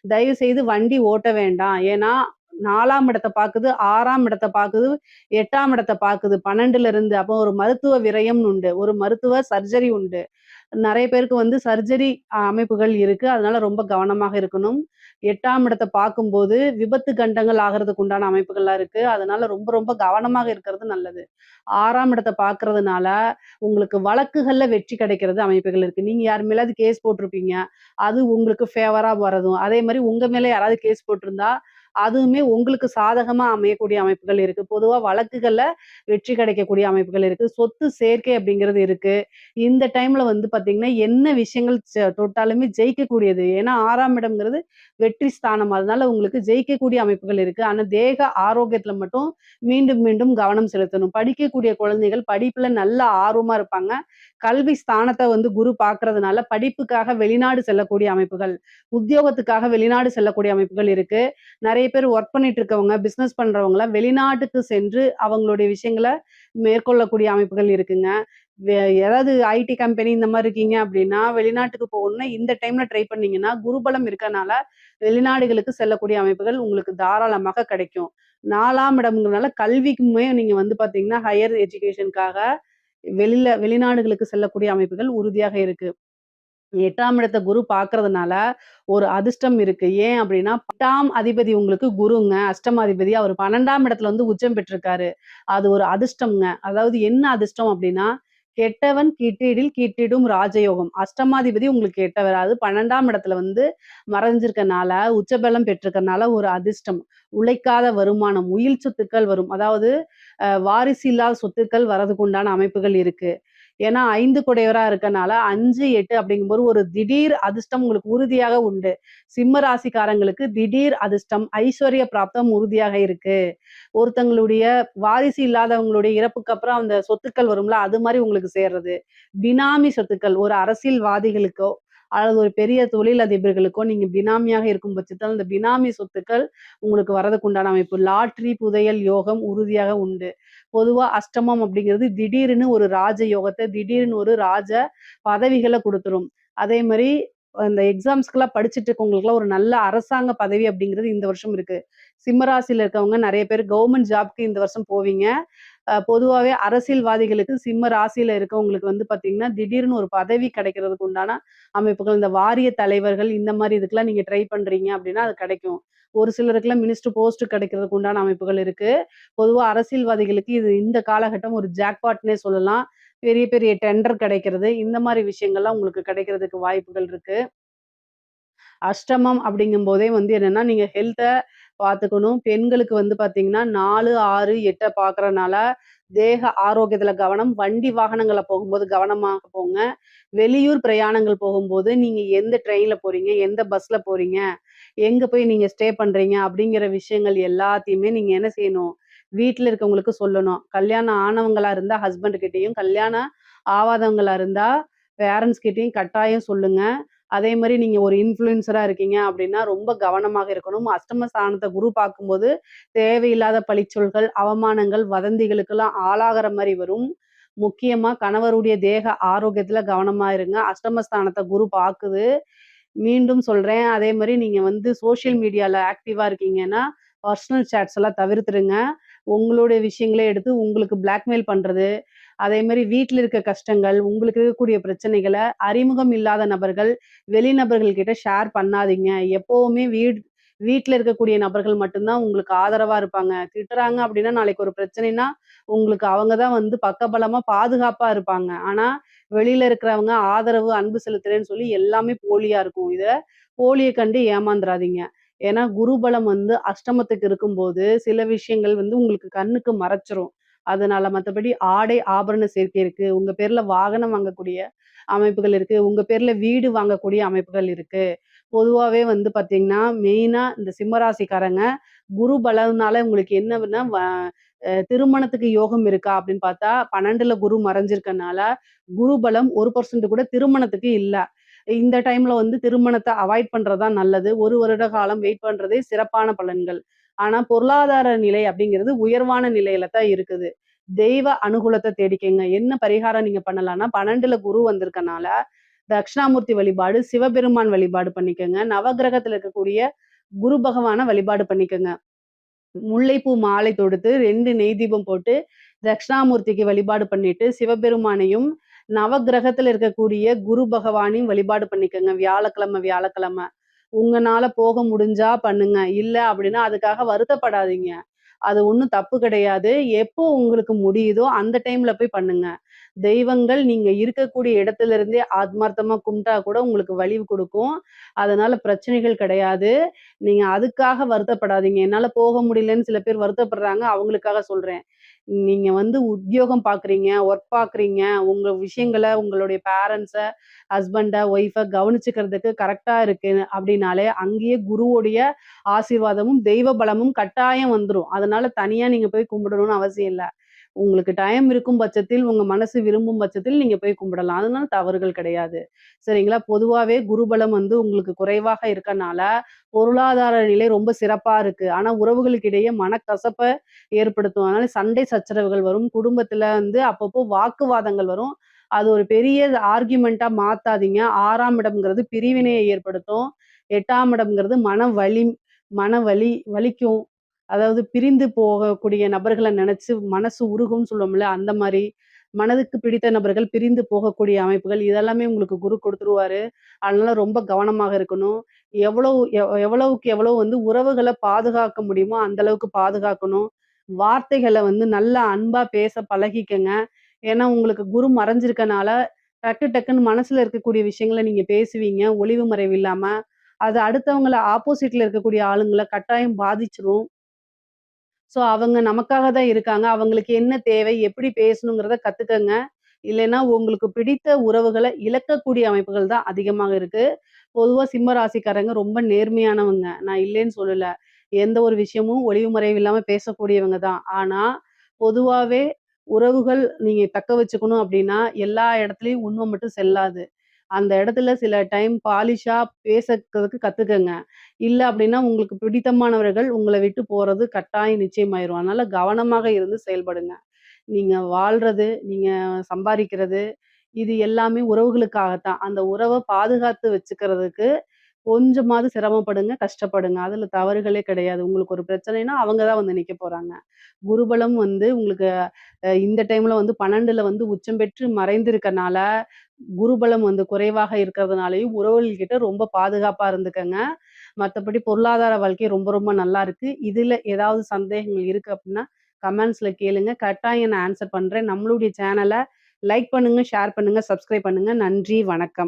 தயவு செய்து வண்டி ஓட்ட வேண்டாம். ஏன்னா 4ஆம் இடத்த பாக்குது, 6ஆம் இடத்த பாக்குது, 8ஆம் இடத்த பாக்குது 12ல இருந்து. அப்போ ஒரு மருத்துவ விரயம்னு உண்டு. ஒரு மருத்துவ சர்ஜரி உண்டு. நெறைய பேருக்கு வந்து சர்ஜரி அமைப்புகள் இருக்கு. அதனால ரொம்ப கவனமாக இருக்கணும். 8ஆம் இடத்த பார்க்கும்போது விபத்து கண்டங்கள் ஆகுறதுக்கு உண்டான அமைப்புகள்லாம் இருக்கு. அதனால ரொம்ப ரொம்ப கவனமாக இருக்கிறது நல்லது. 6ஆம் இடத்த பார்க்கறதுனால உங்களுக்கு வழக்குகள்ல வெற்றி கிடைக்கிறது அமைப்புகள் இருக்கு. நீங்க யார் மேலயாவது கேஸ் போட்டிருப்பீங்க. அது உங்களுக்கு ஃபேவரா வரதும். அதே மாரி உங்க மேல யாராவது கேஸ் போட்டிருந்தா, அதுவுமே உங்களுக்கு சாதகமா அமையக்கூடிய அமைப்புகள் இருக்கு. பொதுவா வழக்குகள்ல வெற்றி கிடைக்கக்கூடிய அமைப்புகள் இருக்கு. சொத்து சேர்க்கை அப்படிங்கிறது இருக்கு. இந்த டைம்ல வந்து பார்த்தீங்கன்னா, என்ன விஷயங்கள் தொட்டாலுமே ஜெயிக்கக்கூடியது. ஏன்னா 6ஆம் இடம்ங்கிறது வெற்றி ஸ்தானம். அதனால உங்களுக்கு ஜெயிக்கக்கூடிய அமைப்புகள் இருக்கு. ஆனா தேக ஆரோக்கியத்துல மட்டும் மீண்டும் மீண்டும் கவனம் செலுத்தணும். படிக்கக்கூடிய குழந்தைகள் படிப்புல நல்ல ஆர்வமா இருப்பாங்க. கல்வி ஸ்தானத்த வந்து குரு பார்க்கறதுனால படிப்புக்காக வெளிநாடு செல்லக்கூடிய அமைப்புகள், உத்தியோகத்துக்காக வெளிநாடு செல்லக்கூடிய அமைப்புகள் இருக்கு. நெறைய பேர் ஒர்க் பண்ணிட்டு இருக்கவங்க, பிசினஸ் பண்றவங்கலாம் வெளிநாட்டுக்கு சென்று அவங்களுடைய விஷயங்கள மேற்கொள்ளக்கூடிய அமைப்புகள் இருக்குங்க. வே ஏதாவது ஐடி கம்பெனி இந்த மாரி இருக்கீங்க அப்டின்னா, வெளிநாட்டுக்கு போகணும்னா இந்த டைம்ல ட்ரை பண்ணீங்கன்னா, குருபலம் இருக்கனால வெளிநாடுகளுக்கு செல்லக்கூடிய அமைப்புகள் உங்களுக்கு தாராளமாக கிடைக்கும். 4ஆம் இடம்ங்கிறனால கல்விக்குமே நீங்க வந்து பார்த்தீங்கன்னா, ஹையர் எஜுகேஷனுக்காக வெளிநாடுகளுக்கு செல்லக்கூடிய அமைப்புகள் உறுதியாக இருக்கு. 8ஆம் இடத்த குரு பார்க்கறதுனால ஒரு அதிர்ஷ்டம் இருக்கு. ஏன் அப்டின்னா, 8ஆம் அதிபதி உங்களுக்கு குருங்க. அஷ்டமாதிபதி. அவர் 12ஆம் இடத்துல வந்து உச்சம் பெற்றிருக்காரு. அது ஒரு அதிர்ஷ்டம்ங்க. அதாவது என்ன அதிர்ஷ்டம் அப்டின்னா, கெட்டவன் கிட்டிடில் கிட்டிடும் ராஜயோகம். அஷ்டமாதிபதி உங்களுக்கு கெட்டவர். அது 12ஆம் இடத்துல வந்து மறைஞ்சிருக்கனால, உச்சபலம் பெற்றிருக்கனால ஒரு அதிர்ஷ்டம். உழைக்காத வருமானம், உயில் சொத்துக்கள் வரும். அதாவது வாரிசு இல்லாத சொத்துக்கள் வரதுக்கு உண்டான அமைப்புகள் இருக்கு. ஏன்னா 5 குடையவரா இருக்கனால 5, 8 அப்படிங்கும்போது ஒரு திடீர் அதிர்ஷ்டம் உங்களுக்கு உறுதியாக உண்டு. சிம்ம ராசிக்காரங்களுக்கு திடீர் அதிர்ஷ்டம், ஐஸ்வர்ய பிராப்தம் உறுதியாக இருக்கு. ஒருத்தங்களுடைய வாரிசு இல்லாதவங்களுடைய இறப்புக்கு அப்புறம் அந்த சொத்துக்கள் வரும்ல, அது மாரி உங்களுக்கு சேர்றது. பினாமி சொத்துக்கள் ஒரு அரசியல்வாதிகளுக்கோ, அல்லது ஒரு பெரிய தொழிலதிபர்களுக்கோ நீங்க பினாமியாக இருக்கும் பட்சத்தில், அந்த பினாமி சொத்துக்கள் உங்களுக்கு வரதுக்கு உண்டான அமைப்பு. லாட்டரி, புதையல் யோகம் உறுதியாக உண்டு. பொதுவா அஷ்டமம் அப்படிங்கிறது திடீர்னு ஒரு ராஜ யோகத்த, திடீர்னு ஒரு ராஜ பதவிகள குடுத்துரும். அதே மாரி அந்த எக்ஸாம்ஸ்க்குலாம் படிச்சுட்டு இருக்கவங்களுக்குலாம் ஒரு நல்ல அரசாங்க பதவி அப்படிங்கிறது இந்த வருஷம் இருக்கு. சிம்ம ராசியில இருக்கவங்க நெறைய பேர் கவர்மெண்ட் ஜாப்க்கு இந்த வருஷம் போவீங்க. பொதுவாவே அரசியல்வாதிகளுக்கு சிம்ம ராசியில இருக்கவங்களுக்கு வந்து பார்த்தீங்கன்னா, திடீர்னு ஒரு பதவி கிடைக்கிறதுக்கு உண்டான அமைப்புகள். இந்த வாரிய தலைவர்கள் இந்த மாரி இதுக்கெல்லாம் நீங்க ட்ரை பண்றீங்க அப்படின்னா, அது கிடைக்கும். ஒரு சிலருக்குலாம் மினிஸ்டர் போஸ்ட் கிடைக்கிறதுக்கு உண்டான அமைப்புகள் இருக்கு. பொதுவா அரசியல்வாதிகளுக்கு இது இந்த காலகட்டம் ஒரு ஜாக்பாட்ன்னே சொல்லலாம். பெரிய பெரிய டெண்டர் கிடைக்கிறது. இந்த மாரி விஷயங்கள்லாம் உங்களுக்கு கிடைக்கிறதுக்கு வாய்ப்புகள் இருக்கு. அஷ்டமம் அப்படிங்கும்போதே வந்து என்னன்னா, நீங்க ஹெல்த்த பார்த்துக்கணும். பெண்களுக்கு வந்து பார்த்தீங்கன்னா, 4, 6, 8 பார்க்கறனால, தேக ஆரோக்கியத்துல கவனம். வண்டி வாகனங்கள்ல போகும்போது கவனமா போங்க. வெளியூர் பிரயாணங்கள் போகும்போது, நீங்க எந்த ட்ரெயின்ல போறீங்க? எந்த பஸ்ல போறீங்க? எங்க போய் நீங்க ஸ்டே பண்றீங்க? அப்படிங்கிற விஷயங்கள் எல்லாத்தையுமே நீங்க என்ன செய்யணும்? வீட்ல இருக்கவங்களுக்கு சொல்லணும். கல்யாணம் ஆனவங்களா இருந்தா ஹஸ்பண்ட் கிட்டயும், கல்யாணம் ஆவாதவங்களா இருந்தா பேரண்ட்ஸ் கிட்டயும் கட்டாயம் சொல்லுங்க. அதே மாரி நீங்க ஒரு இன்ஃப்ளூயன்சரா இருக்கீங்க அப்டின்னா, ரொம்ப கவனமாக இருக்கணும். அஷ்டம ஸ்தானத்த குரு பார்க்கும்போது, தேவையில்லாத பழிச்சொல்கள், அவமானங்கள், வதந்திகளுக்கெல்லாம் ஆளாகுற மாரி வரும். முக்கியமா கணவருடைய தேக ஆரோக்கியத்துல கவனமா இருங்க. அஷ்டமஸ்தானத்த குரு பாக்குது. மீண்டும் சொல்றேன். அதே மாரி நீங்க வந்து சோசியல் மீடியால ஆக்டிவா இருக்கீங்கன்னா, பர்சனல் சாட்ஸ் எல்லாம் தவிர்த்துருங்க. உங்களுடைய விஷயங்களே எடுத்து உங்களுக்கு பிளாக்மெயில் பண்றது, அதே மாரி வீட்ல இருக்க கஷ்டங்கள், உங்களுக்கு இருக்கக்கூடிய பிரச்சனைகள அறிமுகம் இல்லாத நபர்கள், வெளிநபர்கள் கிட்ட ஷேர் பண்ணாதீங்க. எப்பவுமே வீட்ல இருக்கக்கூடிய நபர்கள் மட்டும் தான் உங்களுக்கு ஆதரவா இருப்பாங்க. திட்டுறாங்க அப்டின்னா, நாளைக்கு ஒரு பிரச்சனைன்னா, உங்களுக்கு அவங்க தான் வந்து பக்கபலமா, பாதுகாப்பா இருப்பாங்க. ஆனா, வெளியில இருக்கிறவங்க ஆதரவு, அன்பு செலுத்துறேன்னு சொல்லி எல்லாமே போலியா இருக்கும். போலிய கண்டு ஏமாந்துறாதீங்க. ஏன்னா, குருபலம் வந்து அஷ்டமத்துக்கு இருக்கும்போது, சில விஷயங்கள் வந்து உங்களுக்கு கண்ணுக்கு மறைச்சிரும். அதனால மத்தபடி ஆடை, ஆபரண சேர்க்கை இருக்கு. உங்க பேர்ல வாகனம் வாங்கக்கூடிய அமைப்புகள் இருக்கு. உங்க பேர்ல வீடு வாங்கக்கூடிய அமைப்புகள் இருக்கு. பொதுவாவே வந்து பார்த்தீங்கன்னா, மெயினா இந்த சிம்ம ராசிக்காரங்க, குரு பலம்னால உங்களுக்கு என்னன்னா, திருமணத்துக்கு யோகம் இருக்கா? அப்படின்னு பார்த்தா, 12ல குரு மறைஞ்சிருக்கனால, குரு பலம் 1% கூட திருமணத்துக்கு இல்ல. இந்த டைம்ல வந்து திருமணத்த அவாய்ட் பண்றது தான் நல்லது. 1 வருட காலம் வெயிட் பண்றதே சிறப்பான பலன்கள். ஆனா, பொருளாதார நிலை அப்படிங்கிறது உயர்வான நிலையில தான் இருக்குது. தெய்வ அனுகூலத்த தேடிக்கங்க. என்ன பரிகாரம் நீங்க பண்ணலாம்னா, 12ல குரு வந்திருக்கனால, தட்சிணாமூர்த்தி வழிபாடு, சிவபெருமான் வழிபாடு பண்ணிக்கங்க. நவக்கிரகத்துல இருக்கக்கூடிய குரு பகவான வழிபாடு பண்ணிக்கங்க. முல்லைப்பூ மாலை தொடுத்து 2 நெய் தீபம் போட்டு, தட்சிணாமூர்த்திக்கு வழிபாடு பண்ணிட்டு, சிவபெருமானையும், நவக்கிரகத்துல இருக்கக்கூடிய குரு பகவானையும் வழிபாடு பண்ணிக்கங்க. வியாழக்கிழமை, வியாழக்கிழமை. உங்கனால போக முடிஞ்சா பண்ணுங்க. இல்ல அப்படின்னா அதுக்காக வருத்தப்படாதீங்க. அது ஒண்ணும் தப்பு கிடையாது. எப்போ உங்களுக்கு முடியுதோ அந்த டைம்ல போய் பண்ணுங்க. தெய்வங்கள் நீங்க இருக்கக்கூடிய இடத்துல இருந்தே ஆத்மார்த்தமா கும்பிட்டா கூட உங்களுக்கு வலிவு குடுக்கும். அதனால பிரச்சனைகள் கிடையாது. நீங்க அதுக்காக வருத்தப்படாதீங்க. என்னால போக முடியலன்னு சில பேர் வருத்தப்படுறாங்க. அவங்களுக்காக சொல்றேன். நீங்க வந்து உத்தியோகம் பார்க்குறீங்க, ஒர்க் பார்க்குறீங்க, உங்க விஷயங்கள உங்களுடைய பேரண்ட்ஸ, ஹஸ்பண்ட, ஒய்ஃப கவனிச்சுக்கிறதுக்கு கரெக்ட்டா இருக்கு அப்டின்னாலே, அங்கேயே குருவுடைய ஆசீர்வாதமும், தெய்வ பலமும் கட்டாயம் வந்துரும். அதனால தனியா நீங்க போய் கும்பிடணும்னு அவசியம் இல்ல. உங்களுக்கு டைம் இருக்கும் பட்சத்தில், உங்க மனசு விரும்பும் பட்சத்தில் நீங்க போய் கும்பிடலாம். அதனால தவறுகள் கிடையாது. சரிங்களா? பொதுவாவே குருபலம் வந்து உங்களுக்கு குறைவாக இருக்கனால, பொருளாதார நிலை ரொம்ப சிறப்பா இருக்கு. ஆனா உறவுகளுக்கு இடையே மனக்கசப்ப ஏற்படுத்தும். அதனால சண்டை சச்சரவுகள் வரும். குடும்பத்தில வந்து அப்பப்போ வாக்குவாதங்கள் வரும். அது ஒரு பெரிய ஆர்கியுமென்ட்டா மாத்தாதீங்க. 6ஆம் இடம்ங்கிறது பிரிவினையை ஏற்படுத்தும். 8ஆம் இடம்ங்கிறது மன வலி வலிக்கும். அதாவது பிரிந்து போகக்கூடிய நபர்கள நெனச்சு மனசு உருகும்ன்னு சொல்லுவோம்ல, அந்த மாரி. மனதுக்கு பிடித்த நபர்கள் பிரிந்து போகக்கூடிய அமைப்புகள், இதெல்லாமே உங்களுக்கு குரு குடுத்துருவாரு. அதனால ரொம்ப கவனமாக இருக்கணும். எவ்வளவுக்கு எவ்வளவு வந்து உறவுகள பாதுகாக்க முடியுமோ, அந்த அளவுக்கு பாதுகாக்கணும். வார்த்தைகள வந்து நல்லா அன்பா பேச பழகிக்கங்க. ஏன்னா, உங்களுக்கு குரு மறைஞ்சிருக்கனால, டக்கு டக்குன்னு மனசுல இருக்கக்கூடிய விஷயங்கள நீங்க பேசுவீங்க, ஒளிவு மறைவு இல்லாம. அது அடுத்தவங்கள ஆப்போசிட்ல இருக்கக்கூடிய ஆளுங்கள கட்டாயம் பாதிச்சுரும். ஸோ, அவங்க நமக்காக தான் இருக்காங்க. அவங்களுக்கு என்ன தேவை? எப்படி பேசணுங்கிறத கத்துக்கங்க. இல்லைன்னா, உங்களுக்கு பிடித்த உறவுகள இழக்கக்கூடிய அமைப்புகள் தான் அதிகமாக இருக்கு. பொதுவா சிம்ம ராசிக்காரங்க ரொம்ப நேர்மையானவங்க. நான் இல்லைன்னு சொல்லல. எந்த ஒரு விஷயமும் ஒளிவு மறைவு இல்லாம பேசக்கூடியவங்க தான். ஆனா, பொதுவாவே உறவுகள் நீங்க தக்க வச்சுக்கணும் அப்டின்னா, எல்லா இடத்துலயும் உண்ம மட்டும் செல்லாது. அந்த இடத்துல சில டைம் பாலிஷா பேசறதுக்கு கத்துக்கங்க. இல்ல அப்டின்னா, உங்களுக்கு பிடித்தமானவர்கள் உங்கள விட்டு போறது கட்டாயம் நிச்சயமாயிரும். அதனால கவனமாக இருந்து செயல்படுங்க. நீங்க வாழ்றது, நீங்க சம்பாரிக்கிறது, இது எல்லாமே உறவுகளுக்காகத்தான். அந்த உறவ பாதுகாத்து வச்சுக்கிறதுக்கு கொஞ்சமாவது சிரமப்படுங்க, கஷ்டப்படுங்க. அதுல தவறுகளே கிடையாது. உங்களுக்கு ஒரு பிரச்சனைன்னா, அவங்க தான் வந்து நிக்க போறாங்க. குருபலம் வந்து உங்களுக்கு இந்த டைம்ல வந்து 12ல வந்து உச்சம் பெற்று மறைந்திருக்கனால, குருபலம் வந்து குறைவாக இருக்கிறதுனாலயும் உறவுகள் கிட்ட ரொம்ப பாதுகாப்பா இருந்துக்கங்க. மத்தபடி பொருளாதார வாழ்க்கை ரொம்ப ரொம்ப நல்லா இருக்கு. இதுல ஏதாவது சந்தேகங்கள் இருக்கு அப்டின்னா, கமெண்ட்ஸ்ல கேளுங்க. கட்டாயம் நான் ஆன்ஸர் பண்றேன். நம்மளுடைய சேனல லைக் பண்ணுங்க, ஷேர் பண்ணுங்க, சப்ஸ்கிரைப் பண்ணுங்க. நன்றி, வணக்கம்.